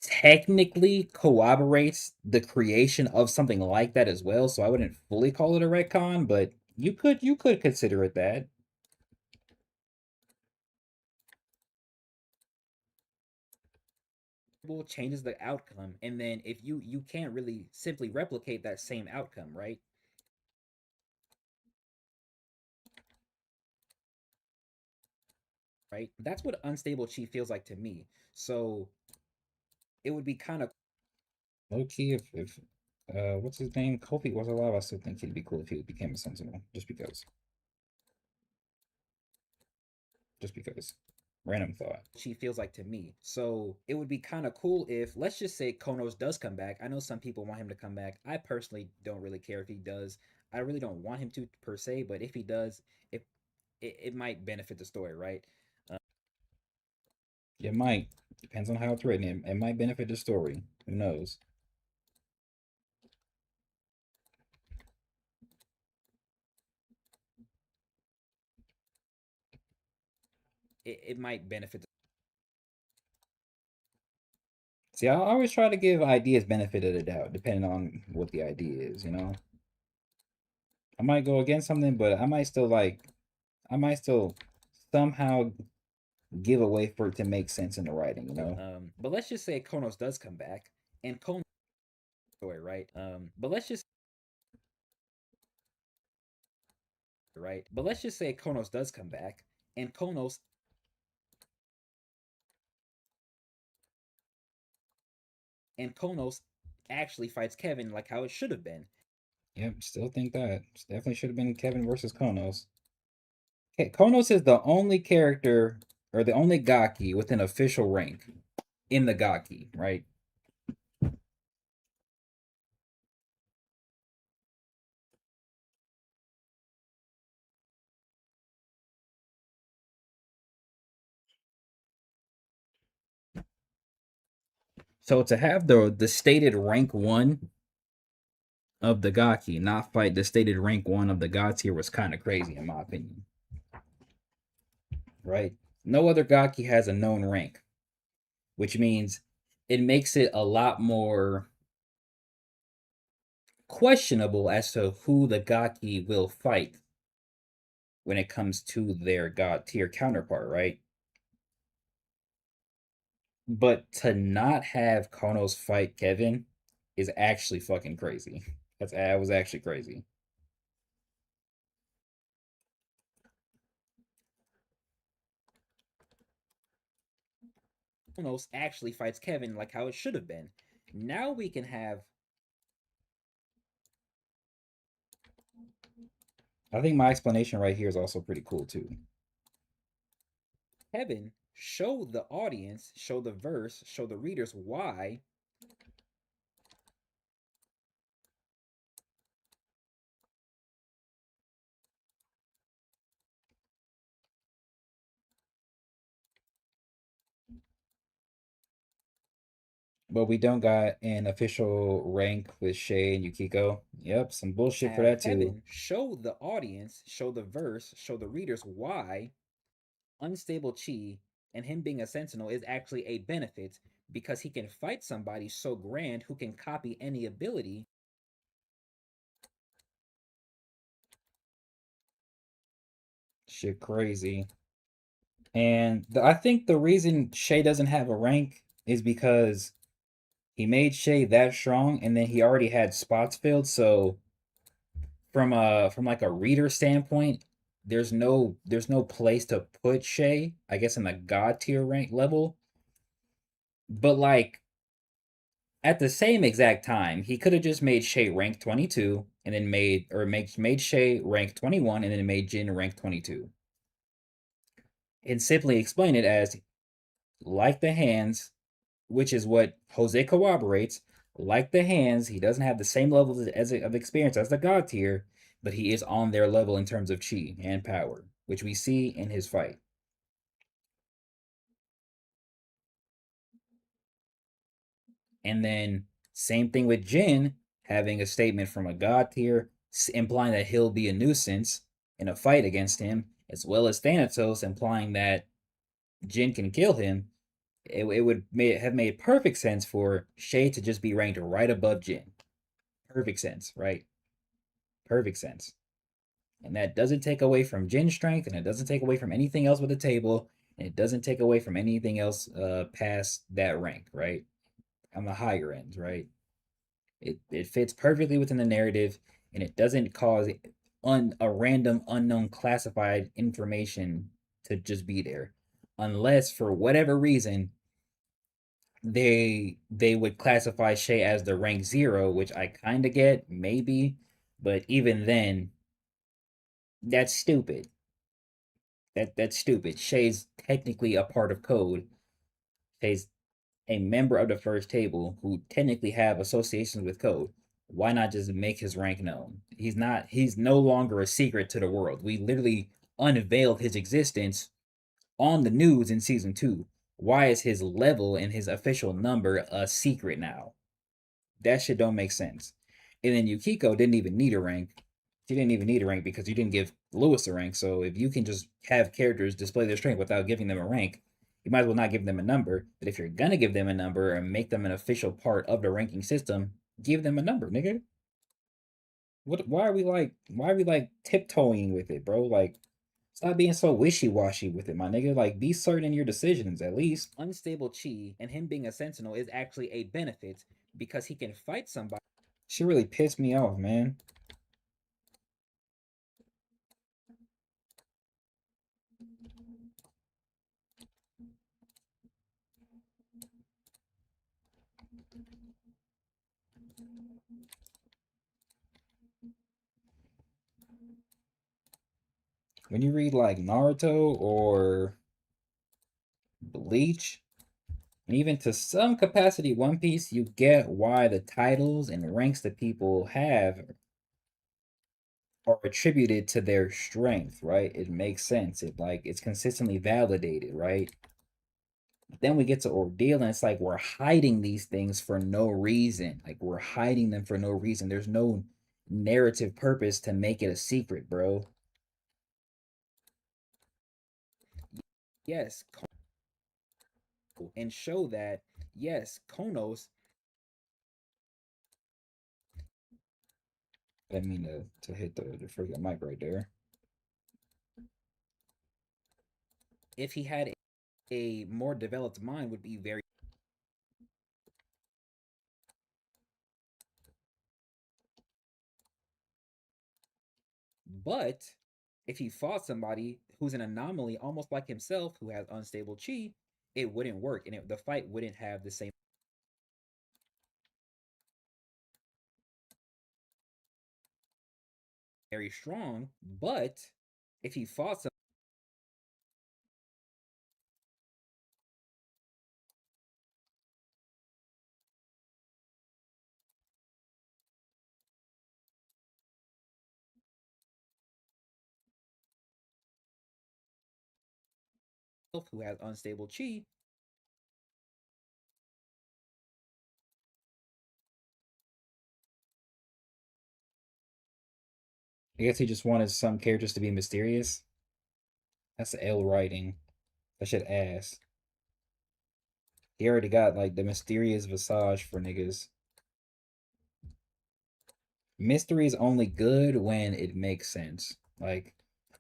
technically corroborates the creation of something like that as well, so I wouldn't fully call it a retcon, but you could consider it that. changes the outcome, and then if you can't really simply replicate that same outcome, right, that's what unstable chi feels like to me. So it would be kind of Low key, if what's his name? Kofi was alive, I still think he'd be cool if he became a sentinel. Just because. Just because. Random thought. chi feels like to me. So it would be kind of cool if, let's just say, Konos does come back. I know some people want him to come back. I personally don't really care if he does. I really don't want him to per se, but if he does, if it might benefit the story, right? It might. Depends on how it's written. It might benefit the story. Who knows? It might benefit See, I always try to give ideas benefit of the doubt, depending on what the idea is. I might go against something, but I might still somehow give a way for it to make sense in the writing. But let's just say Konos does come back, and Konos story, right? But let's just right. But let's just say Konos does come back, and Konos actually fights Kevin like how it should have been. Yep, still think that definitely should have been Kevin versus Konos. Okay, Konos is the only character or the only Gaki with an official rank in the Gaki, right? So to have the stated rank one of the Gaki not fight the stated rank one of the God tier was kind of crazy in my opinion, right? No other Gaki has a known rank, which means it makes it a lot more questionable as to who the Gaki will fight when it comes to their God tier counterpart, right? But to not have Konos fight Kevin is actually fucking crazy. That was actually crazy. Konos actually fights Kevin like how it should have been. Now we can have I think my explanation right here is also pretty cool too. Kevin show the audience, show the verse, show the readers why But we don't got an official rank with Shay and Yukiko. Yep, some bullshit for have that too. Kevin show the audience, show the verse, show the readers why unstable chi and him being a sentinel is actually a benefit because he can fight somebody so grand who can copy any ability. Shit crazy. And I think the reason Shay doesn't have a rank is because he made Shay that strong and then he already had spots filled, so from like a reader standpoint, there's no place to put Shay, I guess in the god tier rank level. But like at the same exact time, he could have just made Shay rank 22 and then made Shay rank 21 and then made Jin rank 22. And simply explain it as like the hands, which is what Jose corroborates. Like the hands, he doesn't have the same level of experience as the god tier, but he is on their level in terms of chi and power, which we see in his fight. And then same thing with Jin having a statement from a god tier implying that he'll be a nuisance in a fight against him, as well as Thanatos implying that Jin can kill him. It would have made perfect sense for Shay to just be ranked right above Jin. Perfect sense, right? Perfect sense. And that doesn't take away from Jin's strength, and it doesn't take away from anything else with the table, and it doesn't take away from anything else past that rank, right? On the higher end, right? It fits perfectly within the narrative, and it doesn't cause a random unknown classified information to just be there, unless for whatever reason they would classify Shay as the rank 0, which I kind of get, maybe, but even then, that's stupid. That's stupid. Shay's technically a part of code. Shay's a member of the first table who technically have associations with code. Why not just make his rank known? He's no longer a secret to the world. We literally unveiled his existence on the news in season 2. Why is his level and his official number a secret now? That shit don't make sense. And then Yukiko didn't even need a rank. She didn't even need a rank because you didn't give Lewis a rank. So if you can just have characters display their strength without giving them a rank, you might as well not give them a number. But if you're gonna give them a number and make them an official part of the ranking system, give them a number, nigga. What? Why are we like tiptoeing with it, bro? Like, stop being so wishy washy with it, my nigga. Like, be certain in your decisions at least. Unstable chi and him being a sentinel is actually a benefit because he can fight somebody. She really pissed me off, man. When you read like Naruto or Bleach, and even to some capacity One Piece, you get why the titles and ranks that people have are attributed to their strength, right? It makes sense. It's consistently validated, right? Then we get to Ordeal, and it's like we're hiding these things for no reason. Like we're hiding them for no reason. There's no narrative purpose to make it a secret, bro. Yes, and show that yes, Konos. I didn't mean to hit the freaking mic right there. If he had a more developed mind, would be very. But if he fought somebody who's an anomaly, almost like himself, who has unstable chi, it wouldn't work, and the fight wouldn't have the same. Very strong, but if he fought someone who has unstable chi, I guess he just wanted some characters to be mysterious. That's the L writing. That shit ass. He already got like the mysterious visage for niggas. Mystery is only good when it makes sense. Like,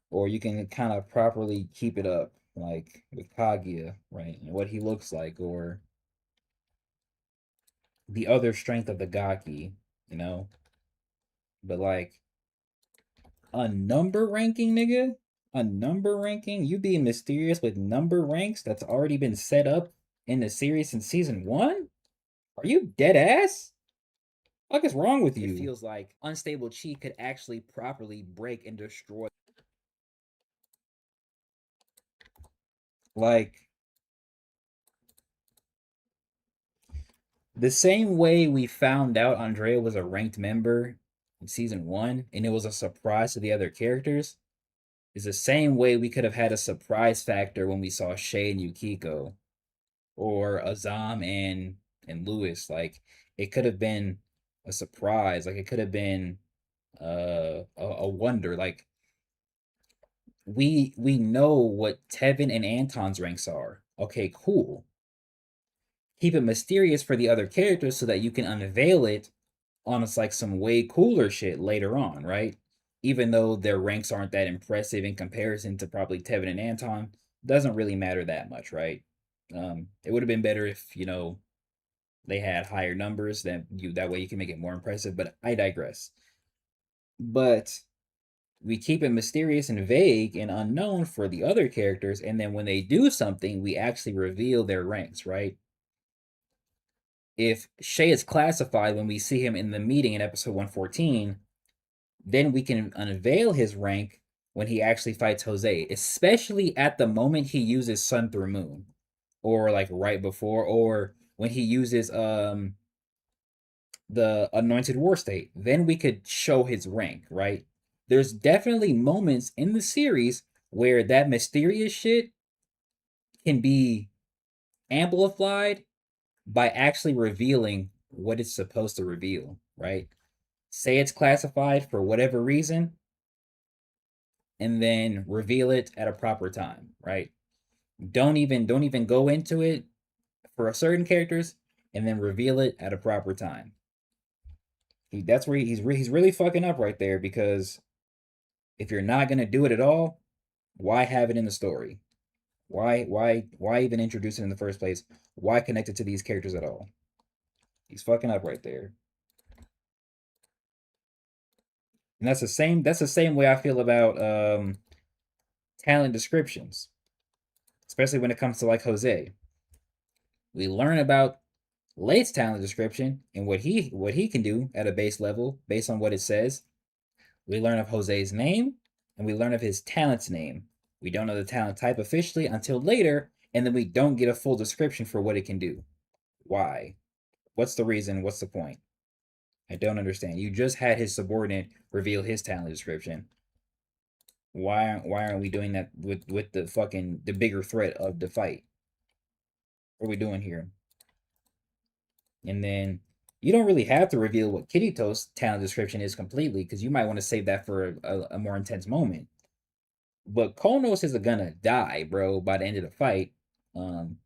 or you can kind of properly keep it up, like with Kaguya, right? And what he looks like, or the other strength of the Gaki, you know? But like a number ranking, nigga? A number ranking? You being mysterious with number ranks that's already been set up in the series in season one? Are you dead ass? What is wrong with you? It feels like unstable chi could actually properly break and destroy. Like the same way we found out Andrea was a ranked member in season one, and it was a surprise to the other characters, is the same way we could have had a surprise factor when we saw Shay and Yukiko, or Azam and Lewis. Like it could have been a surprise. Like it could have been a wonder. Like we know what Tevin and Anton's ranks are. Okay, cool. Keep it mysterious for the other characters so that you can unveil it on it's like some way cooler shit later on, right? Even though their ranks aren't that impressive in comparison to probably Tevin and Anton, doesn't really matter that much, right? It would have been better if they had higher numbers. That way you can make it more impressive. But I digress. But we keep it mysterious and vague and unknown for the other characters, and then when they do something, we actually reveal their ranks, right? If Shay is classified when we see him in the meeting in episode 114, then we can unveil his rank when he actually fights Jose, especially at the moment he uses Sun through Moon, or like right before, or when he uses the Anointed War State. Then we could show his rank, right? There's definitely moments in the series where that mysterious shit can be amplified by actually revealing what it's supposed to reveal, right? Say it's classified for whatever reason, and then reveal it at a proper time, right? Don't even go into it for certain characters and then reveal it at a proper time. That's where he's really fucking up right there, because if you're not gonna do it at all, why have it in the story? Why even introduce it in the first place? Why connect it to these characters at all? He's fucking up right there. And that's the same way I feel about talent descriptions, especially when it comes to like Jose. We learn about Late's talent description and what he can do at a base level based on what it says. We learn of Jose's name and we learn of his talent's name. We don't know the talent type officially until later, and then we don't get a full description for what it can do. Why? What's the reason? What's the point? I don't understand. You just had his subordinate reveal his talent description. Why aren't we doing that with the bigger threat of the fight? What are we doing here? And then you don't really have to reveal what Kirito's talent description is completely, because you might want to save that for a more intense moment. But Konos is gonna die, bro, by the end of the fight. Um,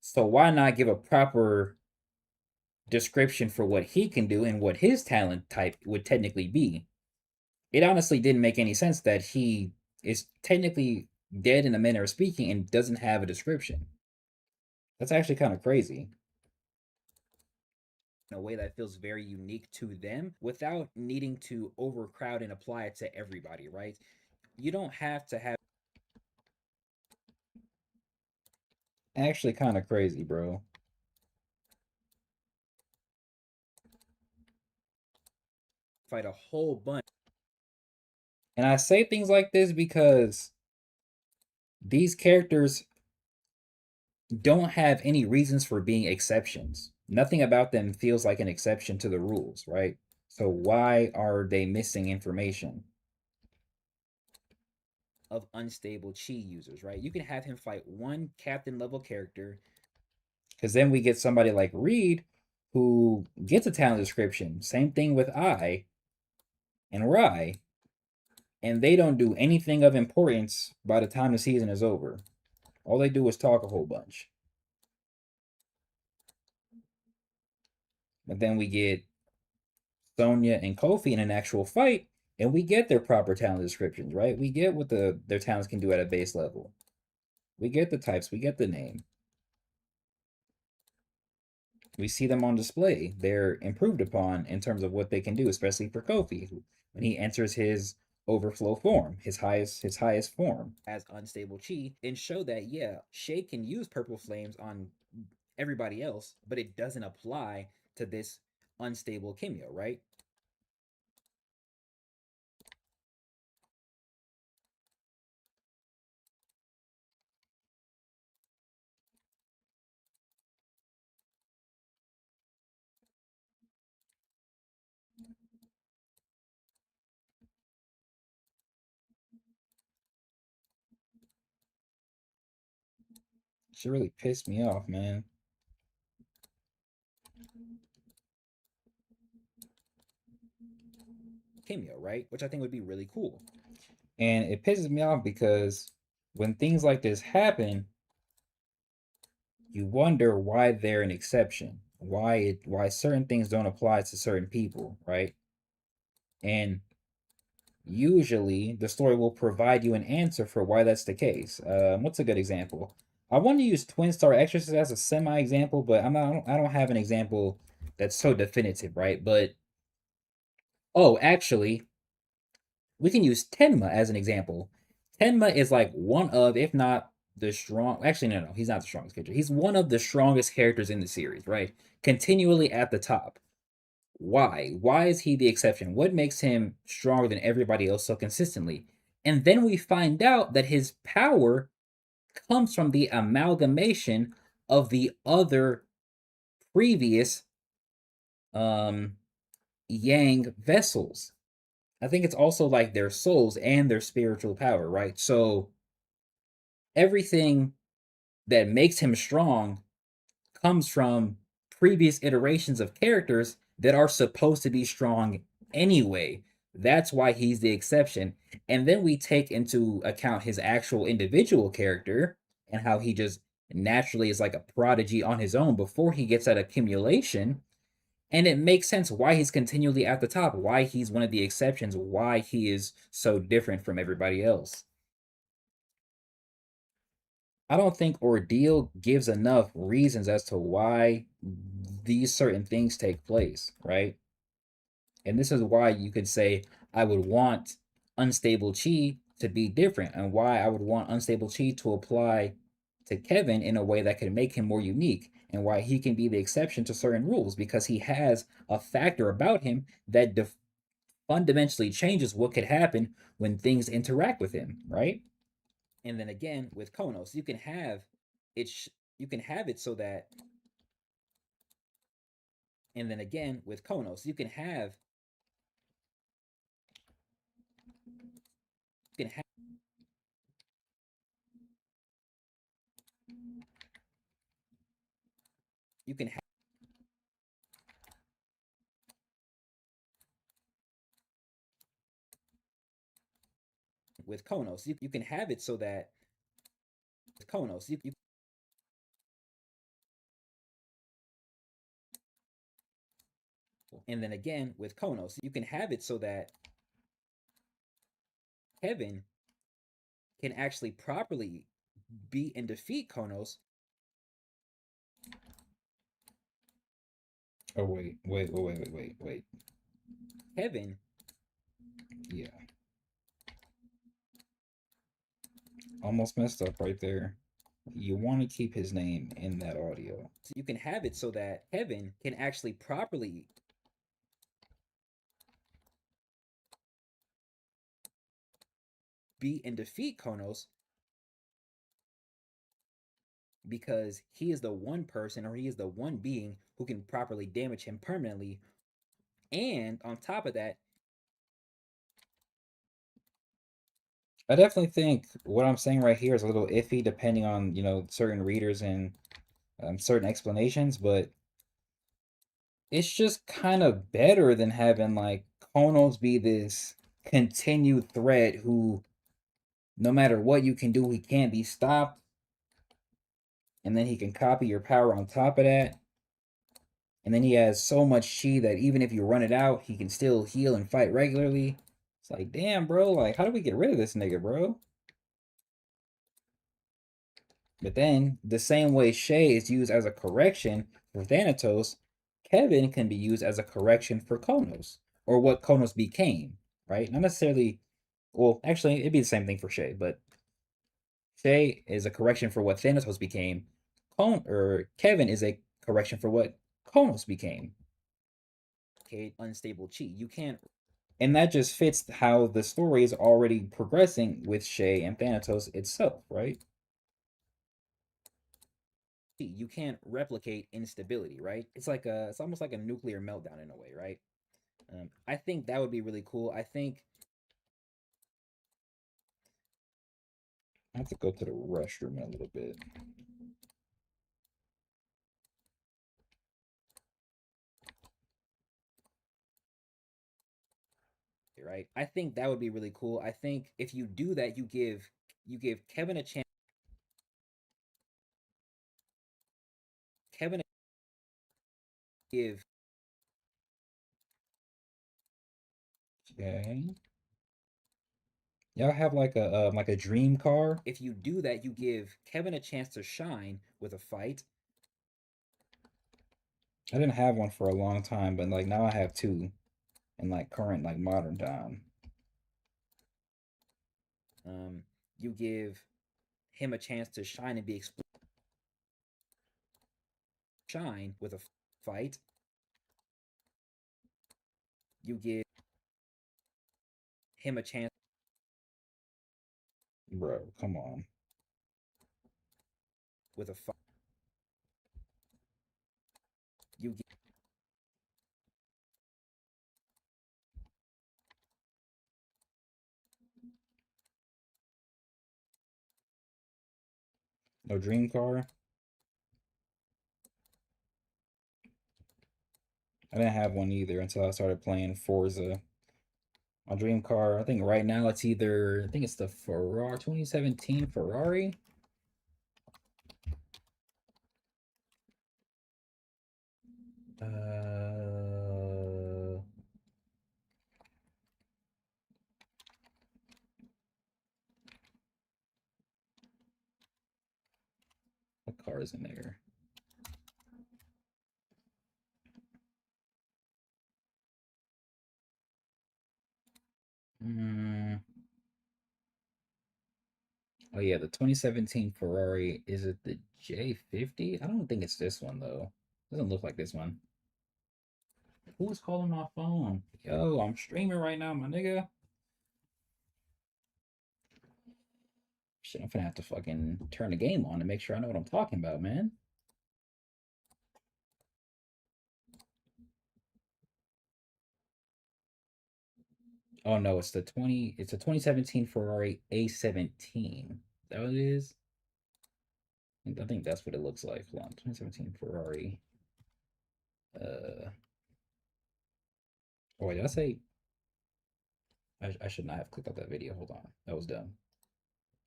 so why not give a proper description for what he can do and what his talent type would technically be? It honestly didn't make any sense that he is technically dead in a manner of speaking and doesn't have a description. That's actually kind of crazy. In a way that feels very unique to them without needing to overcrowd and apply it to everybody, right? You don't have to have actually kind of crazy, bro. Fight a whole bunch. And I say things like this because these characters don't have any reasons for being exceptions. Nothing about them feels like an exception to the rules, right? So why are they missing information? Of unstable chi users, right? You can have him fight one captain level character, because then we get somebody like Reed who gets a talent description. Same thing with I and Rai, and they don't do anything of importance by the time the season is over. All they do is talk a whole bunch. But then we get Sonya and Kofi in an actual fight, and we get their proper talent descriptions, right? We get what their talents can do at a base level. We get the types, we get the name. We see them on display. They're improved upon in terms of what they can do, especially for Kofi, when he enters his overflow form, his highest form as unstable chi, and show that yeah, Shay can use purple flames on everybody else, but it doesn't apply to this unstable Kimio, right? She really pissed me off, man. Cameo, right? Which I think would be really cool. And it pisses me off because when things like this happen, you wonder why they're an exception. Why certain things don't apply to certain people, right? And usually the story will provide you an answer for why that's the case. What's a good example? I want to use Twin Star Exorcist as a semi example, but I don't have an example that's so definitive, right? But oh, actually, we can use Tenma as an example. Tenma is like one of, if not the strong. Actually, no, he's not the strongest character. He's one of the strongest characters in the series, right? Continually at the top. Why? Why is he the exception? What makes him stronger than everybody else so consistently? And then we find out that his power comes from the amalgamation of the other previous um Yang vessels. I think it's also like their souls and their spiritual power, right? So everything that makes him strong comes from previous iterations of characters that are supposed to be strong anyway. That's why he's the exception. And then we take into account his actual individual character. and how he just naturally is like a prodigy on his own before he gets that accumulation. And it makes sense why he's continually at the top, why he's one of the exceptions, why he is so different from everybody else. I don't think Ordeal gives enough reasons as to why these certain things take place, right? And this is why you could say I would want unstable chi to be different, and why I would want unstable chi to apply to Kevin in a way that could make him more unique, and why he can be the exception to certain rules because he has a factor about him that fundamentally changes what could happen when things interact with him, right? And then again with Konos, you can have it. You can have it so that. And then again with Konos, you can have. You can have. You can have with Konos. You can have it so that with Konos, you and then again with Konos, you can have it so that Kevin can actually properly beat and defeat Konos. Oh wait. Kevin, Yeah, almost messed up right there. You want to keep his name in that audio. so you can have it so that Kevin can actually properly beat and defeat Konos because he is the one person or he is the one being who can properly damage him permanently. And on top of that, I definitely think what I'm saying right here is a little iffy depending on, certain readers and certain explanations, but it's just kind of better than having like Konos be this continued threat who, no matter what you can do, he can't be stopped. And then he can copy your power on top of that. And then he has so much chi that even if you run it out, he can still heal and fight regularly. It's like, damn, bro, like, how do we get rid of this nigga, bro? But then, the same way Shay is used as a correction for Thanatos, Kevin can be used as a correction for Konos, or what Konos became, right? Not necessarily, well, actually, it'd be the same thing for Shay, but Shay is a correction for what Thanatos became. Kevin is a correction for what Konos became. Okay, unstable chi. You can't. And that just fits how the story is already progressing with Shay and Thanatos itself, right? You can't replicate instability, right? It's almost like a nuclear meltdown in a way, right? I think that would be really cool. I think I have to go to the restroom in a little bit. right. I think that would be really cool. I think if you do that, you give Kevin a chance. Kevin give Okay. Y'all have like a dream car? if you do that, you give Kevin a chance to shine with a fight. I didn't have one for a long time, but like now I have two in like current like modern time. You give him a chance to shine and be shine with a fight. You give him a chance Bro, come on. with a fight. You give No dream car? I didn't have one either until I started playing Forza. My dream car, I think right now it's either I think it's the Ferrari 2017 Ferrari Uh, what car is in there? Mm, oh yeah, the 2017 Ferrari. Is it the J50? I don't think it's this one though. Doesn't look like this one. Who is calling my phone? Yo, I'm streaming right now, my nigga. Shit, I'm gonna have to fucking turn the game on to make sure I know what I'm talking about, man. Oh no, it's a 2017 Ferrari A17. Is that what it is? I think that's what it looks like. Hold on, 2017 Ferrari. Uh, oh wait, did I say I should not have clicked out that video? Hold on, that was dumb.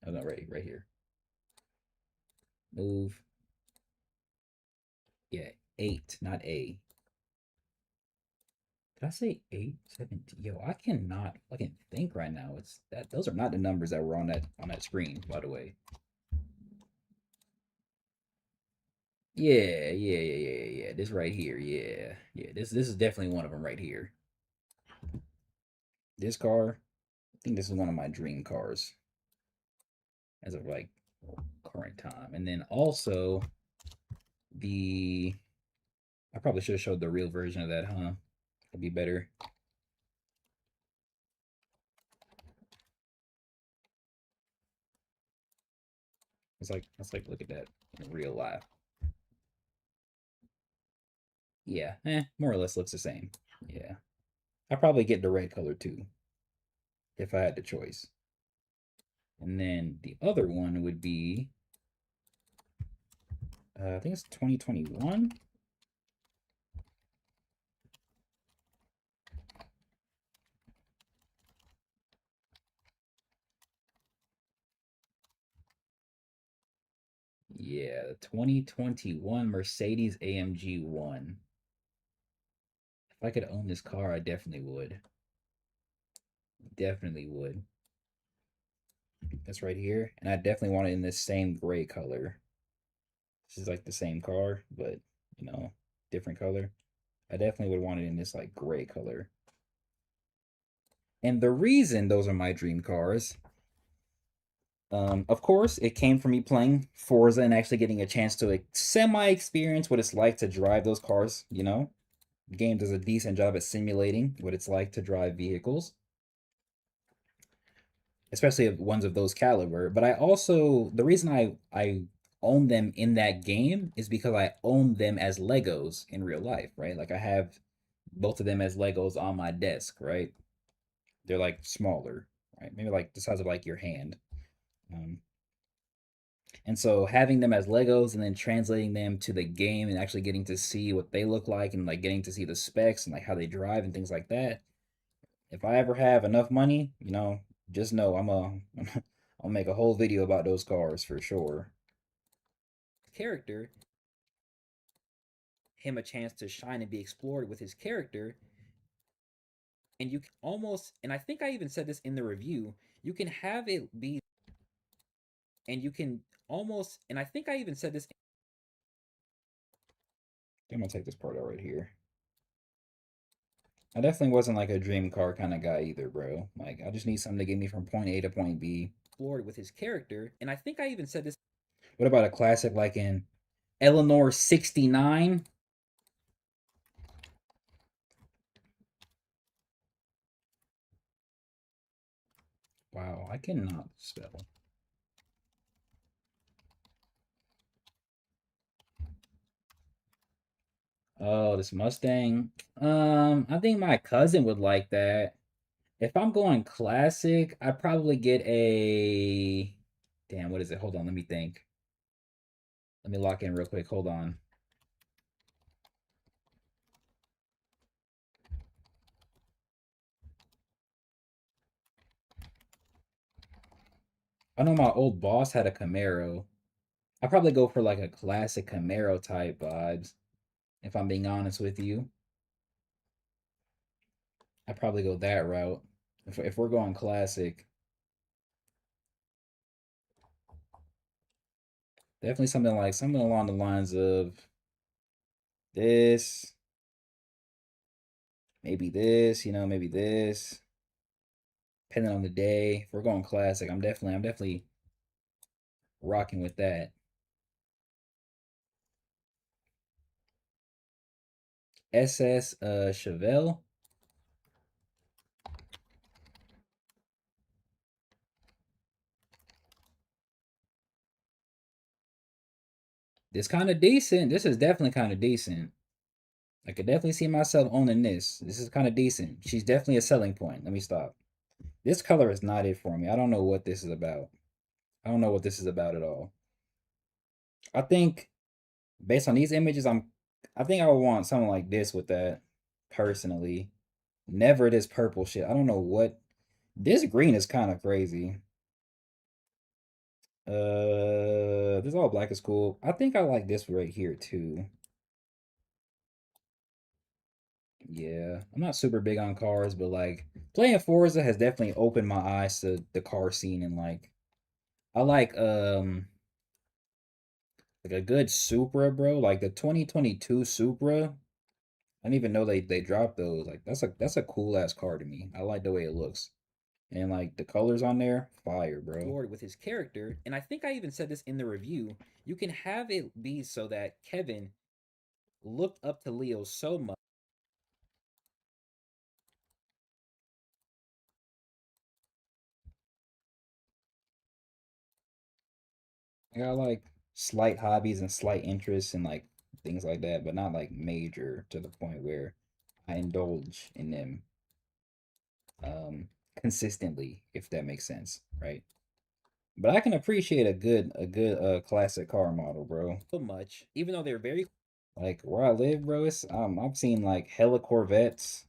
I was not ready. Right here. Move. Yeah, eight, not A. Did I say 817? Yo, I cannot fucking think right now. It's that those are not the numbers that were on that screen, by the way. Yeah. This right here. Yeah. This is definitely one of them right here. This car, I think this is one of my dream cars as of like current time. And then also the I probably should have showed the real version of that, huh? It'd be better. It's like look at that in real life. Yeah, more or less looks the same. Yeah. I probably get the red color too if I had the choice. And then the other one would be I think it's 2021. Yeah, the 2021 Mercedes AMG 1. If I could own this car, I definitely would. Definitely would. That's right here. And I definitely want it in this same gray color. This is like the same car, but you know, different color. I definitely would want it in this like gray color. And the reason those are my dream cars, of course, it came from me playing Forza and actually getting a chance to semi experience what it's like to drive those cars. The game does a decent job at simulating what it's like to drive vehicles, especially ones of those caliber. But I also the reason I own them in that game is because I own them as Legos in real life, right? Like I have both of them as Legos on my desk, right? They're like smaller, right? Maybe like the size of like your hand. Um, and so having them as Legos and then translating them to the game and actually getting to see what they look like and like getting to see the specs and like how they drive and things like that. If I ever have enough money, just know I'll make a whole video about those cars for sure. Character, him a chance to shine and be explored with his character, and you can almost, and I think I even said this in the review, you can have it be, and you can almost, and I think I even said this. I'm gonna take this part out right here. I definitely wasn't like a dream car kind of guy either, bro. Like I just need something to get me from point A to point B. Explored with his character, and I think I even said this. What about a classic like in Eleanor 69? Wow, I cannot spell. Oh, this Mustang. I think my cousin would like that. If I'm going classic, I'd probably get a. Damn, what is it? Hold on, let me think. Let me lock in real quick. Hold on. I know my old boss had a Camaro. I'd probably go for like a classic Camaro type vibes. If I'm being honest with you, I probably go that route. If we're going classic, definitely something along the lines of this, maybe this, maybe this, depending on the day. If we're going classic, I'm definitely rocking with that. SS Chevelle. This kind of decent. This is definitely kind of decent. I could definitely see myself owning this. This is kind of decent. She's definitely a selling point. Let me stop. This color is not it for me. I don't know what this is about. I don't know what this is about at all. I think based on these images, I think I would want something like this with that personally. Never this purple shit. I don't know what this green is kind of crazy. This all black is cool. I think I like this right here too. Yeah, I'm not super big on cars, but like playing Forza has definitely opened my eyes to the car scene and like I like a good Supra, bro. Like the 2022 Supra. I didn't even know they dropped those. Like that's a cool ass car to me. I like the way it looks. And like the colors on there, fire, bro. With his character, and I think I even said this in the review, you can have it be so that Kevin looked up to Leo so much. I got like slight hobbies and slight interests and like things like that, but not like major to the point where I indulge in them um consistently, if that makes sense, right? But I can appreciate a good classic car model, bro. So much, even though they're very Like where I live, bro, it's I've seen like hella Corvettes.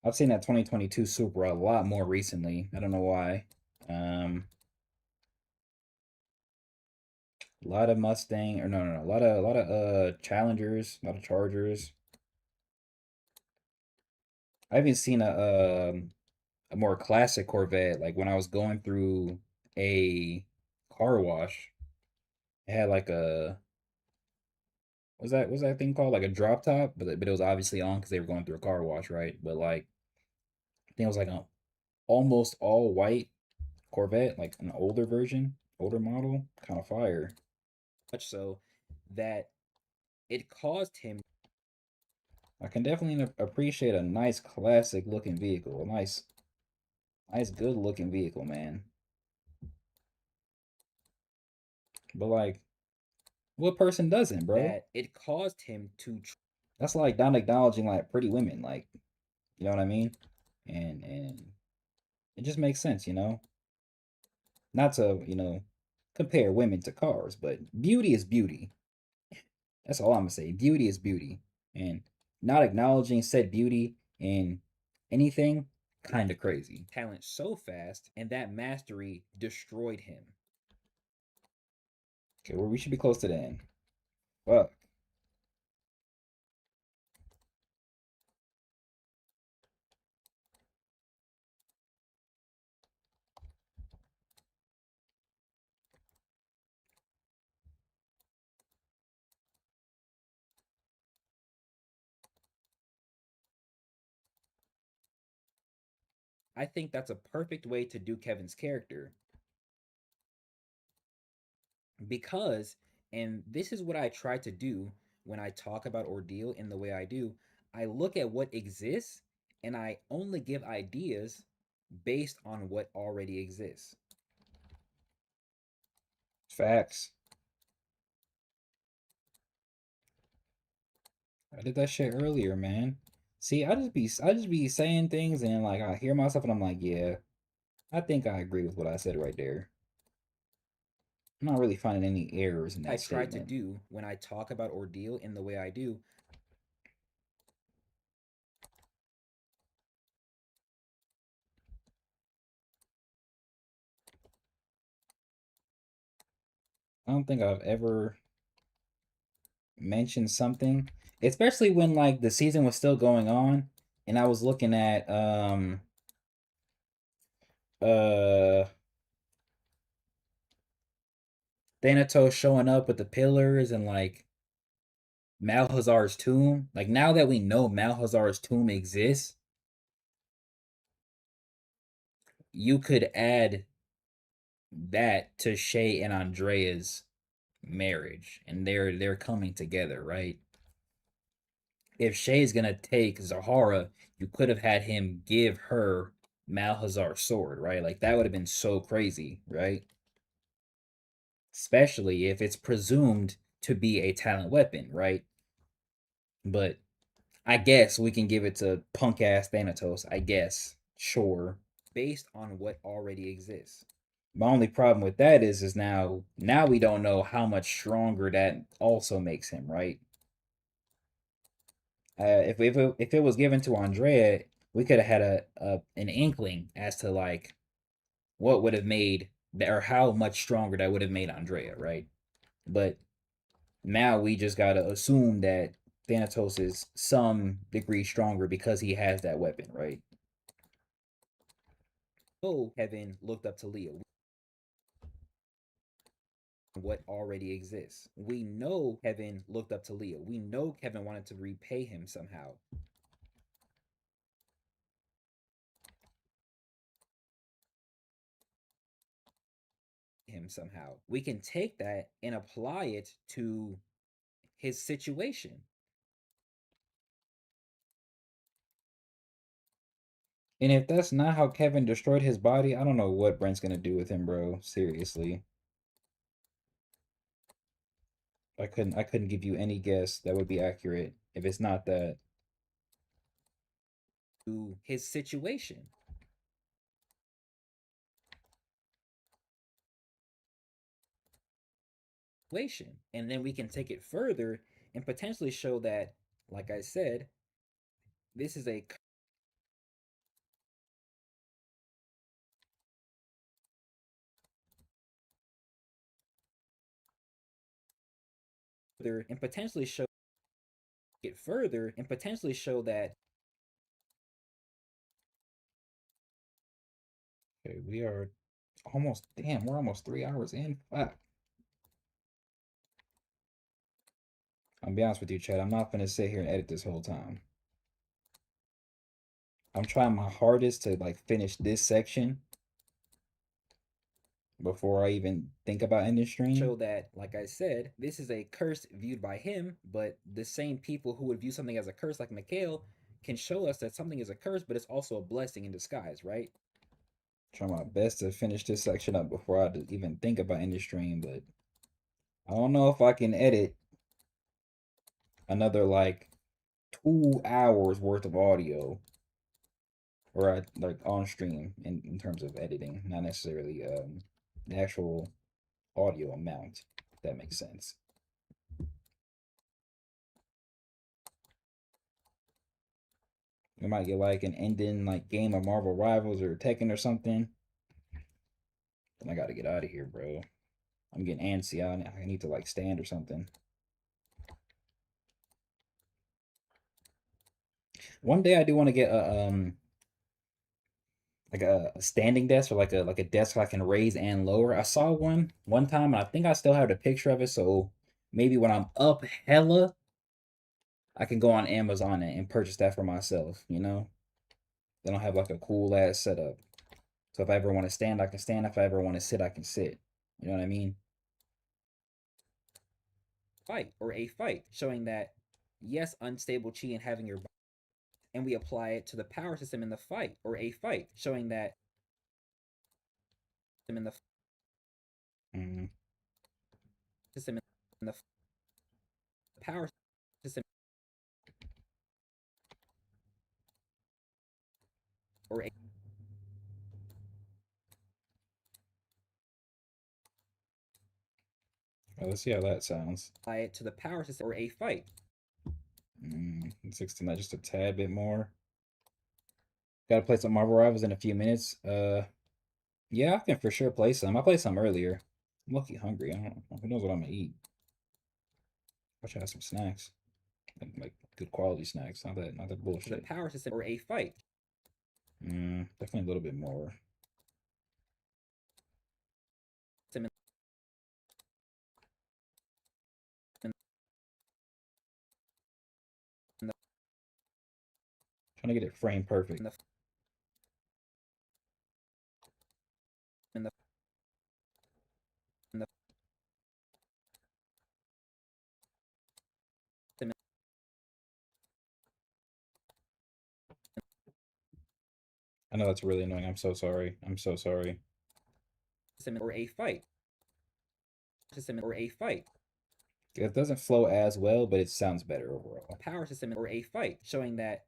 I've seen that 2022 Supra a lot more recently. I don't know why. A lot of Mustang or no, a lot of Challengers, a lot of Chargers. I haven't seen a more classic Corvette. Like when I was going through a car wash, it had like a what's that thing called? Like a drop top, but it was obviously on because they were going through a car wash, right? But like I think it was like a almost all white Corvette, like an older version, older model, kind of fire. much so that it caused him I can definitely appreciate a nice classic looking vehicle, a nice good looking vehicle, man. But like, what person doesn't, bro? to That's like not acknowledging like pretty women, like you know what I mean? And it just makes sense, Not to compare women to cars, but beauty is beauty. That's all I'm gonna say. Beauty is beauty, and not acknowledging said beauty in anything, kind of crazy. talent so fast, and that mastery destroyed him. Okay, well we should be close to the end. Fuck. I think that's a perfect way to do Kevin's character because, and this is what I try to do when I talk about Ordeal in the way I do, I look at what exists and I only give ideas based on what already exists. Facts. I did that shit earlier, man. See, I just be saying things and like I hear myself and I'm like, yeah, I think I agree with what I said right there. I'm not really finding any errors in I that try to statement. do when I talk about Ordeal in the way I do. I don't think I've ever mentioned something. especially when like the season was still going on, and I was looking at uh Thanatos showing up with the pillars and like Malhazar's tomb. Like now that we know Malhazar's tomb exists, you could add that to Shay and Andrea's marriage, and they're coming together, right? If Shay's gonna take Zahara, you could have had him give her Malhazar's sword, right? Like that would have been so crazy, right? Especially if it's presumed to be a talent weapon, right? But I guess we can give it to punk ass Thanatos, I guess. Sure. Based on what already exists. My only problem with that is now we don't know how much stronger that also makes him, right? If it was given to Andrea, we could have had a an inkling as to like what would have made or how much stronger that would have made Andrea, right? But now we just gotta assume that Thanatos is some degree stronger because he has that weapon, right? Oh, Kevin looked up to Leo. What already exists. We know Kevin looked up to Leo. We know Kevin wanted to repay him somehow. We can take that and apply it to his situation. And if that's not how Kevin destroyed his body, I don't know what Brent's gonna do with him, bro. Seriously. I couldn't give you any guess that would be accurate if it's not that. To his situation. And then we can take it further and potentially show that, like I said, this is a further and potentially show it further and potentially show that. Okay, we are almost damn, we're almost 3 hours in. Fuck. I'll be honest with you, Chad. I'm not gonna sit here and edit this whole time. I'm trying my hardest to like finish this section before I even think about ending stream. Show that, like I said, this is a curse viewed by him, but the same people who would view something as a curse, like Mikhail, can show us that something is a curse, but it's also a blessing in disguise, right? Try my best to finish this section up before I even think about ending stream, but I don't know if I can edit another like 2 hours worth of audio or like on stream in terms of editing, not necessarily the actual audio amount, if that makes sense. We might get like an ending like game of Marvel Rivals or Tekken or something. Then I gotta get out of here, bro. I'm getting antsy. I need to like stand or something. One day I do want to get a like a standing desk or like a desk I can raise and lower. I saw one time and I think I still have the picture of it. So maybe when I'm up hella, I can go on Amazon and purchase that for myself. Then I'll have like a cool ass setup. So if I ever want to stand, I can stand. If I ever want to sit, I can sit. You know what I mean? Fight or a fight, showing that yes, unstable chi and having your and we apply it to the power system in the fight or a fight, showing that in the mm, system in the power system or a let's see how that sounds. Apply it to the power system or a fight. Let's extend that just a tad bit more. Gotta play some Marvel Rivals in a few minutes. Yeah, I can for sure play some. I played some earlier. I'm lucky hungry. I don't know. Who knows what I'm gonna eat? I should have some snacks. Like good quality snacks, not that the bullshit. power system or a fight. Definitely a little bit more. System in the, Trying to get it framed perfect. in the, in the, in the, system I know that's really annoying. I'm so sorry. I'm so sorry. or a fight. System or a fight. It doesn't flow as well, but it sounds better overall. Power system or a fight, showing that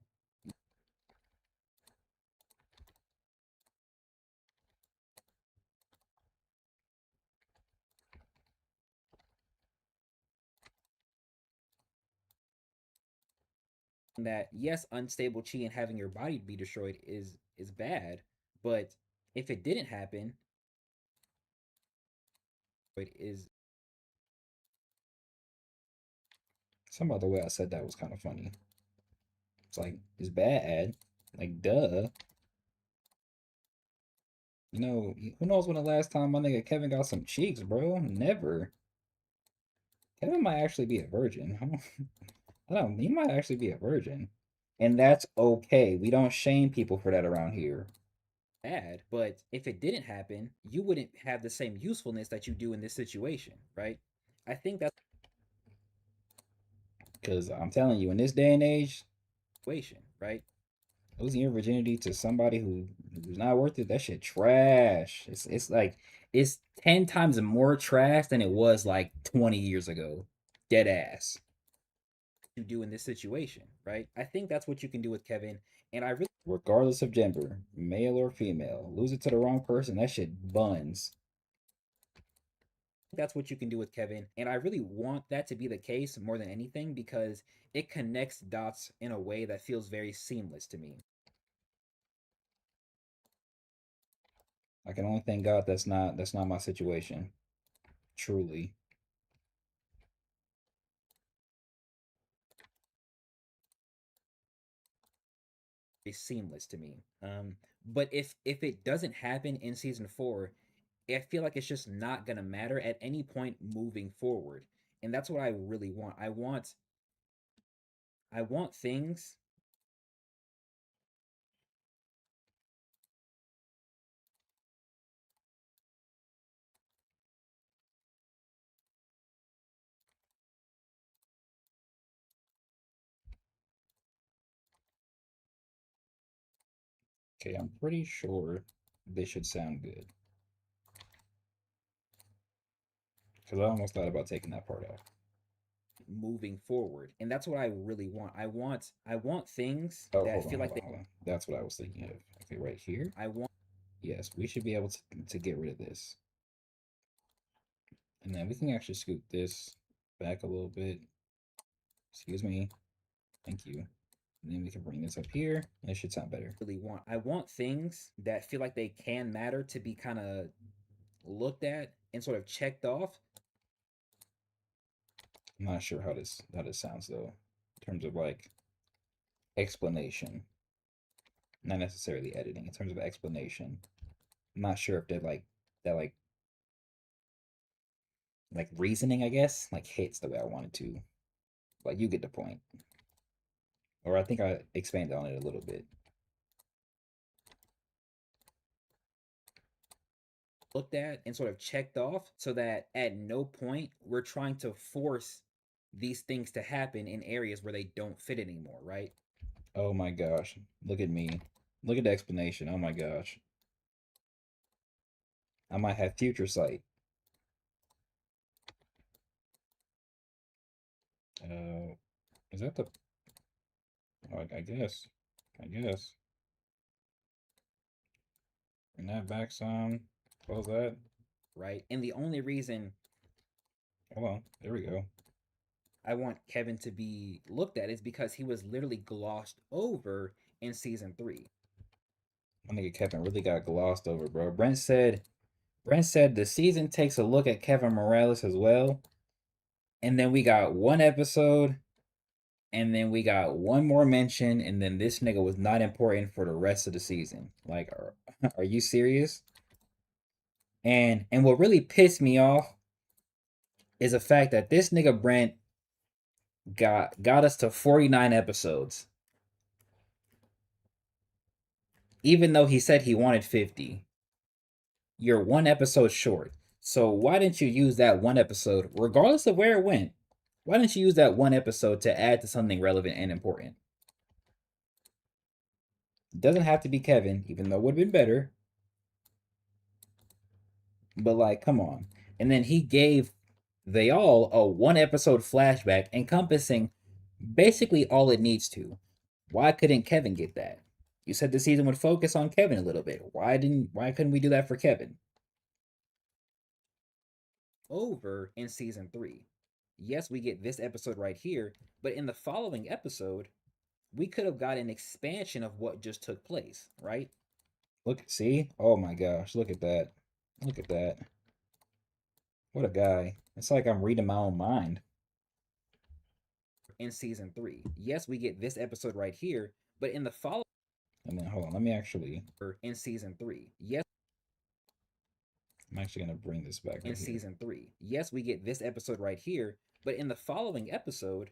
yes, unstable chi and having your body be destroyed is bad, but if it didn't happen, it is Some other way I said that was kind of funny. It's like it's bad. Like duh. You know, who knows when the last time my nigga Kevin got some cheeks, bro? Never. Kevin might actually be a virgin. I don't. He might actually be a virgin, and that's okay. We don't shame people for that around here. bad. But if it didn't happen, you wouldn't have the same usefulness that you do in this situation, right? I think that's Because I'm telling you, in this day and age, the situation, right? losing your virginity to somebody who's not worth it, that shit trash. It's like it's 10 times more trash than it was like 20 years ago. Dead ass. You do in this situation, right? I think that's what you can do with Kevin, and I really Regardless of gender, male or female, lose it to the wrong person, that shit buns. that's what you can do with Kevin, and I really want that to be the case more than anything because it connects dots in a way that feels very seamless to me. I can only thank God that's not my situation. Truly. Seamless to me. But if it doesn't happen in season 4, I feel like it's just not gonna matter at any point moving forward, and that's what I really want. I want things Okay, I'm pretty sure this should sound good. Because I almost thought about taking that part out. moving forward, and that's what I really want. I want things Oh, that hold on, feel hold like on, hold on. That's what I was thinking of. Okay, right here. I want Yes, we should be able to get rid of this. And then we can actually scoot this back a little bit. Excuse me. Thank you. And then we can bring this up here, and it should sound better. really want. I want things that feel like they can matter to be kind of looked at and sort of checked off. I'm not sure how this sounds though, in terms of like explanation, not necessarily editing. In terms of explanation, I'm not sure if that like reasoning, I guess, like hits the way I wanted to. Like you get the point. Or I think I expanded on it a little bit. Looked at and sort of checked off so that at no point we're trying to force these things to happen in areas where they don't fit anymore, right? Oh my gosh. Look at me. Look at the explanation. Oh my gosh. I might have future sight. Uh, is that the? Oh, I guess. I guess. Bring that back some. Close that. Right. And the only reason Hold on. There we go. I want Kevin to be looked at is because he was literally glossed over in season 3. My nigga Kevin really got glossed over, bro. Brent said the season takes a look at Kevin Morales as well. And then we got one episode, And then we got one more mention, and then this nigga was not important for the rest of the season. Like, are you serious? And what really pissed me off is the fact that this nigga Brent got us to 49 episodes, even though he said he wanted 50. You're one episode short. So why didn't you use that one episode, regardless of where it went? Why didn't you use that one episode to add to something relevant and important? It doesn't have to be Kevin, even though it would have been better. But like, come on. And then he gave they all a one episode flashback encompassing basically all it needs to. Why couldn't Kevin get that? You said the season would focus on Kevin a little bit. Why couldn't we do that for Kevin? Over in season 3. Yes, we get this episode right here, but in the following episode, we could have got an expansion of what just took place, right? Look, see? Oh my gosh, look at that. Look at that. What a guy. It's like I'm reading my own mind. In season 3. Yes, we get this episode right here, but in the following. And then hold on, let me actually. In season 3. Yes. I'm actually going to bring this back. In season 3. Yes, we get this episode right here, but in the following episode,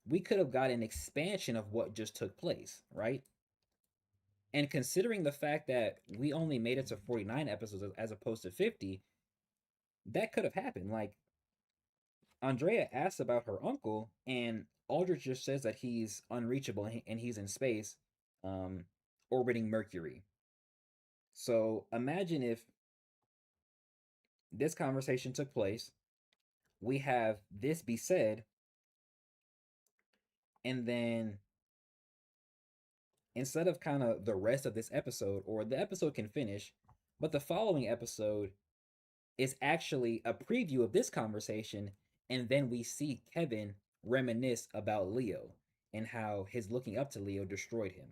we could have got an expansion of what just took place, right? And considering the fact that we only made it to 49 episodes as opposed to 50, that could have happened. Like, Andrea asks about her uncle, and Aldrich just says that he's unreachable and he's in space, orbiting Mercury. So imagine if this conversation took place, we have this be said, and then instead of kind of the rest of this episode, or the episode can finish, but the following episode is actually a preview of this conversation, and then we see Kevin reminisce about Leo and how his looking up to Leo destroyed him.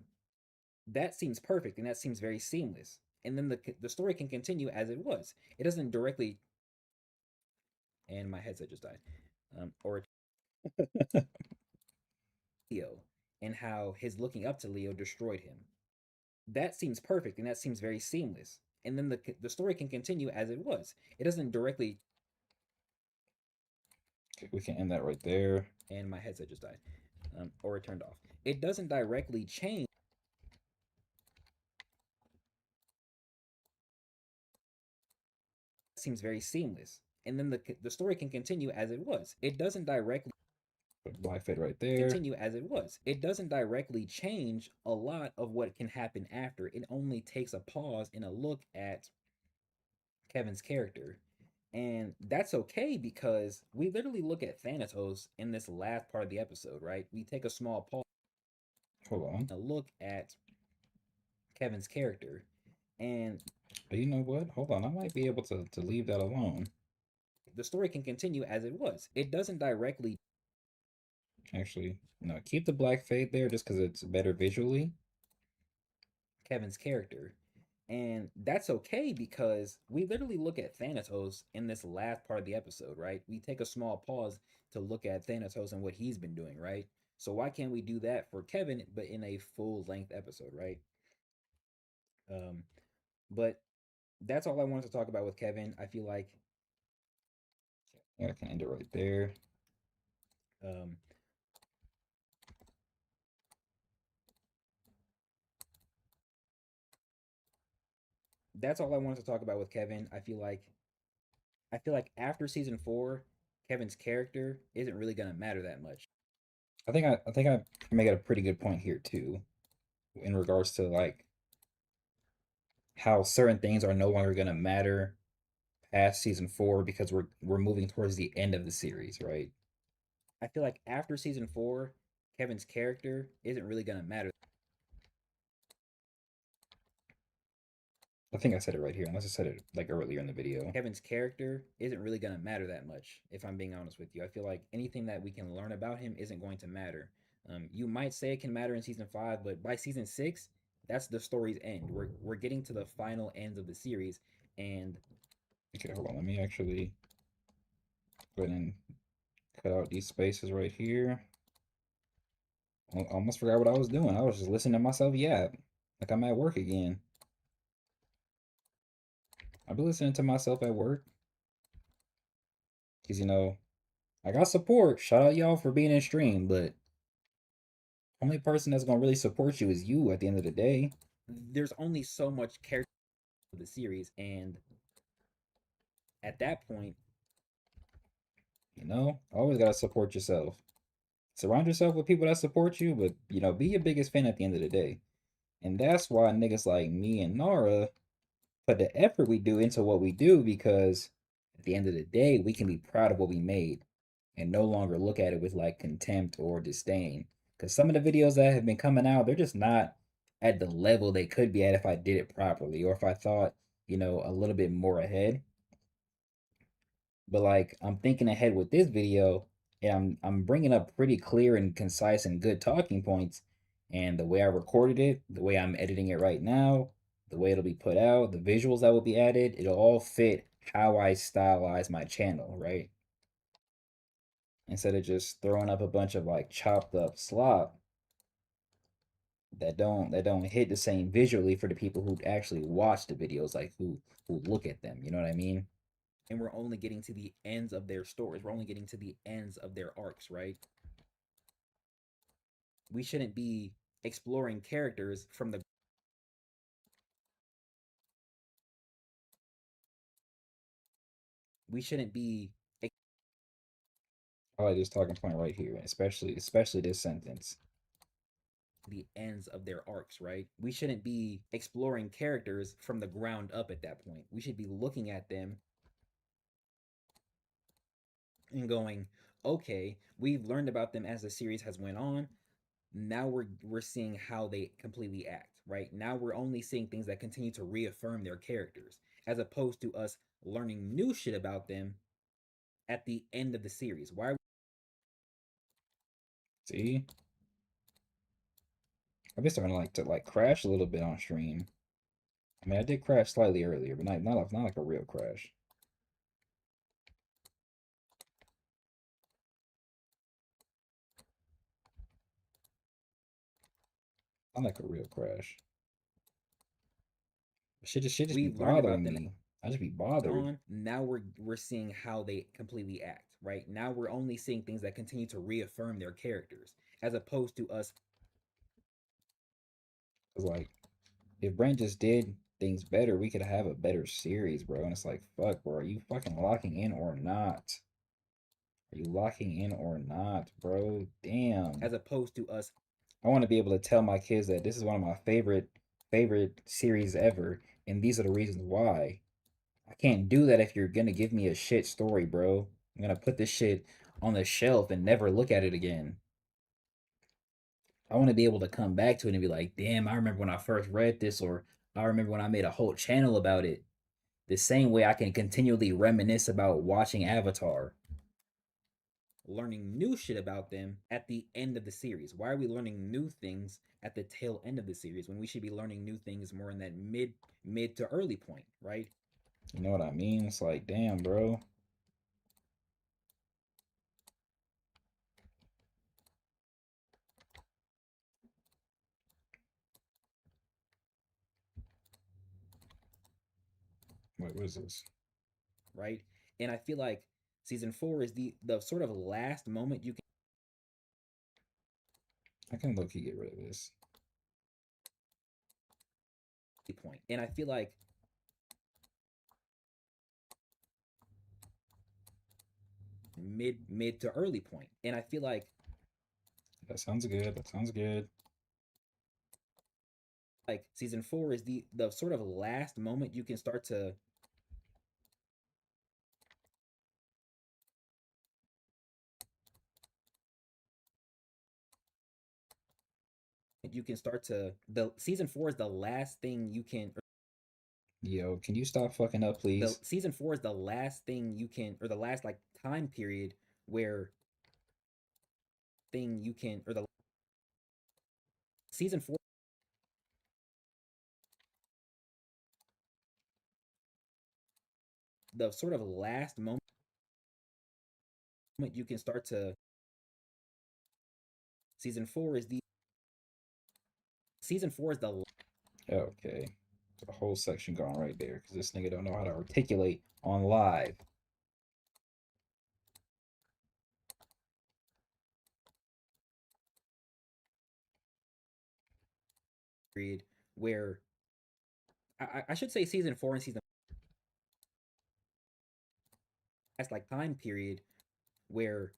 That seems perfect and that seems very seamless. And then the story can continue as it was. It doesn't directly. And my headset just died. Or Leo and how his looking up to Leo destroyed him. That seems perfect and that seems very seamless. And then the story can continue as it was. It doesn't directly. Okay, we can end that right there. And my headset just died. Or it turned off. It doesn't directly change. Seems very seamless. And then the story can continue as it was. It doesn't directly. Black Fade right there. Continue as it was. It doesn't directly change a lot of what can happen after. It only takes a pause and a look at Kevin's character. And that's okay because we literally look at Thanatos in this last part of the episode, right? We take a small pause. Hold on. A look at Kevin's character. And you know what? Hold on. I might be able to leave that alone. The story can continue as it was. It doesn't directly. Actually, no, keep the black fade there just because it's better visually. Kevin's character. And that's okay because we literally look at Thanatos in this last part of the episode, right? We take a small pause to look at Thanatos and what he's been doing, right? So why can't we do that for Kevin, but in a full length episode, right? But that's all I wanted to talk about with Kevin. I feel like I can end it right there. Um, that's all I wanted to talk about with Kevin. I feel like after season 4, Kevin's character isn't really gonna matter that much. I think I make a pretty good point here too, in regards to like how certain things are no longer gonna matter past season 4 because we're moving towards the end of the series, right? I feel like after season 4, Kevin's character isn't really gonna matter. I think I said it right here, unless I said it like earlier in the video. Kevin's character isn't really going to matter that much, if I'm being honest with you. I feel like anything that we can learn about him isn't going to matter. You might say it can matter in season 5, but by season 6, that's the story's end. We're getting to the final ends of the series, and okay, hold on. Let me actually go ahead and cut out these spaces right here. I almost forgot what I was doing. I was just listening to myself yap, like I'm at work again. I be listening to myself at work because I got support. Shout out y'all for being in stream, but only person that's gonna really support you is you at the end of the day. There's only so much character of the series, and at that point, Always gotta support yourself. Surround yourself with people that support you, but be your biggest fan at the end of the day. And that's why niggas like me and Nara put the effort we do into what we do because at the end of the day, we can be proud of what we made and no longer look at it with like contempt or disdain. Because some of the videos that have been coming out, they're just not at the level they could be at if I did it properly or if I thought, a little bit more ahead. But like I'm thinking ahead with this video, and I'm bringing up pretty clear and concise and good talking points. And the way I recorded it, the way I'm editing it right now, the way it'll be put out, the visuals that will be added, it'll all fit how I stylize my channel, right? Instead of just throwing up a bunch of like chopped up slop that don't hit the same visually for the people who actually watch the videos, like who look at them. You know what I mean? and we're only getting to the ends of their stories. We're only getting to the ends of their arcs, right? We shouldn't be exploring characters from the we shouldn't be I like this talking point right here, especially this sentence. the ends of their arcs, right? We shouldn't be exploring characters from the ground up at that point. We should be looking at them and going, okay, we've learned about them as the series has went on. Now we're seeing how they completely act, right? Now we're only seeing things that continue to reaffirm their characters, as opposed to us learning new shit about them at the end of the series. Why are See, I've been starting to crash a little bit on stream. I mean, I did crash slightly earlier, but not like a real crash. Not like a real crash. Shit just be we've learned about bothering them me. I just be bothered. on, now we're seeing how they completely act, right? Now we're only seeing things that continue to reaffirm their characters, as opposed to us It's like if Brent just did things better, we could have a better series, bro. And it's like, fuck, bro, are you fucking locking in or not? Are you locking in or not, bro? Damn. as opposed to us I want to be able to tell my kids that this is one of my favorite series ever, and these are the reasons why. I can't do that if you're gonna give me a shit story, bro. I'm gonna put this shit on the shelf and never look at it again. I want to be able to come back to it and be like, damn, I remember when I first read this, or I remember when I made a whole channel about it. The same way I can continually reminisce about watching Avatar. learning new shit about them at the end of the series. Why are we learning new things at the tail end of the series when we should be learning new things more in that mid to early point, right? You know what I mean? It's like, damn, bro. Wait, what is this? Right? And I feel like season 4 is the sort of last moment you can I can low key get rid of this. point. And I feel like mid to early point. And I feel That sounds good. That sounds good. like season 4 is the sort of last moment you can start to the season 4 is the last thing you can Yo, can you stop fucking up, the please? season 4 is the last thing you can or the last like time period where thing you can or the season 4 the sort of last moment you can start to season 4 is the season 4 is the Okay. A whole section gone right there because this nigga don't know how to articulate on live. period where I should say season 4 and season that's like time period where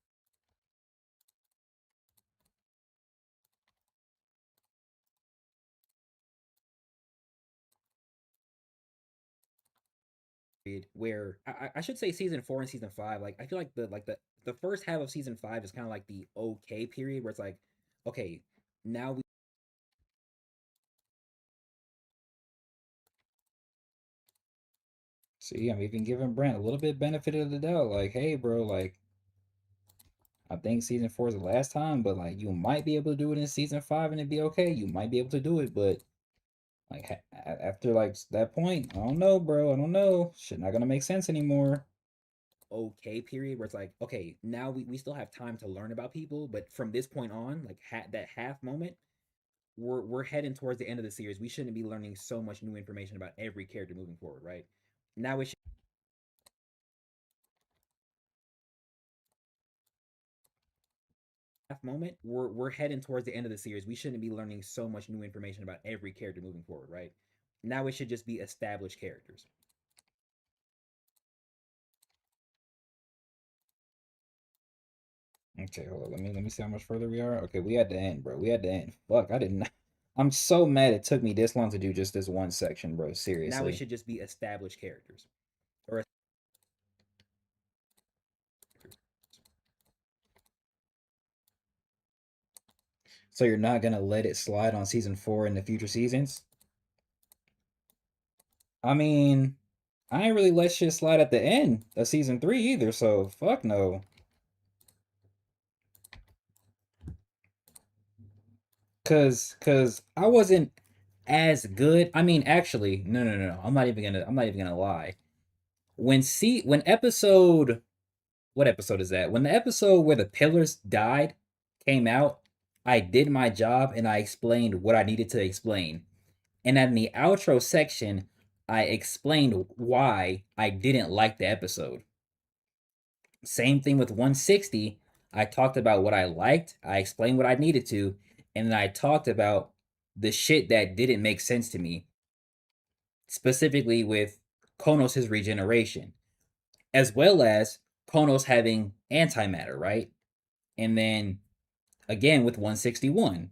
I should say season 4 and season 5, like I feel like the first half of season 5 is kind of like the okay period where it's like, okay, now we See, I'm even giving Brent a little bit benefit of the doubt. Like, hey, bro, like, I think season 4 is the last time, but like, you might be able to do it in season 5 and it'd be okay. You might be able to do it, but like, after like that point, I don't know, bro. I don't know. Shit, not gonna make sense anymore. okay period where it's like, okay, now we still have time to learn about people, but from this point on, like that half moment, we're heading towards the end of the series. We shouldn't be learning so much new information about every character moving forward, right? Now it should half moment, we're heading towards the end of the series. We shouldn't be learning so much new information about every character moving forward, right? Now it should just be established characters. Okay, hold on. Let me see how much further we are. Okay, we had to end, bro. We had to end. Fuck, I didn't. I'm so mad it took me this long to do just this one section, bro. Now it Seriously. should just be established characters. Or So you're not gonna let it slide on season 4 in the future seasons? I mean, I ain't really let shit slide at the end of season 3 either, so fuck no. Cause I wasn't as good. I mean, actually, no. I'm not even gonna lie. When episode what episode is that? When the episode where the pillars died came out, I did my job and I explained what I needed to explain. And in the outro section, I explained why I didn't like the episode. Same thing with 160. I talked about what I liked, I explained what I needed to, and then I talked about the shit that didn't make sense to me, specifically with Konos' regeneration, as well as Konos having antimatter, right? And then again with 161,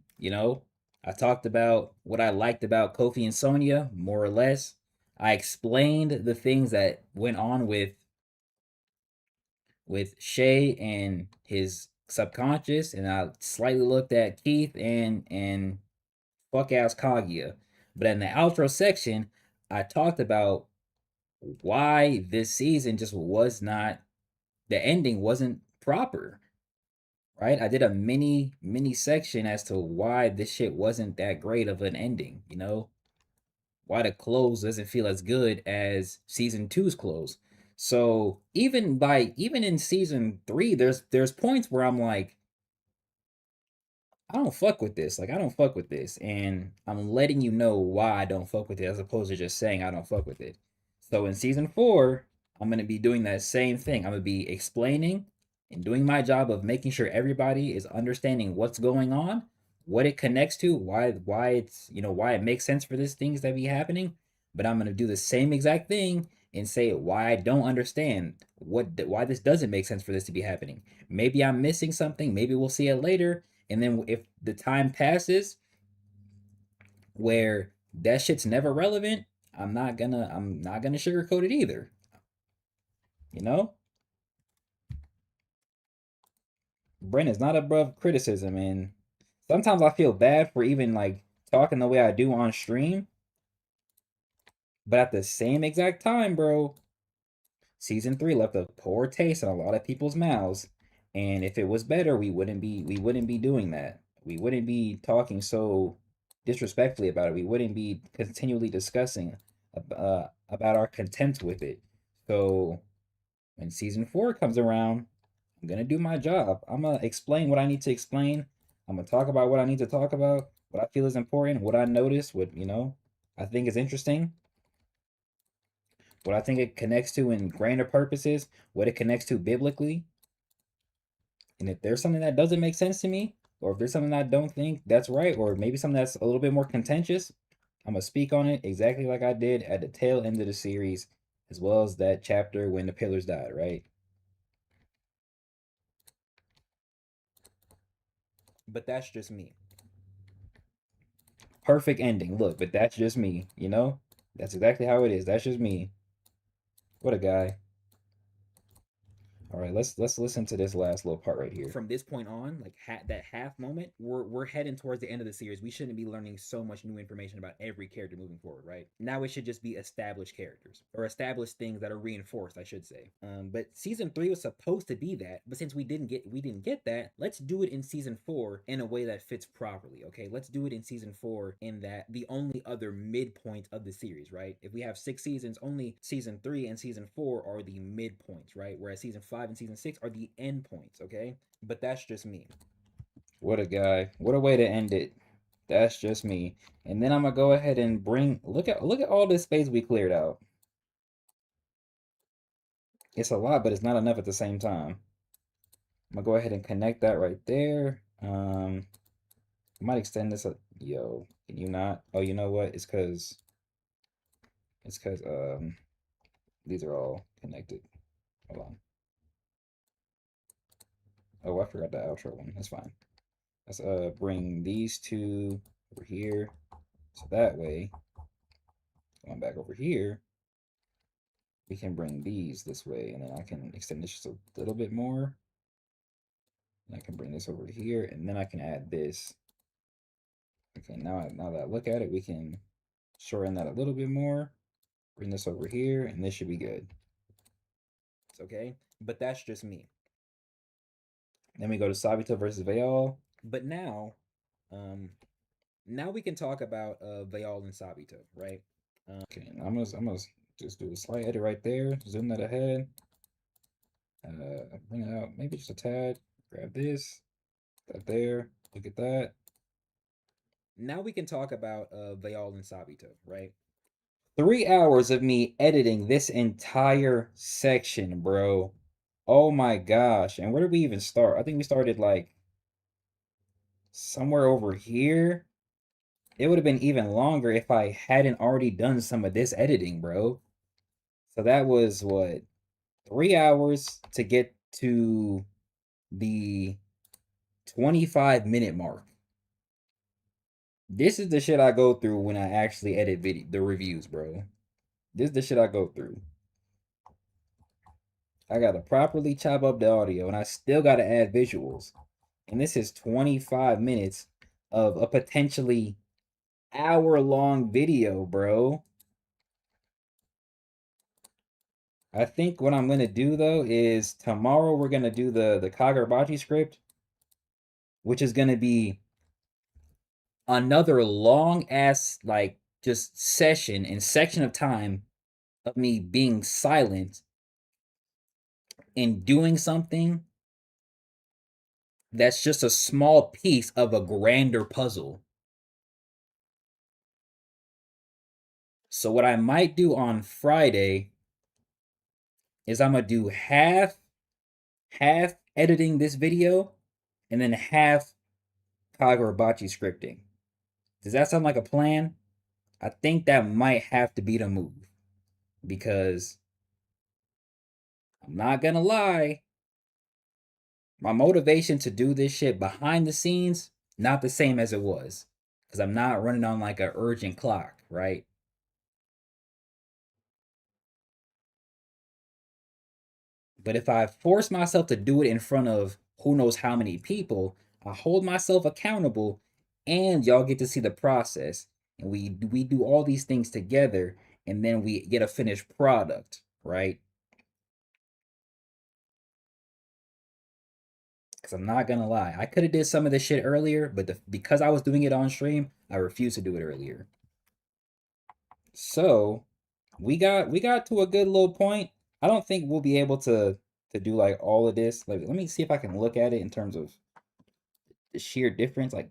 I talked about what I liked about Kofi and Sonya, more or less. I explained the things that went on with Shay and his subconscious, and I slightly looked at Keith and fuck ass Kaguya. But in the outro section, I talked about why this season just was not, the ending wasn't proper, right? I did a mini section as to why this shit wasn't that great of an ending, why the close doesn't feel as good as season two's close. So even in season three, there's points where I'm like, I don't fuck with this. Like, I don't fuck with this. And I'm letting you know why I don't fuck with it as opposed to just saying I don't fuck with it. So in season four, I'm going to be doing that same thing. I'm going to be explaining and doing my job of making sure everybody is understanding what's going on, what it connects to, why it's, why it makes sense for these things that be happening. But I'm going to do the same exact thing and say why I don't understand why this doesn't make sense for this to be happening. Maybe I'm missing something, maybe we'll see it later, and then if the time passes where that shit's never relevant, I'm not gonna sugarcoat it either. You know? Brent is not above criticism, and sometimes I feel bad for even like talking the way I do on stream. But at the same exact time, bro, season three left a poor taste in a lot of people's mouths. And if it was better, we wouldn't be doing that. We wouldn't be talking so disrespectfully about it. We wouldn't be continually discussing about our contempt with it. So when season four comes around, I'm gonna do my job. I'm gonna explain what I need to explain. I'm gonna talk about what I need to talk about. what I feel is important, what I notice, what I think is interesting, what I think it connects to in grander purposes, what it connects to biblically. And if there's something that doesn't make sense to me, or if there's something I don't think that's right, or maybe something that's a little bit more contentious, I'm gonna speak on it exactly like I did at the tail end of the series, as well as that chapter when the pillars died, right? But that's just me. Perfect ending. Look, but that's just me, you know? That's exactly how it is. That's just me. What a guy. All right, let's listen to this last little part right here. From this point on, like that half moment, we're heading towards the end of the series. We shouldn't be learning so much new information about every character moving forward, right? Now it should just be established characters or established things that are reinforced, I should say. But season 3 was supposed to be that, but since we didn't get that, let's do it in season 4 in a way that fits properly. Okay, let's do it in season 4 in that the only other midpoint of the series, right? If we have 6 seasons, only season 3 and season 4 are the midpoints, right? Whereas season 5 and season 6 are the end points, okay? But that's just me. What a guy. What a way to end it. That's just me. And then I'm gonna go ahead and bring look at all this space we cleared out. It's a lot, but it's not enough at the same time. I'm gonna go ahead and connect that right there. I might extend this yo, can you not? Oh, you know what? It's cause these are all connected. Hold on. Oh, I forgot the outro one. That's fine. Let's bring these two over here. So that way, going back over here, we can bring these this way, and then I can extend this just a little bit more. And I can bring this over here, and then I can add this. Okay, now that I look at it, we can shorten that a little bit more. Bring this over here, and this should be good. It's okay, but that's just me. Then we go to Sabito versus Vayal. But um, now we can talk about Vayal and Sabito, right? Okay, I'm gonna just do a slight edit right there. Zoom that ahead. Bring it out maybe just a tad. Grab this, that there. Look at that. Now we can talk about Vayal and Sabito, right? 3 hours of me editing this entire section, bro. Oh my gosh. And where did we even start? I think we started like somewhere over here. It would have been even longer if I hadn't already done some of this editing, bro. So that was what, 3 hours to get to the 25-minute mark. This is the shit I go through when I actually edit the reviews, bro. This is the shit I go through. I gotta properly chop up the audio, and I still gotta add visuals. And this is 25 minutes of a potentially hour-long video, bro. I think what I'm gonna do though is tomorrow we're gonna do the Kagurabachi script, which is gonna be another long ass like just session and section of time of me being silent and doing something that's just a small piece of a grander puzzle. So what I might do on Friday is I'm gonna do half editing this video and then half Kagurabachi scripting. Does that sound like a plan? I think that might have to be the move because I'm not gonna lie, my motivation to do this shit behind the scenes not the same as it was because I'm not running on like an urgent clock, right? But if I force myself to do it in front of who knows how many people, I hold myself accountable and y'all get to see the process. And we do all these things together and then we get a finished product, right? Because I'm not gonna lie, I could have did some of this shit earlier, but because I was doing it on stream, I refused to do it earlier. So we got to a good little point. I don't think we'll be able to do like all of this. Like, let me see if I can look at it in terms of the sheer difference. Like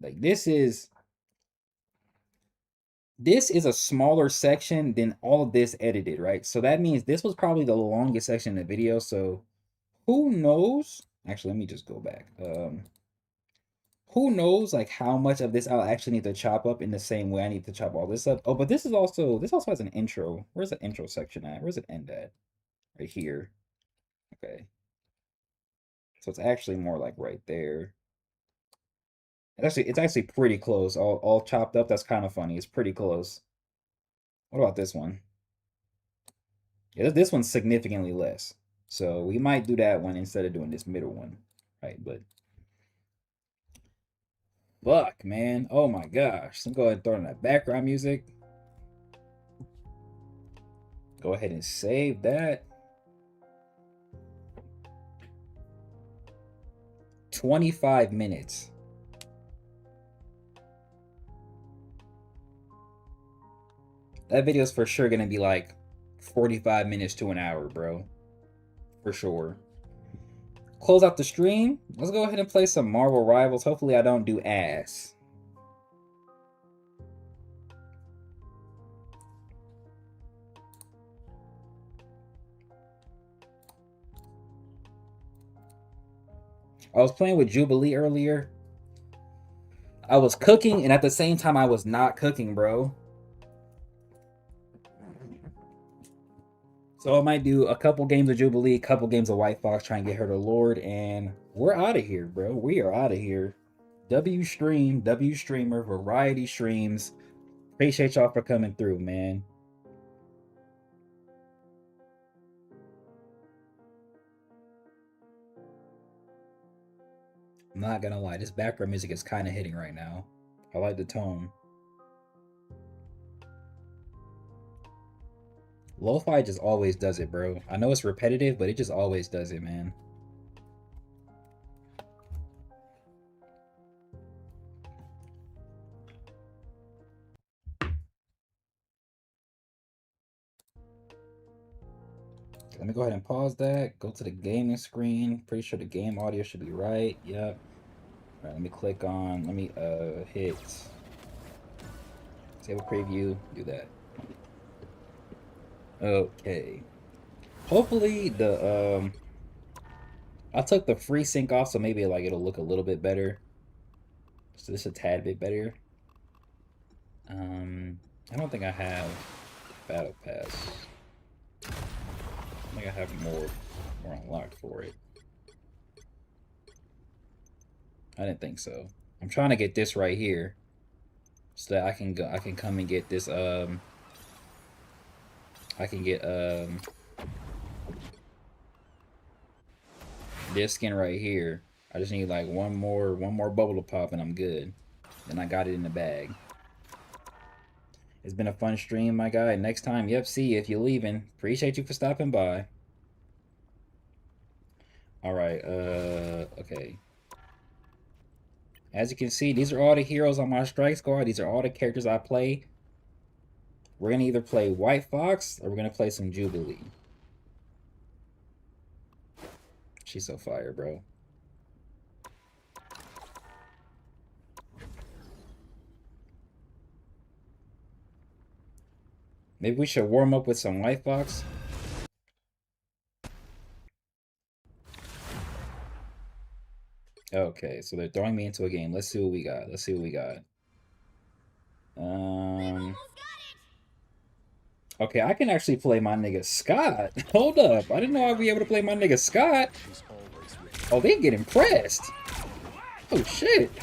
Like this is a smaller section than all of this edited, right? So that means this was probably the longest section of the video. So who knows? Actually, let me just go back. Who knows like how much of this I'll actually need to chop up in the same way I need to chop all this up. Oh, but this also has an intro. Where's the intro section at? Where's it end at? Right here. Okay. So it's actually more like right there. It's actually pretty close. All chopped up. That's kind of funny. It's pretty close. What about this one? Yeah, this one's significantly less. So we might do that one instead of doing this middle one. Right, but fuck, man. Oh my gosh. Let's go ahead and throw in that background music. Go ahead and save that. 25 minutes. That video's for sure gonna be like 45 minutes to an hour, bro. For sure. Close out the stream. Let's go ahead and play some Marvel Rivals. Hopefully I don't do ass. I was playing with Jubilee earlier. I was cooking, and at the same time, I was not cooking, bro. So I might do a couple games of Jubilee, a couple games of White Fox, try and get her to Lord, and we're out of here, bro. We are out of here. W stream, W streamer, variety streams. Appreciate y'all for coming through, man. I'm not gonna lie, this background music is kind of hitting right now. I like the tone. Lo-fi just always does it, bro. I know it's repetitive, but it just always does it, man. Let me go ahead and pause that. Go to the gaming screen. Pretty sure the game audio should be right. Yep. All right, let me click on, let me hit table preview, do that. Okay. Hopefully the I took the free sync off, so maybe like it'll look a little bit better. So this is a tad bit better. I don't think I have battle pass. I think I have more unlocked for it. I didn't think so. I'm trying to get this right here, so that I can come and get this. I can get this skin right here. I just need like one more bubble to pop, and I'm good. Then I got it in the bag. It's been a fun stream, my guy. Next time, yep. See you if you're leaving. Appreciate you for stopping by. All right. Okay. As you can see, these are all the heroes on my strike squad. These are all the characters I play. We're going to either play White Fox or we're going to play some Jubilee. She's so fire, bro. Maybe we should warm up with some White Fox. Okay, so they're throwing me into a game. Let's see what we got. Let's see what we got. Okay, I can actually play my nigga Scott. Hold up. I didn't know I'd be able to play my nigga Scott. Oh, they get impressed. Oh, shit.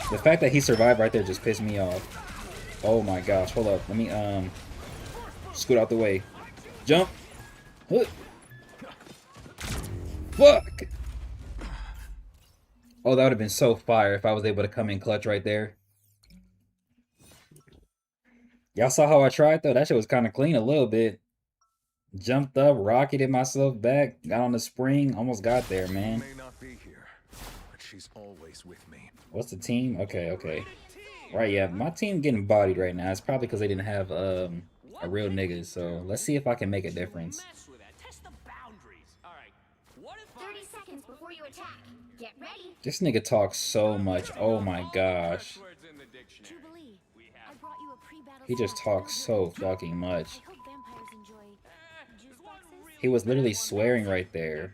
The fact that he survived right there just pissed me off. Oh my gosh. Hold up. Let me, scoot out the way. Jump. Fuck. Oh, that would have been so fire if I was able to come in clutch right there. Y'all saw how I tried, though? That shit was kind of clean a little bit. Jumped up, rocketed myself back, got on the spring, almost got there, man. May not be here, but she's always with me. What's the team? Okay, okay. Right, yeah, my team getting bodied right now. It's probably because they didn't have a real nigga, so let's see if I can make a difference. 30 seconds before you attack. Get ready. This nigga talks so much. Oh my gosh. Jubilee, I brought you a pre-battle He just snack talks so filled with fucking I much. hope vampires enjoy juice boxes. He was literally swearing right there.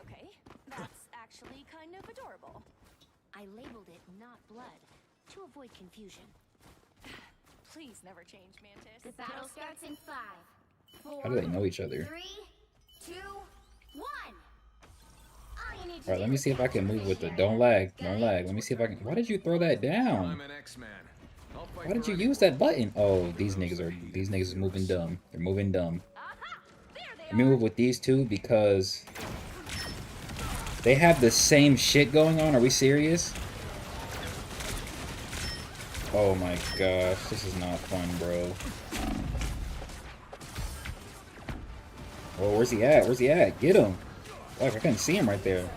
Okay, that's actually kind of adorable. I labeled it not blood to avoid confusion. Please never change, Mantis. The battle starts in 5, 4, How do they know each other? 3, 2, 1. Alright, let me see if I can move with the... Don't lag. Don't lag. Let me see if I can... Why did you throw that down? I'm an X-Man. I'll fight Why did for you anyone. use that button? Oh, these niggas are... These niggas is moving dumb. They're moving dumb. Aha! There they Let me are. move with these two because... they have the same shit going on. Are we serious? Oh my gosh. This is not fun, bro. Oh, where's he at? Where's he at? Get him. Fuck, I couldn't see him right there.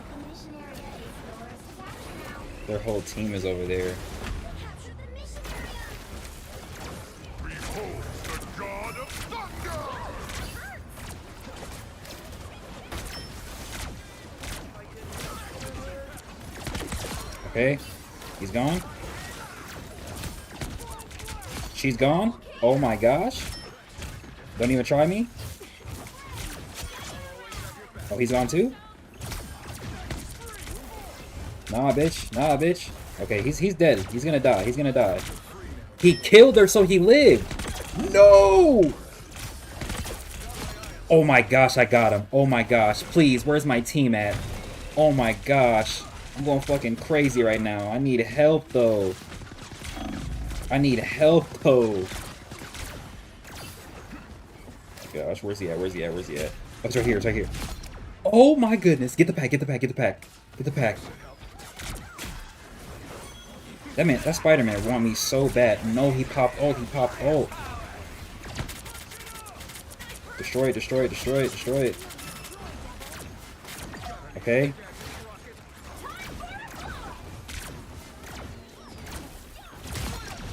Their whole team is over there. Capture the mission area. Behold the god of thunder! Okay. He's gone. She's gone. Oh my gosh. Don't even try me. Oh, he's gone too? Nah, bitch. Nah, bitch. Okay, he's dead. He's gonna die. He's gonna die. He killed her so he lived. No! Oh my gosh, I got him. Oh my gosh. Please, where's my team at? Oh my gosh. I'm going fucking crazy right now. I need help, though. I need help, though. Gosh, where's he at? Where's he at? Where's he at? Oh, it's right here. It's right here. Oh my goodness. Get the pack. Get the pack. Get the pack. Get the pack. That Spider-Man want me so bad. No, he popped ult. He popped ult. Destroy it. Destroy it. Destroy it. Destroy it. Okay.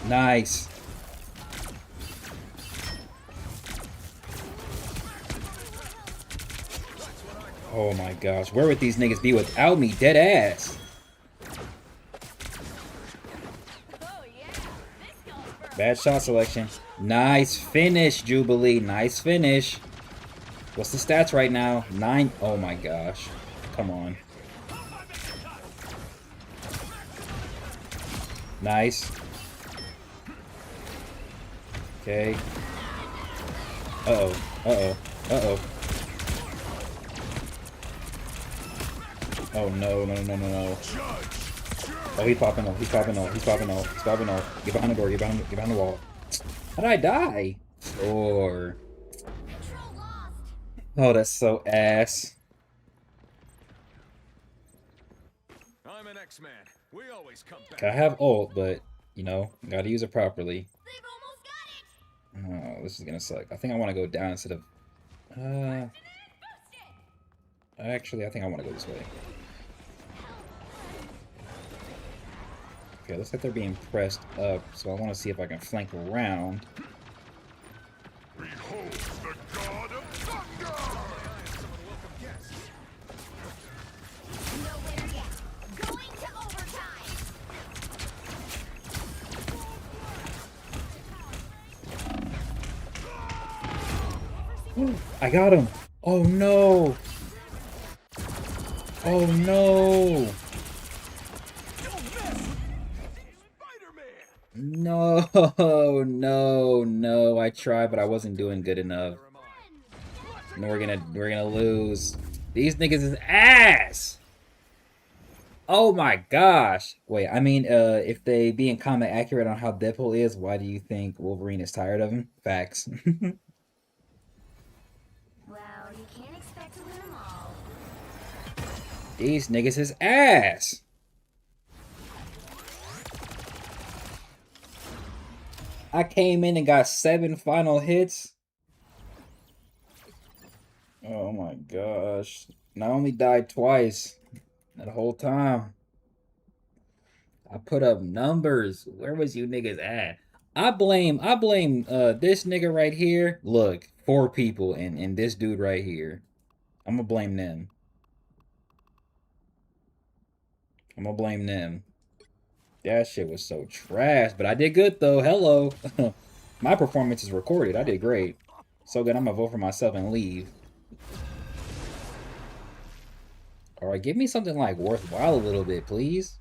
Nice. Oh my gosh. Where would these niggas be without me? Dead ass. Oh yeah, this calls for a Bad shot selection. Nice finish, Jubilee. Nice finish. What's the stats right now? 9. Oh my gosh. Come on. Nice. Okay. Uh-oh. Uh-oh. Uh-oh. Oh no, no, no, no, no. Oh, he's popping off. He's popping off. He's popping off. He's popping off. Get behind the door. Get behind the wall. How did I die? Or... Control lost. oh, that's so ass. I'm an X-Man. We always come back. I have ult, but, you know, gotta use it properly. They've almost got it. Oh, this is gonna suck. I think I want to go down instead of... actually, I think I want to go this way. Okay, looks like they're being pressed up, so I want to see if I can flank around. Behold the god of thunder! Nowhere yet. Going to overtime. I got him! Oh no! Oh no! Spider-Man! No, no, no. I tried, but I wasn't doing good enough. And we're gonna lose. These niggas is ass! Oh my gosh. Wait, I mean, if they being combat accurate on how Deadpool is, why do you think Wolverine is tired of him? Facts. Well, you can't expect to win them all. These niggas is ass! I came in and got 7 final hits. Oh my gosh. And I only died twice that whole time. I put up numbers. Where was you niggas at? I blame this nigga right here. Look, 4 people and this dude right here. I'm gonna blame them. I'm gonna blame them. That shit was so trash, but I did good though. Hello. My performance is recorded. I did great. So good, I'm gonna vote for myself and leave. Alright, give me something like worthwhile a little bit, please.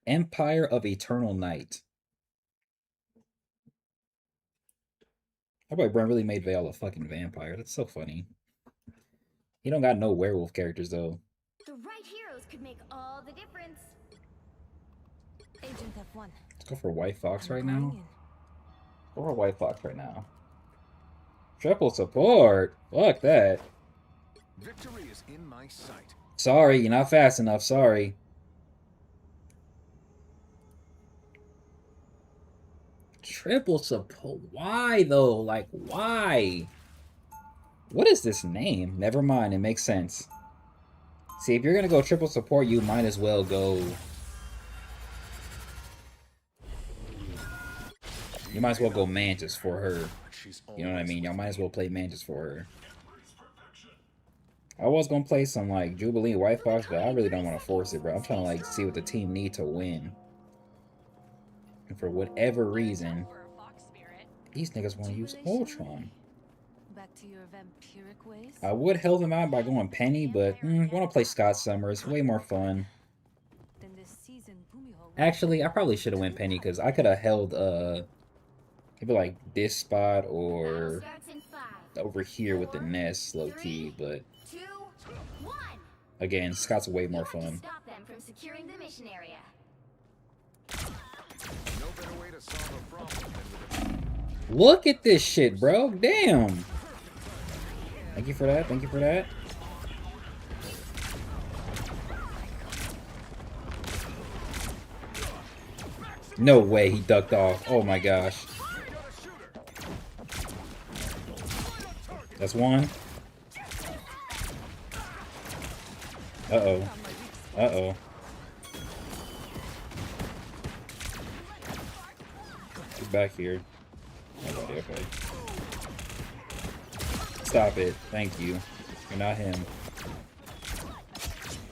Empire of Eternal Night. That boy Brent really made Vale a fucking vampire. That's so funny. He don't got no werewolf characters though. The right heroes could make all the difference. Agent F1. Let's go for White Fox I'm right calling now. in. Go for White Fox right now. Triple support. Fuck that. Victory is in my sight. Sorry, you're not fast enough. Sorry. Triple support. Why though? Like, why? What is this name? Never mind. It makes sense. See, if you're gonna go triple support, you might as well go. You might as well go Mantis for her. You know what I mean? Y'all might as well play Mantis for her. I was gonna play some like Jubilee White Fox, but I really don't want to force it, bro. I'm trying to like see what the team need to win. And for whatever reason, these niggas want to use Ultron. Back to your vampiric ways? I would help them out by going Penny, but want to play Scott Summers. Way more fun. Then this season, Boomiho Actually, I probably should have went Penny because I could have held maybe like this spot Battle or starts in 5, over here with the nest, low key. But 2, 1. again, Scott's way more You have to fun. stop them from securing the mission area. No better way to solve a problem than with a Look at this shit, bro. Damn. Thank you for that. Thank you for that. No way he ducked off. Oh my gosh. That's one. Uh-oh. Uh-oh. Get back here. Nobody, okay. Stop it. Thank you. You're not him.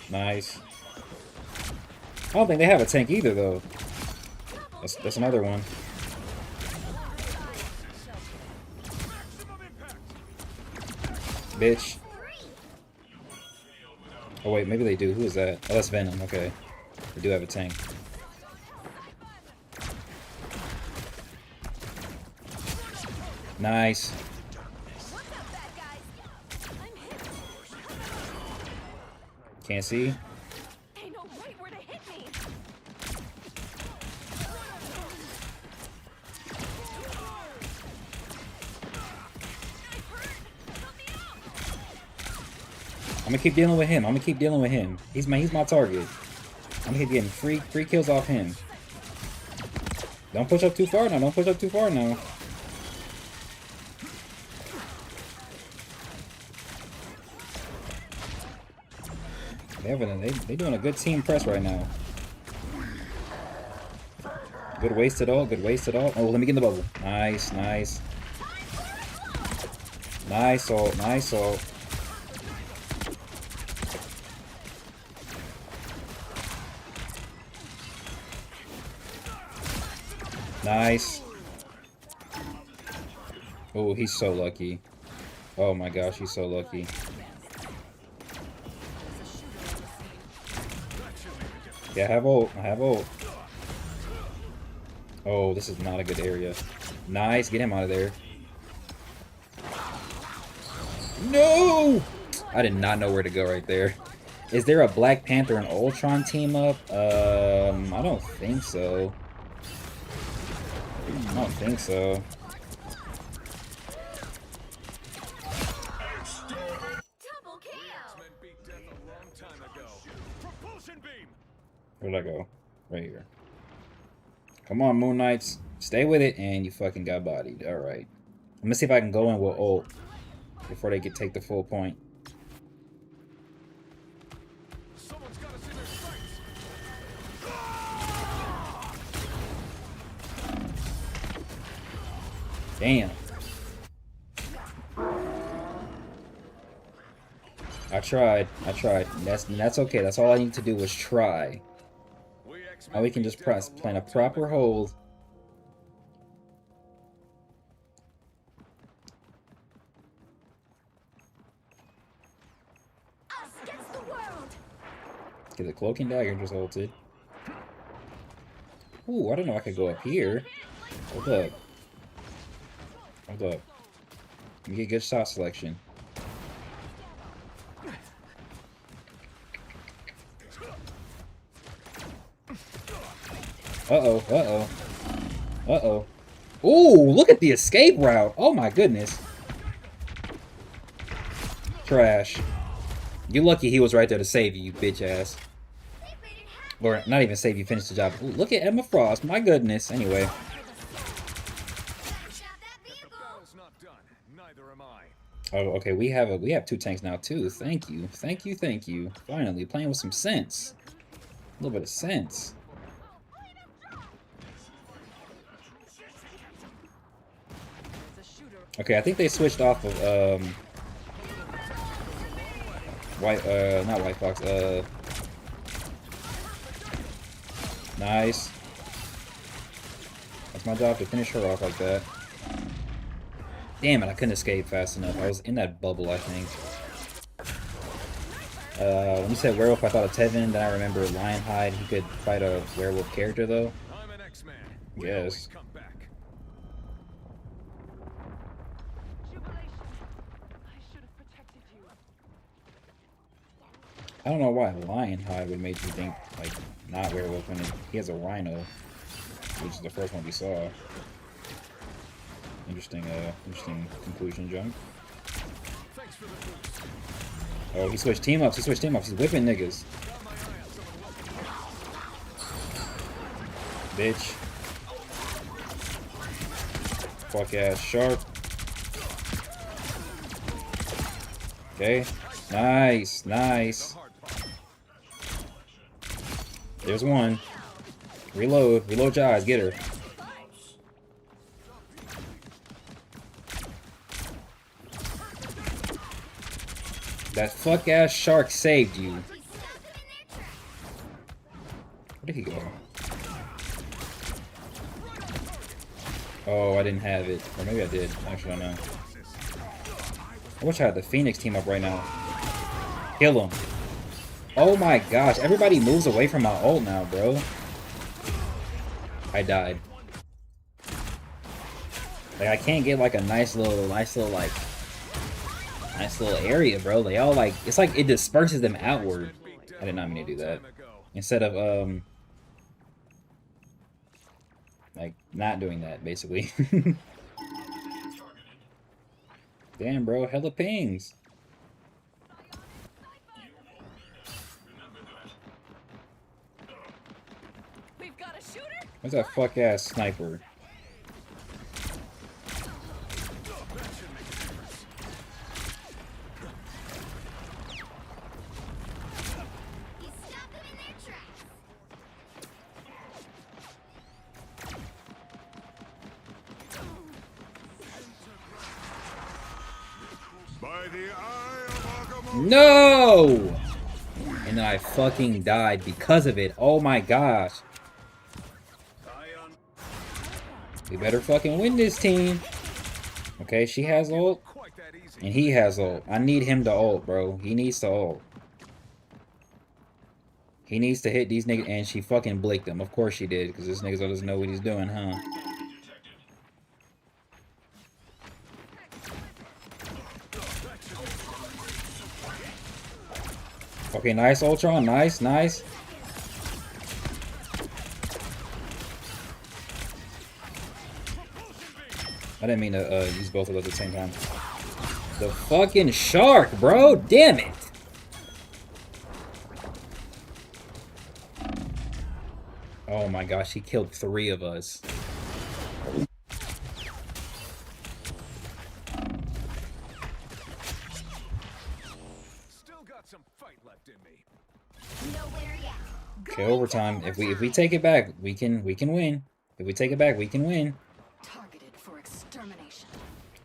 Nice. I don't think they have a tank either, though. That's another one. Bitch. Oh wait, maybe they do. Who is that? Oh, that's Venom. Okay. They do have a tank. Nice. Can't see. They know right where to hit me. I'm gonna keep dealing with him. I'm gonna keep dealing with him. He's my target. I'm gonna keep getting free kills off him. Don't push up too far now. Don't push up too far now. They doing a good team press right now. Good waste it all. Good waste it all. Oh, let me get in the bubble. Nice, nice. Nice ult. Nice ult. Nice. Oh, he's so lucky. Oh my gosh, he's so lucky. Yeah, I have ult. I have ult. Oh, this is not a good area. Nice. Get him out of there. No! I did not know where to go right there. Is there a Black Panther and Ultron team up? I don't think so. I don't think so. Double kill. men beat death a long time ago. Propulsion beam. Where'd I go? Right here. Come on, Moon Knights. Stay with it, and you fucking got bodied. Alright. I'm gonna see if I can go in with ult before they take the full point. Someone's got us in their sights. Damn. I tried. That's okay. That's all I need to do was try. Now we can just plan a proper hold. Us against the world. Get the cloak and dagger just ulted. Ooh, I don't know I could go up here. Hold up. Hold up. Let me get good shot selection. Uh-oh, uh-oh. Uh-oh. Ooh, look at the escape route. Oh my goodness. Trash. You're lucky he was right there to save you, you bitch ass. Or not even save you, finish the job. Ooh, look at Emma Frost. My goodness. Anyway. Smash out that vehicle. Battle's not done. Neither am I. Oh, okay. We have 2 tanks now too. Thank you. Thank you, thank you. Finally, playing with some sense. A little bit of sense. Okay, I think they switched off of not White Fox, nice. That's my job to finish her off like that. Damn it, I couldn't escape fast enough. I was in that bubble, I think. When you said werewolf, I thought of Tevin, then I remember Lionhide. He could fight a werewolf character, though. I'm an X-Man. Yes. Come back. I don't know why Lionhide would make you think, like, not werewolf when he has a rhino, which is the first one we saw. Interesting conclusion, Junk. Thanks for the boost. Oh, he switched team ups. He's whipping niggas. Bitch. Fuck ass shark. Okay. Nice, nice. There's one. Reload your eyes, get her. That fuck ass shark saved you. Where did he go? Oh, I didn't have it. Or maybe I did. Actually, I don't know. I wish I had the Phoenix team up right now. Kill him. Oh my gosh, everybody moves away from my ult now, bro. I died. Like, I can't get like a nice little area, bro. They all like, it's like it disperses them outward. I did not mean to do that. Instead of like not doing that, basically. Damn, bro, hella pings. We've got a shooter. Where's that fuck ass sniper? You stop them in their tracks. By the eye of Agamotto. No! And I fucking died because of it. Oh my gosh. We better fucking win this team. Okay, she has ult. Quite that easy. And he has ult. I need him to ult, bro. He needs to ult. He needs to hit these niggas. And she fucking blinked him. Of course she did. Because this nigga doesn't know what he's doing, huh? Okay, nice, Ultron. Nice, nice. I didn't mean to use both of those at the same time. The fucking shark, bro. Damn it. Oh my gosh, he killed 3 of us. Still got some fight left in me. Nowhere yet. Okay, overtime. If we take it back, we can win. If we take it back, we can win. Targeted for extermination.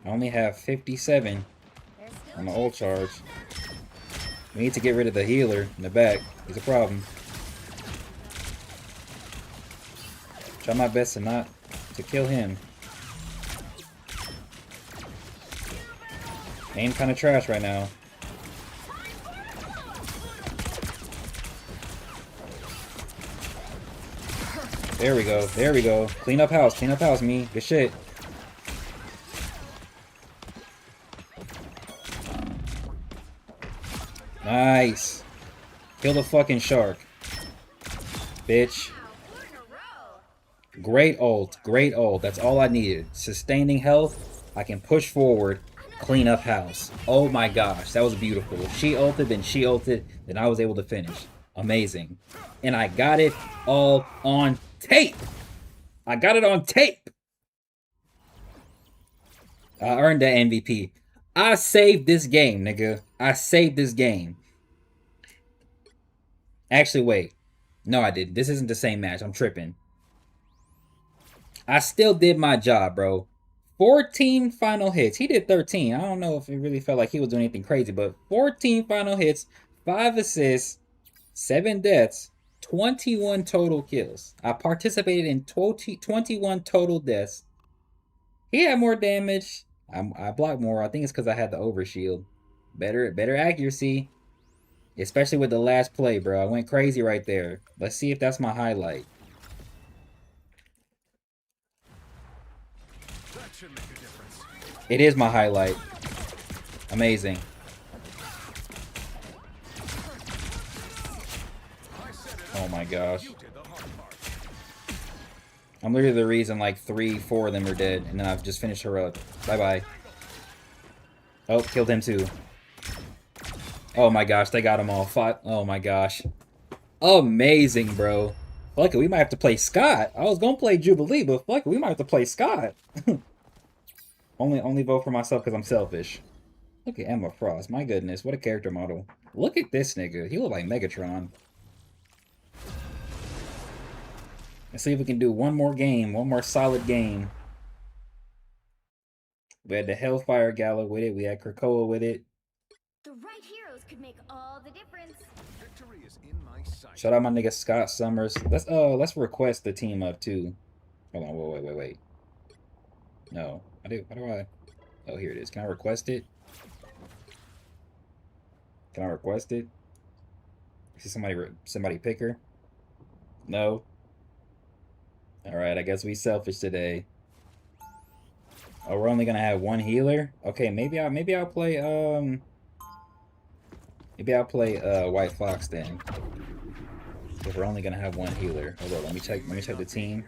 I only have 57 There's still on the a ult chance. charge. We need to get rid of the healer in the back. He's a problem. Try my best to kill him. Aim kind of trash right now. There we go. There we go. Clean up house. Clean up house, me. Good shit. Nice. Kill the fucking shark. Bitch. Great ult. Great ult. That's all I needed. Sustaining health. I can push forward. Clean up house. Oh my gosh. That was beautiful. She ulted, then she ulted. Then I was able to finish. Amazing. And I got it all on tape. I got it on tape. I earned that MVP. I saved this game, nigga. I saved this game. Actually, wait. No, I didn't. This isn't the same match. I'm tripping. I still did my job, bro. 14 final hits. He did 13. I don't know if it really felt like he was doing anything crazy, but 14 final hits, 5 assists, 7 deaths, 21 total kills. I participated in 21 total deaths. He had more damage. I blocked more. I think it's because I had the overshield. Better accuracy. Especially with the last play, bro. I went crazy right there. Let's see if that's my highlight. That should make a difference. It is my highlight. Amazing. Oh my gosh. You did the hard part. I'm literally the reason like 3-4 of them are dead, and then I've just finished her up. Bye-bye. Oh, killed him too. Oh my gosh, they got them all. Oh my gosh. Amazing, bro. Fuck it, we might have to play Scott. I was gonna play Jubilee, but fuck it, we might have to play Scott. only vote for myself because I'm selfish. Look at Emma Frost. My goodness, what a character model. Look at this nigga. He look like Megatron. Let's see if we can do one more game. One more solid game. We had the Hellfire Gala with it. We had Krakoa with it. The right heroes could make all the difference. Victory is in my sight. Shout out my nigga Scott Summers. Let's request the team up too. Hold on, wait. No. How do I? Oh, here it is. Can I request it? Can I request it? See somebody pick her? No. Alright, I guess we selfish today. Oh, we're only gonna have one healer? Okay, maybe I'll play White Fox then. If we're only gonna have one healer. Hold on, let me check the team.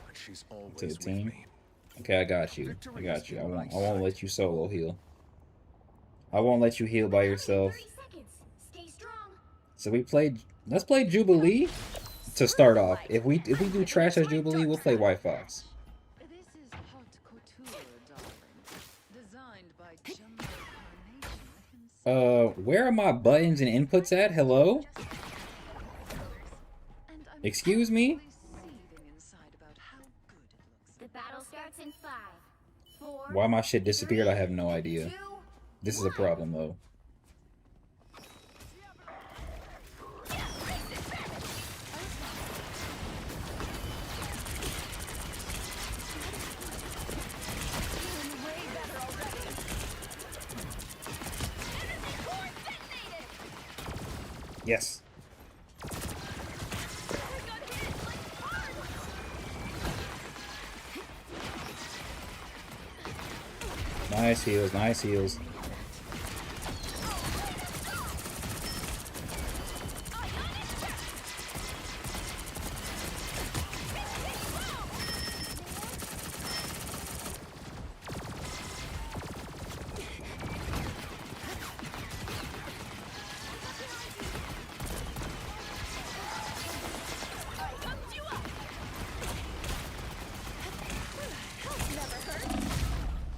But she's To always the with team. me. Okay, I got you. I won't let you solo heal. I won't let you heal by yourself. 30 seconds. Stay strong. So let's play Jubilee to start off. If we do trash as Jubilee, we'll play White Fox. This is haute couture, darling. Designed by Jumbo Carnation himself. Where are my buttons and inputs at? Hello? And I'm Excuse me? constantly seething inside about how good it looks. The battle starts in 5, 4. Why my shit disappeared, I have no idea. 2. This is a problem though. Yes. Nice heals, nice heals.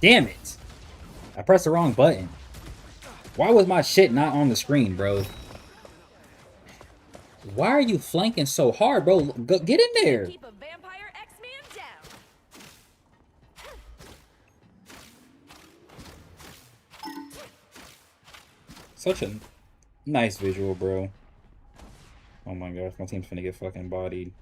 Damn it! I pressed the wrong button. Why was my shit not on the screen, bro? Why are you flanking so hard, bro? Get in there! Keep a vampire X-Man down. Nice visual, bro. Oh my gosh, my team's finna get fucking bodied.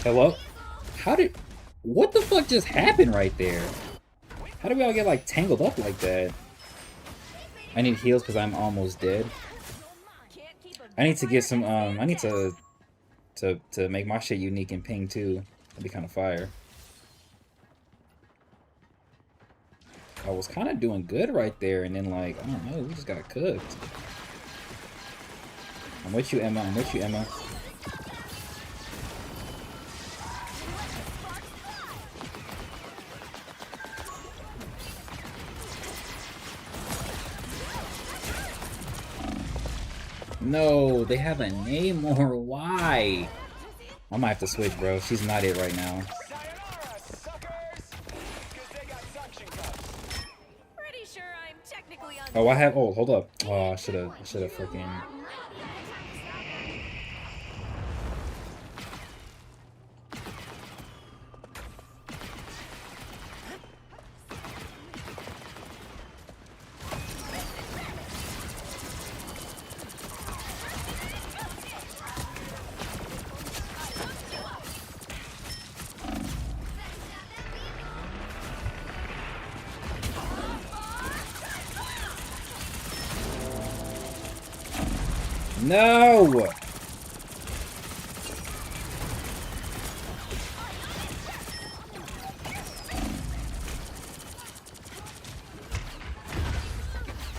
Hello? How did... What the fuck just happened right there? How did we all get, like, tangled up like that? I need heals because I'm almost dead. I need to get some, I need to make my shit unique in ping, too. That'd be kind of fire. I was kind of doing good right there, and then, like, I don't know, we just got cooked. I'm with you, Emma. I'm with you, Emma. No, they have a name or why? I might have to switch, bro. She's not it right now. Pretty sure I'm technically Oh, I have. Oh, hold up. Oh, I should have freaking. No!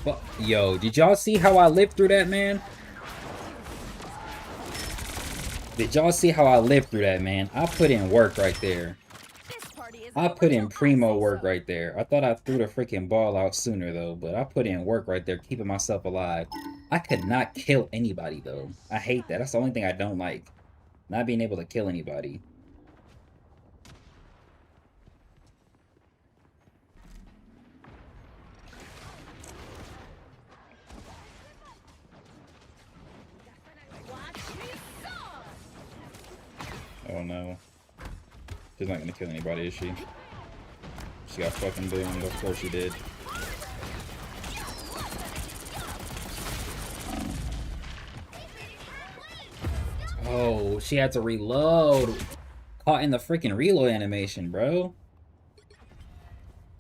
Well, yo, did y'all see how I lived through that, man? Did y'all see how I lived through that, man? I put in work right there. I put in primo work right there. I thought I threw the freaking ball out sooner, though, but I put in work right there, keeping myself alive. I could not kill anybody, though. I hate that. That's the only thing I don't like. Not being able to kill anybody. Oh, no. She's not gonna kill anybody, is she? She got fucking boomed. Of course she did. Oh, she had to reload. Caught in the freaking reload animation, bro.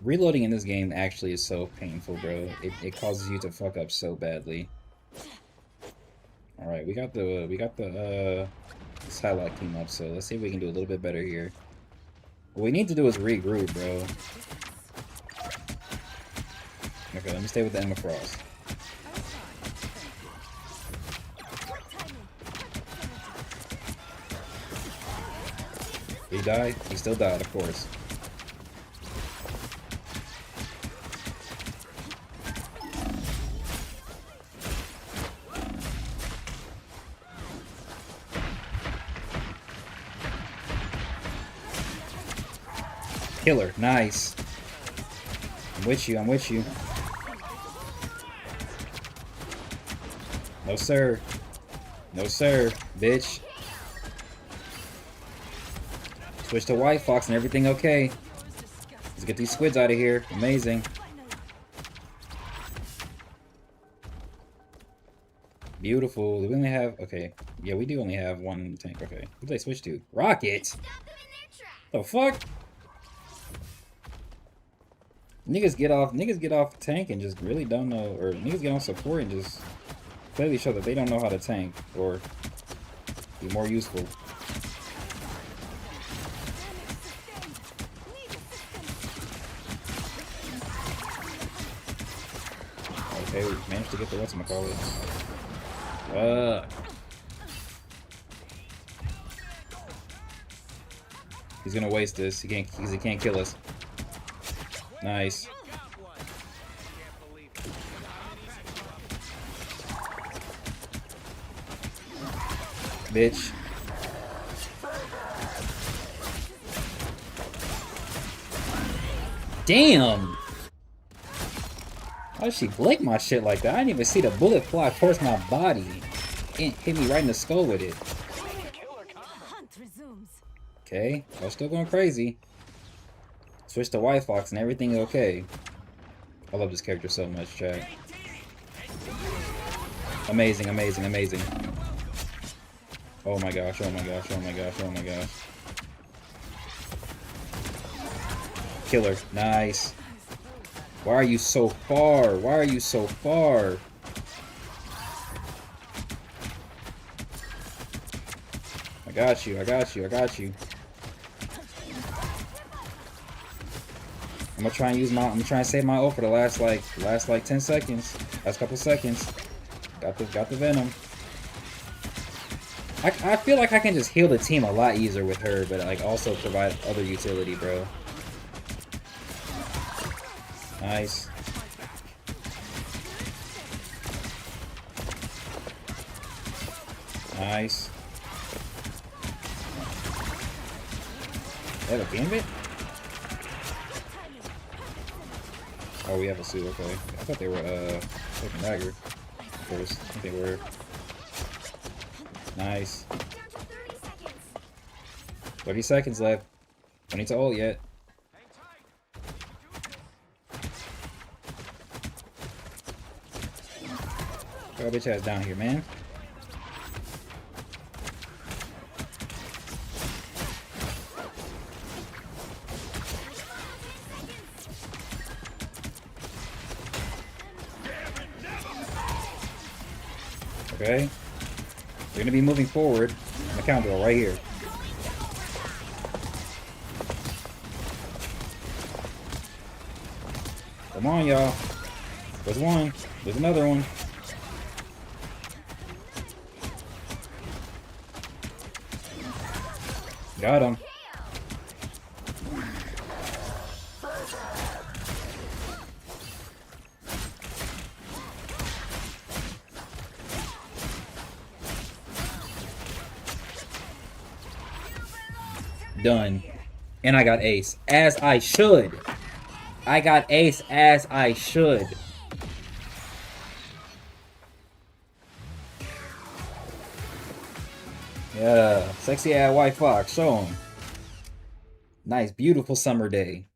Reloading in this game actually is so painful, bro. It causes you to fuck up so badly. Alright, we got the Psylocke team up, so let's see if we can do a little bit better here. What we need to do is regroup, bro. Okay, let me stay with the Emma Frost. He died? He still died, of course. Killer, nice. I'm with you, I'm with you. No sir. No sir, bitch. Switch to White Fox and everything okay. Let's get these squids out of here. Amazing. Beautiful. Do we only have... Okay. Yeah, we do only have one tank. Okay. Who did they switch to? Rocket? The fuck? Niggas get off tank and just really don't know, or niggas get on support and just clearly show that they don't know how to tank or be more useful. Okay, we managed to get the whatchamacallit. He's gonna waste this. He can't kill us. Nice. Bitch. Damn! How did she blink my shit like that? I didn't even see the bullet fly towards my body. It hit me right in the skull with it. Okay, I was still going crazy. Switch to White Fox and everything okay. I love this character so much, chat. Amazing, amazing, amazing. Oh my gosh, oh my gosh, oh my gosh, oh my gosh. Killer, nice. Why are you so far? Why are you so far? I got you, I got you, I got you. I'm gonna try and use I'm gonna try and save my ult for the last like 10 seconds. Last couple seconds. Got the venom. I feel like I can just heal the team a lot easier with her, but like also provide other utility, bro. Nice. Nice. They have a gambit? Oh, we have a suit, okay. I thought they were, fucking dagger. Of course, I think they were. Nice. 30 seconds left. Don't need to ult yet. Get bitch ass down here, man. Okay. We're gonna be moving forward. I'm gonna counter right here. Come on, y'all. There's one. There's another one. Got him. Done. And I got ace. As I should. I got ace as I should. Yeah. Sexy ass White Fox. Show him. Nice, beautiful summer day.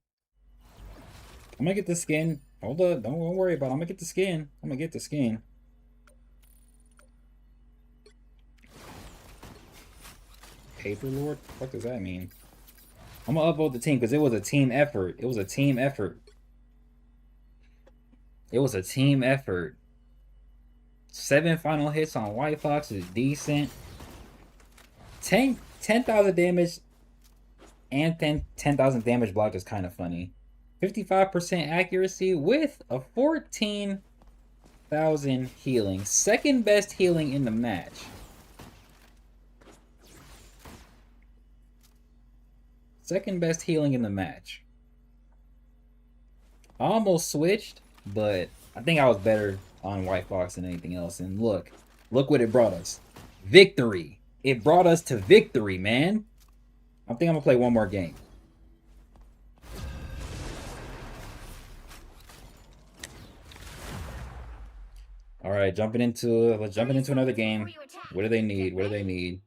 I'm gonna get the skin. Hold up. Don't worry about it. I'm gonna get the skin. I'm gonna get the skin. Paper Lord? What does that mean? I'm gonna upvote the team because it was a team effort. It was a team effort. It was a team effort. 7 final hits on White Fox is decent. 10,000 damage and 10,000 damage blocked is kind of funny. 55% accuracy with a 14,000 healing. Second best healing in the match. Second best healing in the match. I almost switched, but I think I was better on White Fox than anything else. And look what it brought us. Victory. It brought us to victory, man. I think I'm gonna play one more game. All right, let's jump into another game. What do they need? What do they need?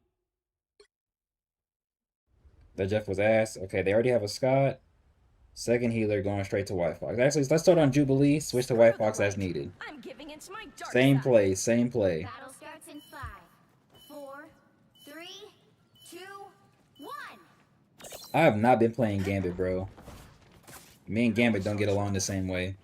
That Jeff was ass. Okay, they already have a Scott. Second healer going straight to White Fox. Actually, let's start on Jubilee. Switch to White Fox as needed. I'm giving into my dark Same side. play, same play. Battle starts in 5, 4, 3, 2, 1. I have not been playing Gambit, bro. Me and Gambit don't get along the same way.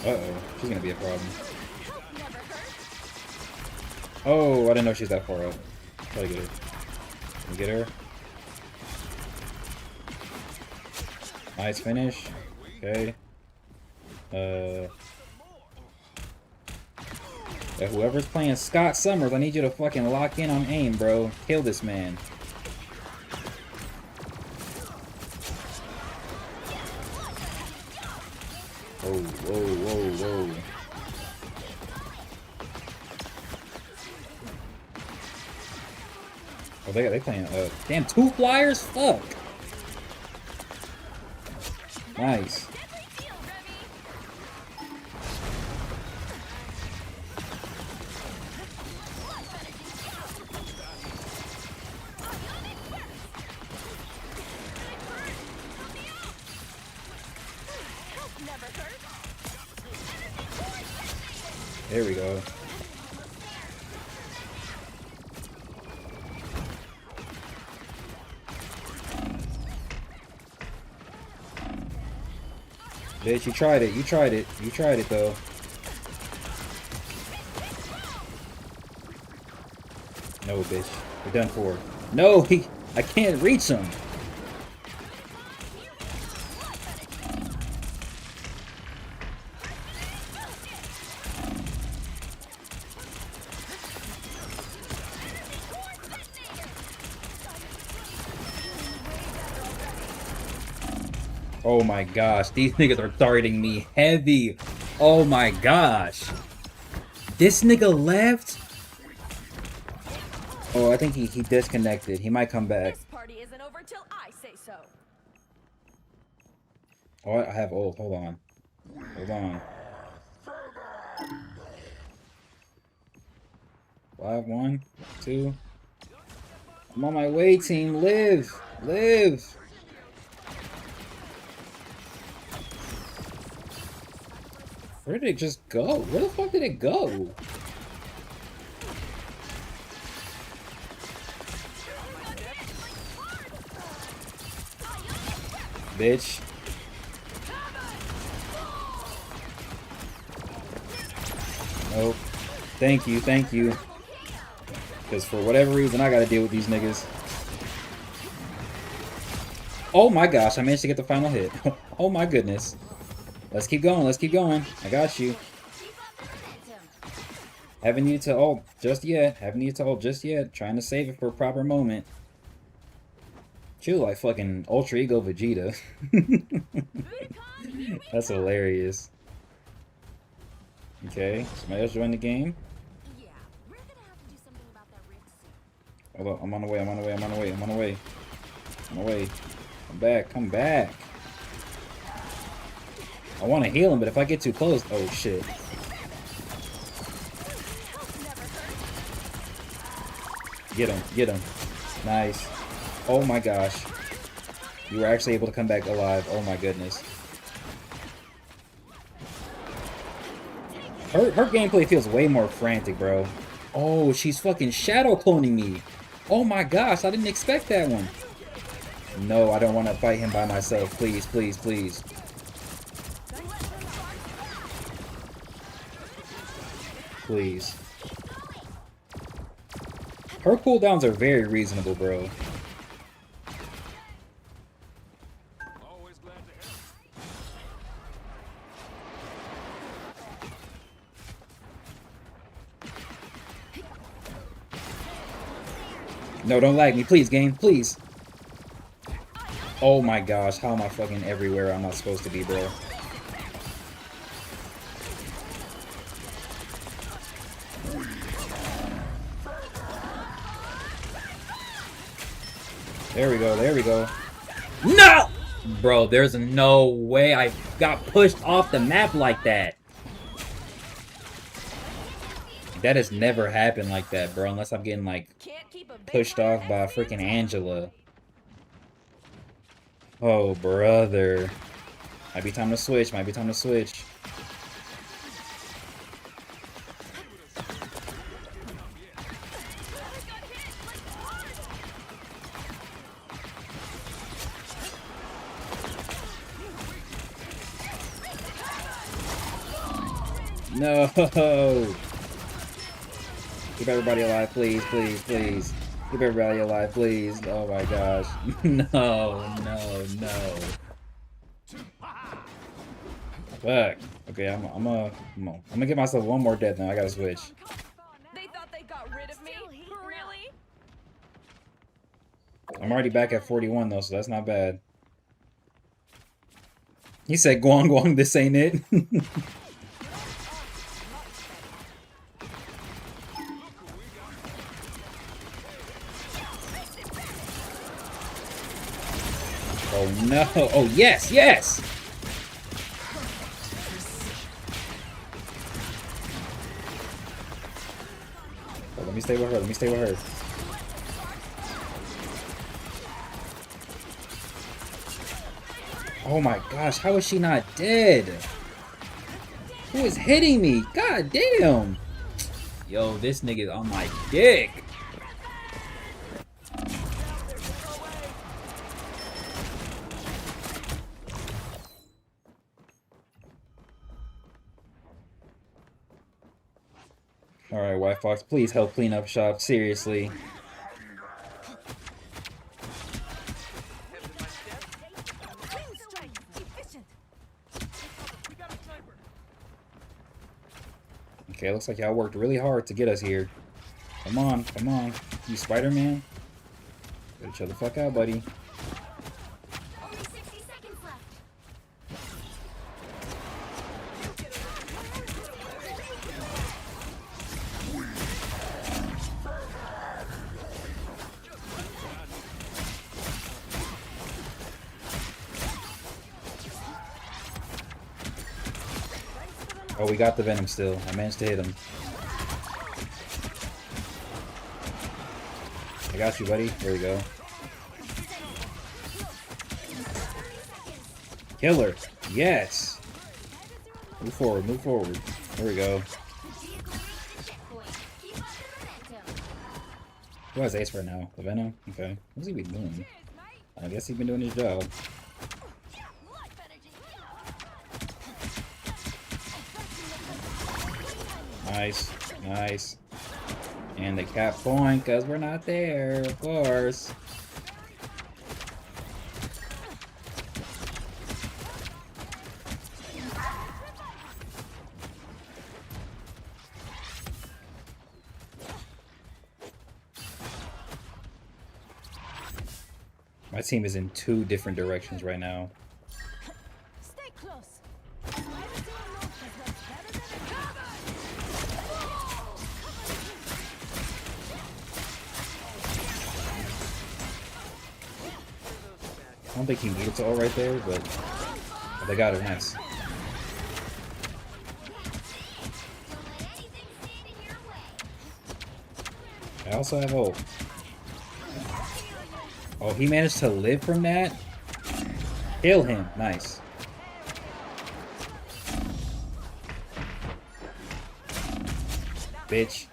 Uh-oh, she's gonna be a problem. Oh, I didn't know she's that far up. Try to get her. Can we get her? Nice finish. Okay. Yeah, whoever's playing Scott Summers, I need you to fucking lock in on aim, bro. Kill this man. Whoa, whoa, whoa, whoa. Oh, they playing, damn, 2 flyers? Fuck. Nice. There we go. Bitch, you tried it. You tried it. You tried it, though. No, bitch. We're done for. No, I can't reach him. Oh my gosh, these niggas are targeting me heavy. Oh my gosh. This nigga left? Oh, I think he disconnected. He might come back. This party isn't over till I say so. Oh, I have ult. Hold on. Hold on. 5, 1, 2. I'm on my way, team. Live! Live! Where did it just go? Where the fuck did it go? Bitch. Nope. Thank you, thank you. Because for whatever reason, I gotta deal with these niggas. Oh my gosh, I managed to get the final hit. Oh my goodness. Let's keep going, let's keep going. I got you. Haven't needed to ult just yet. Haven't needed to ult just yet. Trying to save it for a proper moment. Chill like fucking Ultra Ego Vegeta. That's hilarious. Okay, somebody else join the game. Yeah, we're gonna have to do something about that rift soon. Hold up, I'm on the way, I'm on the way, I'm on the way, I'm on the way. I'm on the way. Come back, come back. I want to heal him, but if I get too close... Oh, shit. Get him, get him. Nice. Oh my gosh. You were actually able to come back alive. Oh my goodness. Her gameplay feels way more frantic, bro. Oh, she's fucking shadow cloning me. Oh my gosh, I didn't expect that one. No, I don't want to fight him by myself. Please, please, please. Please. Her cooldowns are very reasonable, bro. Always glad to help. No, don't lag me. Please, game. Please. Oh my gosh. How am I fucking everywhere I'm not supposed to be, bro? There we go. There we go. No! Bro, there's no way I got pushed off the map like that. That has never happened like that, bro. Unless I'm getting, like, pushed off by freaking Angela. Oh, brother. Might be time to switch. Might be time to switch. No! Keep everybody alive, please, please, please. Keep everybody alive, please. Oh my gosh. No, no, no. Fuck. Okay, I'm gonna give myself one more death now. I gotta switch. They thought they got rid of me? Really? I'm already back at 41 though, so that's not bad. He said, Guang Guang, this ain't it. Oh no! Oh yes, yes! Let me stay with her. Let me stay with her. Oh my gosh, how is she not dead? Who is hitting me? God damn. Yo, this nigga's on my dick. Alright, White Fox, please help clean up shop. Seriously. Okay, looks like y'all worked really hard to get us here. Come on, come on. You Spider-Man? Better chill the fuck out, buddy. Only 60 seconds left. Oh, we got the Venom still. I managed to hit him. I got you, buddy. There we go. Killer. Yes. Move forward. Move forward. There we go. Who has Ace right now? The Venom? Okay. What's he been doing? I guess he's been doing his job. Nice. Nice. And the cap point, because we're not there, of course. My team is in two different directions right now. Stay close. I don't think he needed to all right there, but they got it. Nice. I also have ult. Oh, he managed to live from that? Kill him. Nice. Bitch.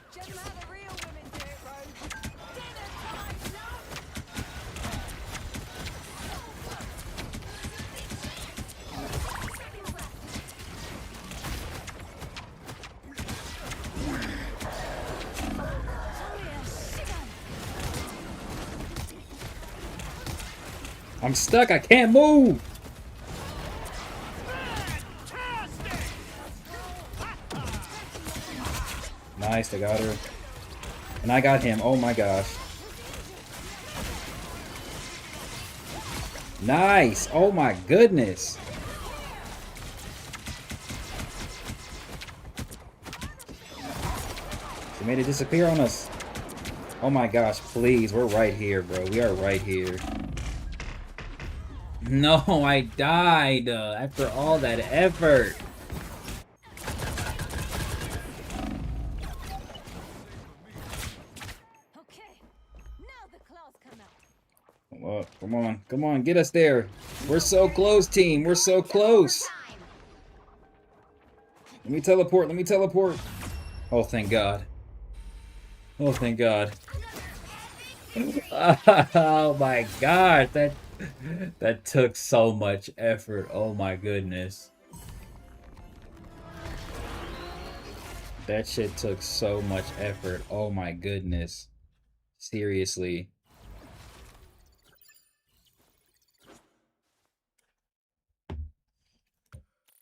I'm stuck. I can't move. Nice. I got her. And I got him. Oh my gosh. Nice. Oh my goodness. She made it disappear on us. Oh my gosh. Please. We're right here, bro. We are right here. No, I died after all that effort. Okay, now the claws come out. Oh, come on, come on, get us there. We're so close, team. We're so close. Let me teleport. Let me teleport. Oh, thank God. Oh, thank God. Oh my God, that took so much effort. Oh my goodness. That shit took so much effort. Oh my goodness. Seriously.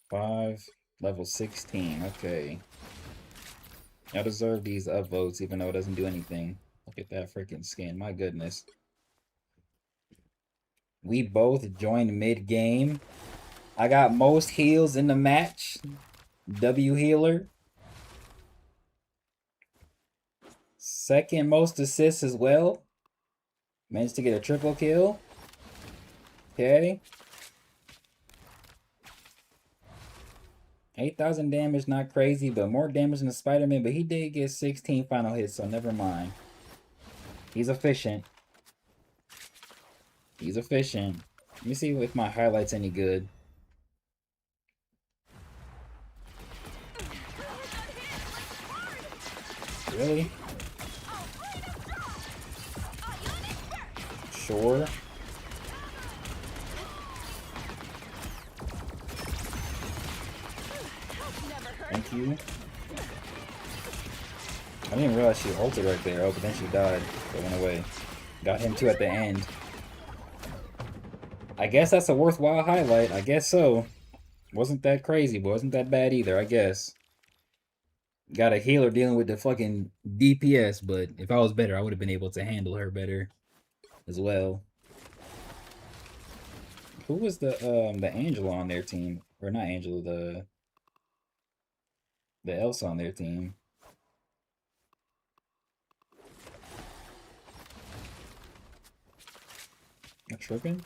Five, level 16. Okay. I deserve these upvotes even though it doesn't do anything. Look at that freaking skin. My goodness. We both joined mid-game. I got most heals in the match. W healer. Second most assists as well. Managed to get a triple kill. Okay. 8,000 damage, not crazy, but more damage than Spider-Man. But he did get 16 final hits, so never mind. He's efficient. He's efficient. Let me see if my highlight's any good. Really? Sure. Thank you. I didn't realize she ulted right there. Oh, but then she died. It went away. Got him too at the end. I guess that's a worthwhile highlight. I guess so. Wasn't that crazy, but wasn't that bad either, I guess. Got a healer dealing with the fucking DPS, but if I was better, I would have been able to handle her better as well. Who was the Angela on their team? Or not Angela, the Elsa on their team. Am I tripping?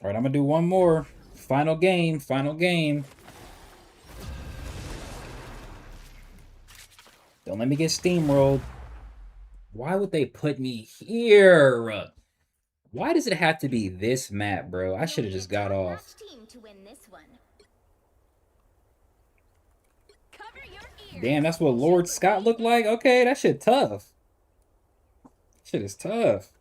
Alright, I'm gonna do one more. Final game, final game. Don't let me get steamrolled. Why would they put me here? Why does it have to be this map, bro? I should have just got off. Team to win this one. Cover your ears. Damn, that's what Lord Scott looked like? Okay, that shit tough. Shit is tough.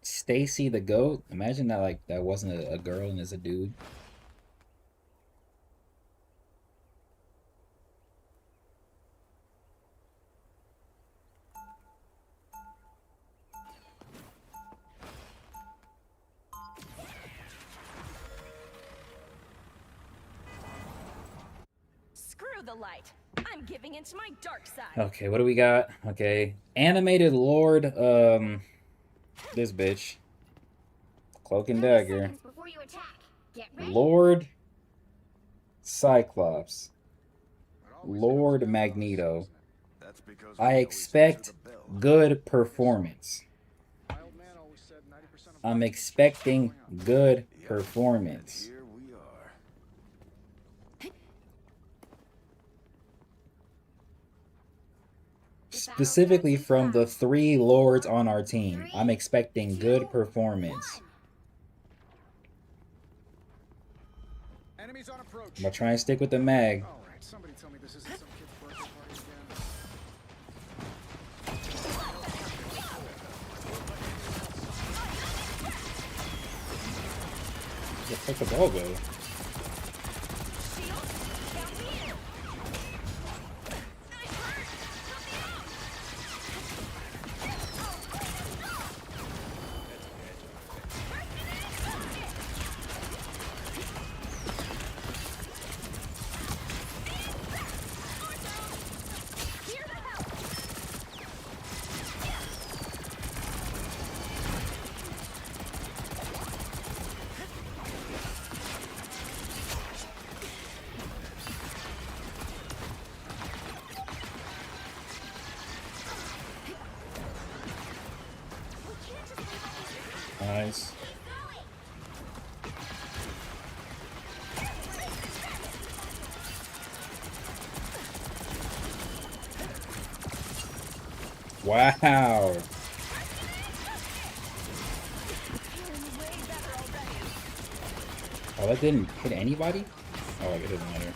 Stacy the GOAT. Imagine that like that wasn't a girl and is a dude. Screw the light. I'm giving into my dark side. Okay, what do we got? Okay. Animated Lord, this bitch. Cloak and 30 Dagger. seconds before you attack. Get ready. Lord Cyclops. Lord Magneto. I expect good performance. I'm expecting good performance. Here we are. Specifically from the 3 lords on our team. I'm expecting good performance. Enemies on approach. I'm gonna try and stick with the mag. All right, somebody tell me this isn't some kid's birthday party again. Where the fuck the ball go? Nice. Wow. Oh, that didn't hit anybody? Oh, it doesn't matter.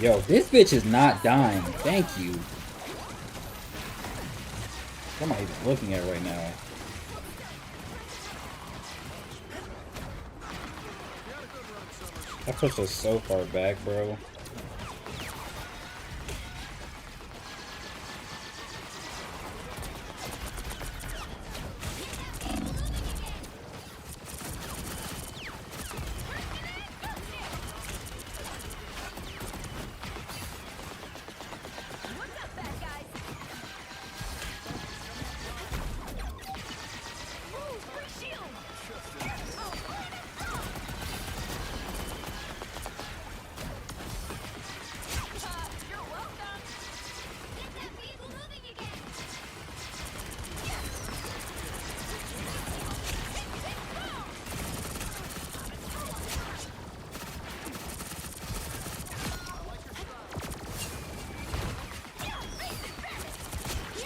Yo, this bitch is not dying. Thank you. What am I even looking at right now? That pushed us so far back, bro.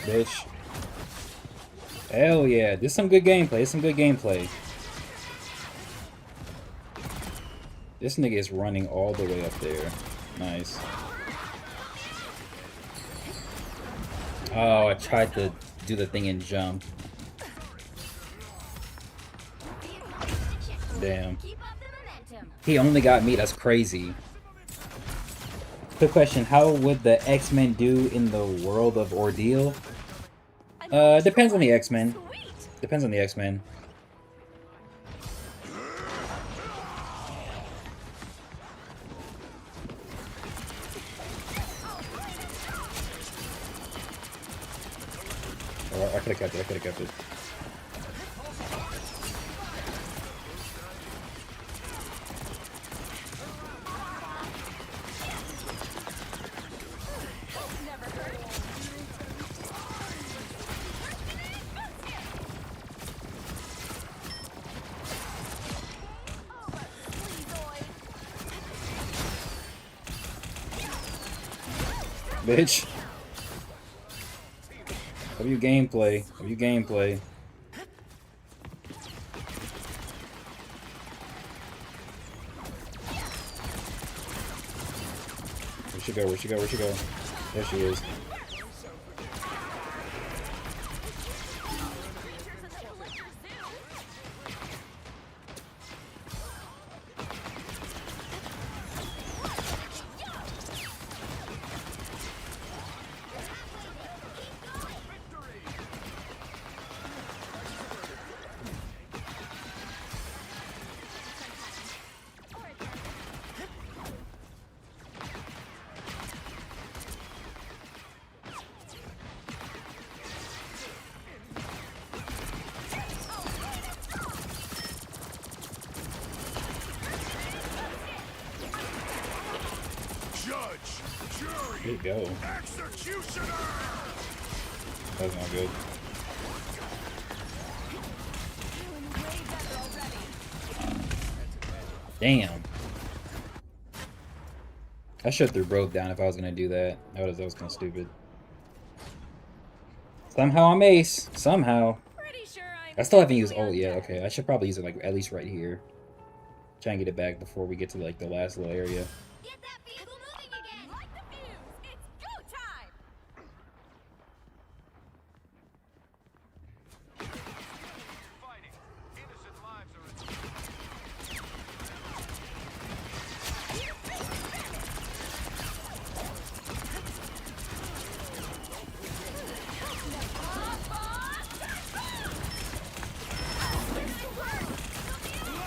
bitch. Hell yeah. This is some good gameplay. This is some good gameplay. This nigga is running all the way up there. Nice. Oh, I tried to do the thing and jump. Damn. Keep up the momentum. He only got me. That's crazy. Quick question. How would the X-Men do in the world of Ordeal? Depends on the X-Men. Depends on the X-Men. Oh, I could've kept it. I could've kept it. Bitch. W gameplay. W gameplay. Where'd she go? Where'd she go? Where'd she go? There she is. There you go. That was not good. Damn. I should have threw Broke down if I was gonna do that. That was kind of stupid. Somehow I'm ace. Somehow. I still haven't used ult yet. Okay, I should probably use it like at least right here. Try and get it back before we get to like the last little area. Get that vehicle moving again. Light the fuse. It's go time. Fighting. Innocent lives are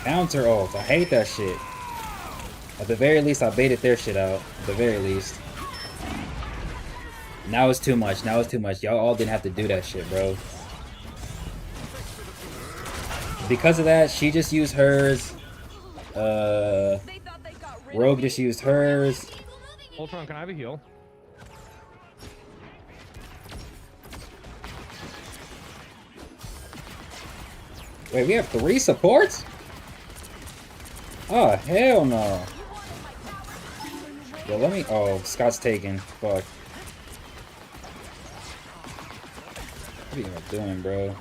Counter ult. I hate that shit. At the very least, I baited their shit out. At the very least. Now it's too much. Now it's too much. Y'all all didn't have to do that shit, bro. Because of that, she just used hers. Rogue just used hers. Ultron, can I have a heal? Wait, we have 3 supports? Oh, hell no. Yo, let me... Oh, Scott's taken. Fuck. What are you doing, bro?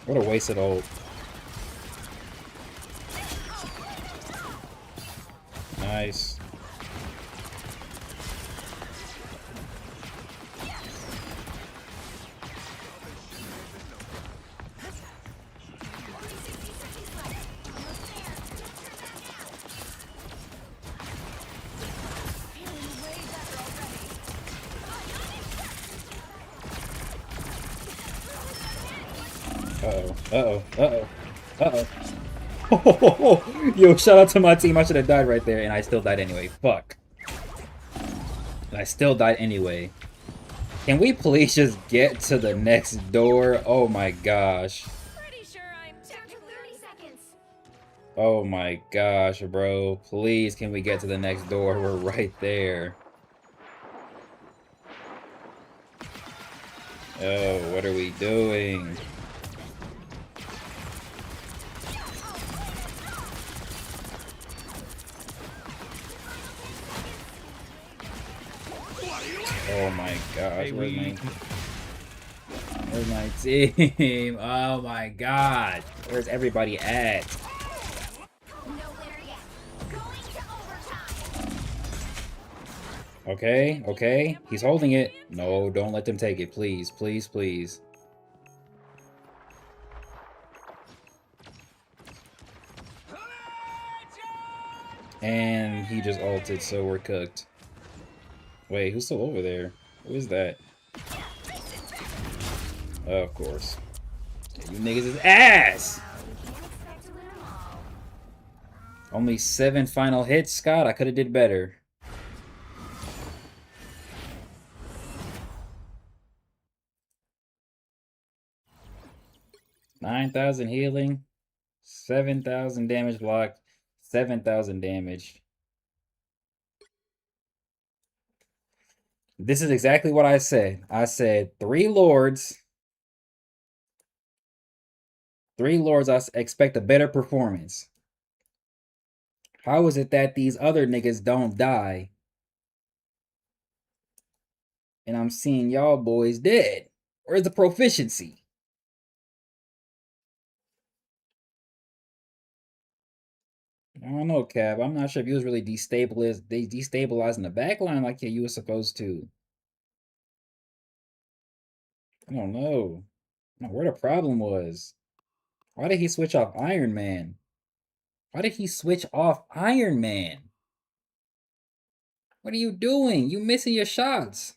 What a wasted ult. Nice. Uh-oh. Uh-oh. Uh-oh. Uh-oh. Yo, shout out to my team. I should have died right there, and I still died anyway. Fuck. I still died anyway. Can we please just get to the next door? Oh my gosh. Pretty sure I'm Down to 30 seconds. Oh my gosh, bro. Please, can we get to the next door? We're right there. Oh, what are we doing? Oh my gosh, Hey, where's my team? Oh my god. Where's everybody at? Nowhere yet. Going to overtime. Okay, okay. He's holding it. No, don't let them take it, please, please, please. And he just ulted, so we're cooked. Wait, who's still over there? Who is that? Oh, of course. Yeah, you niggas is ass! Can't expect to win them all. Only 7 final hits, Scott. I could have did better. $9,000 healing, 7,000 damage blocked, 7,000 damage. This is exactly what I said. I said 3 lords. 3 lords, I expect a better performance. How is it that these other niggas don't die? And I'm seeing y'all boys dead. Where's the proficiency? I don't know, Cav. I'm not sure if you was really destabilizing the backline like you was supposed to. I don't know. I don't know where the problem was. Why did he switch off Iron Man? Why did he switch off Iron Man? What are you doing? You missing your shots.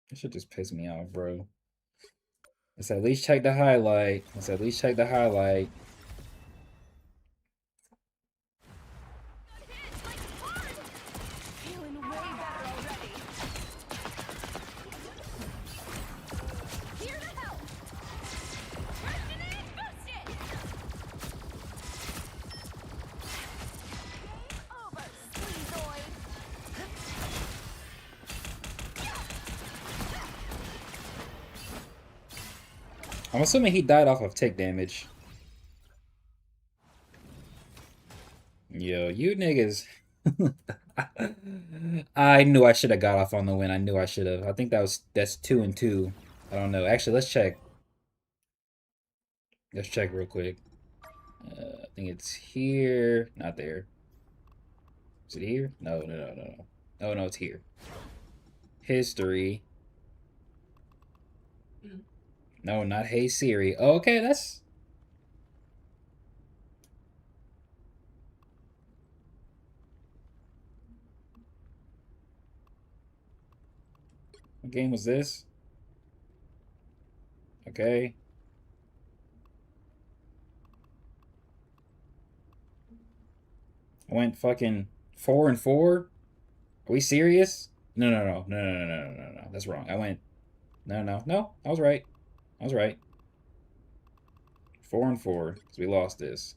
That should just piss me off, bro. Let's at least check the highlight. Let's at least check the highlight. Feeling way better already. Here to help. Rushing in, boosted. Game over, Sleazoid. I'm assuming he died off of tick damage. Yo, you niggas. I knew I should have got off on the win. I knew I should have. I think that's 2 and 2. I don't know. Actually, let's check. Let's check real quick. I think it's here. Not there. Is it here? No, no, no, no, no. Oh, no, it's here. History. No, not Hey Siri. Oh, okay, that's... What game was this? Okay. I went fucking 4 and 4? Are we serious? No, no, no, no, no, no, no, no, no. That's wrong. I went... No, no, no. I was right. I was right. 4 and 4, because we lost this.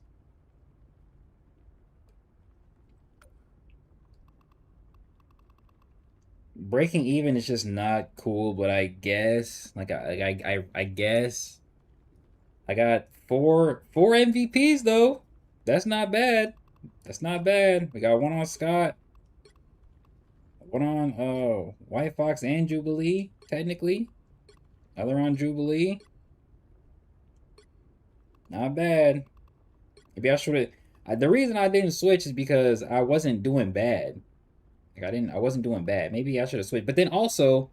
Breaking even is just not cool, but I guess, I guess I got four MVPs though. That's not bad. That's not bad. We got one on Scott, one on White Fox and Jubilee, technically. Other on Jubilee. Not bad. Maybe I should have. The reason I didn't switch is because I wasn't doing bad. Like I wasn't doing bad. Maybe I should have switched. But then also,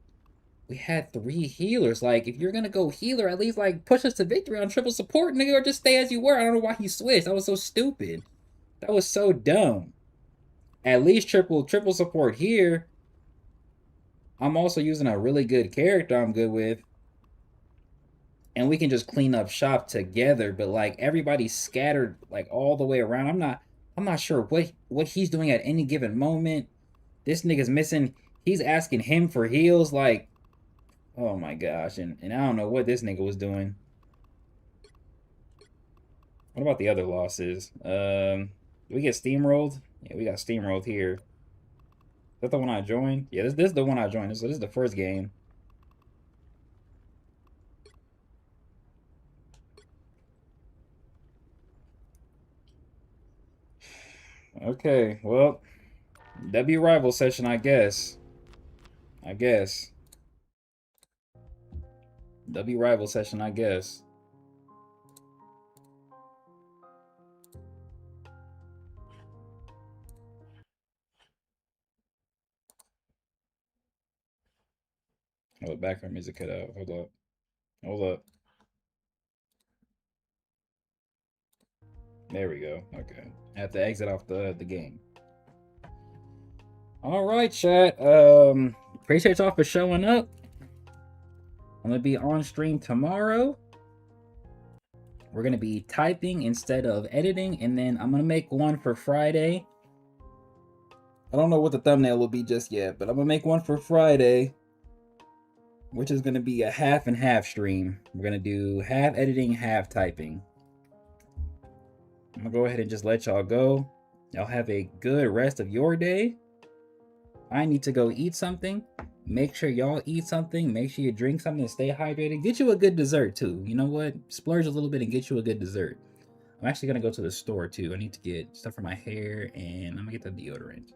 we had 3 healers. Like, if you're gonna go healer, at least like push us to victory on triple support, nigga, or just stay as you were. I don't know why he switched. That was so stupid. That was so dumb. At least triple support here. I'm also using a really good character I'm good with. And we can just clean up shop together. But like everybody's scattered like all the way around. I'm not sure what he's doing at any given moment. This nigga's missing. He's asking him for heals. Like, oh my gosh. And I don't know what this nigga was doing. What about the other losses? Did we get steamrolled? Yeah, we got steamrolled here. Is that the one I joined? Yeah, this is the one I joined. So this is the first game. Okay, well, W rival session, I guess. W rival session, I guess. Oh, the background music cut out. Hold up. Hold up. There we go. Okay. I have to exit off the game. Alright, chat. Appreciate y'all for showing up. I'm gonna be on stream tomorrow. We're gonna be typing instead of editing, and then I'm gonna make one for Friday. I don't know what the thumbnail will be just yet, but I'm gonna make one for Friday, which is gonna be a half and half stream. We're gonna do half editing, half typing. I'm gonna go ahead and just let y'all go. Y'all have a good rest of your day. I need to go eat something. Make sure y'all eat something. Make sure you drink something and stay hydrated. Get you a good dessert too. You know what? Splurge a little bit and get you a good dessert. I'm actually gonna go to the store too. I need to get stuff for my hair and I'm gonna get the deodorant.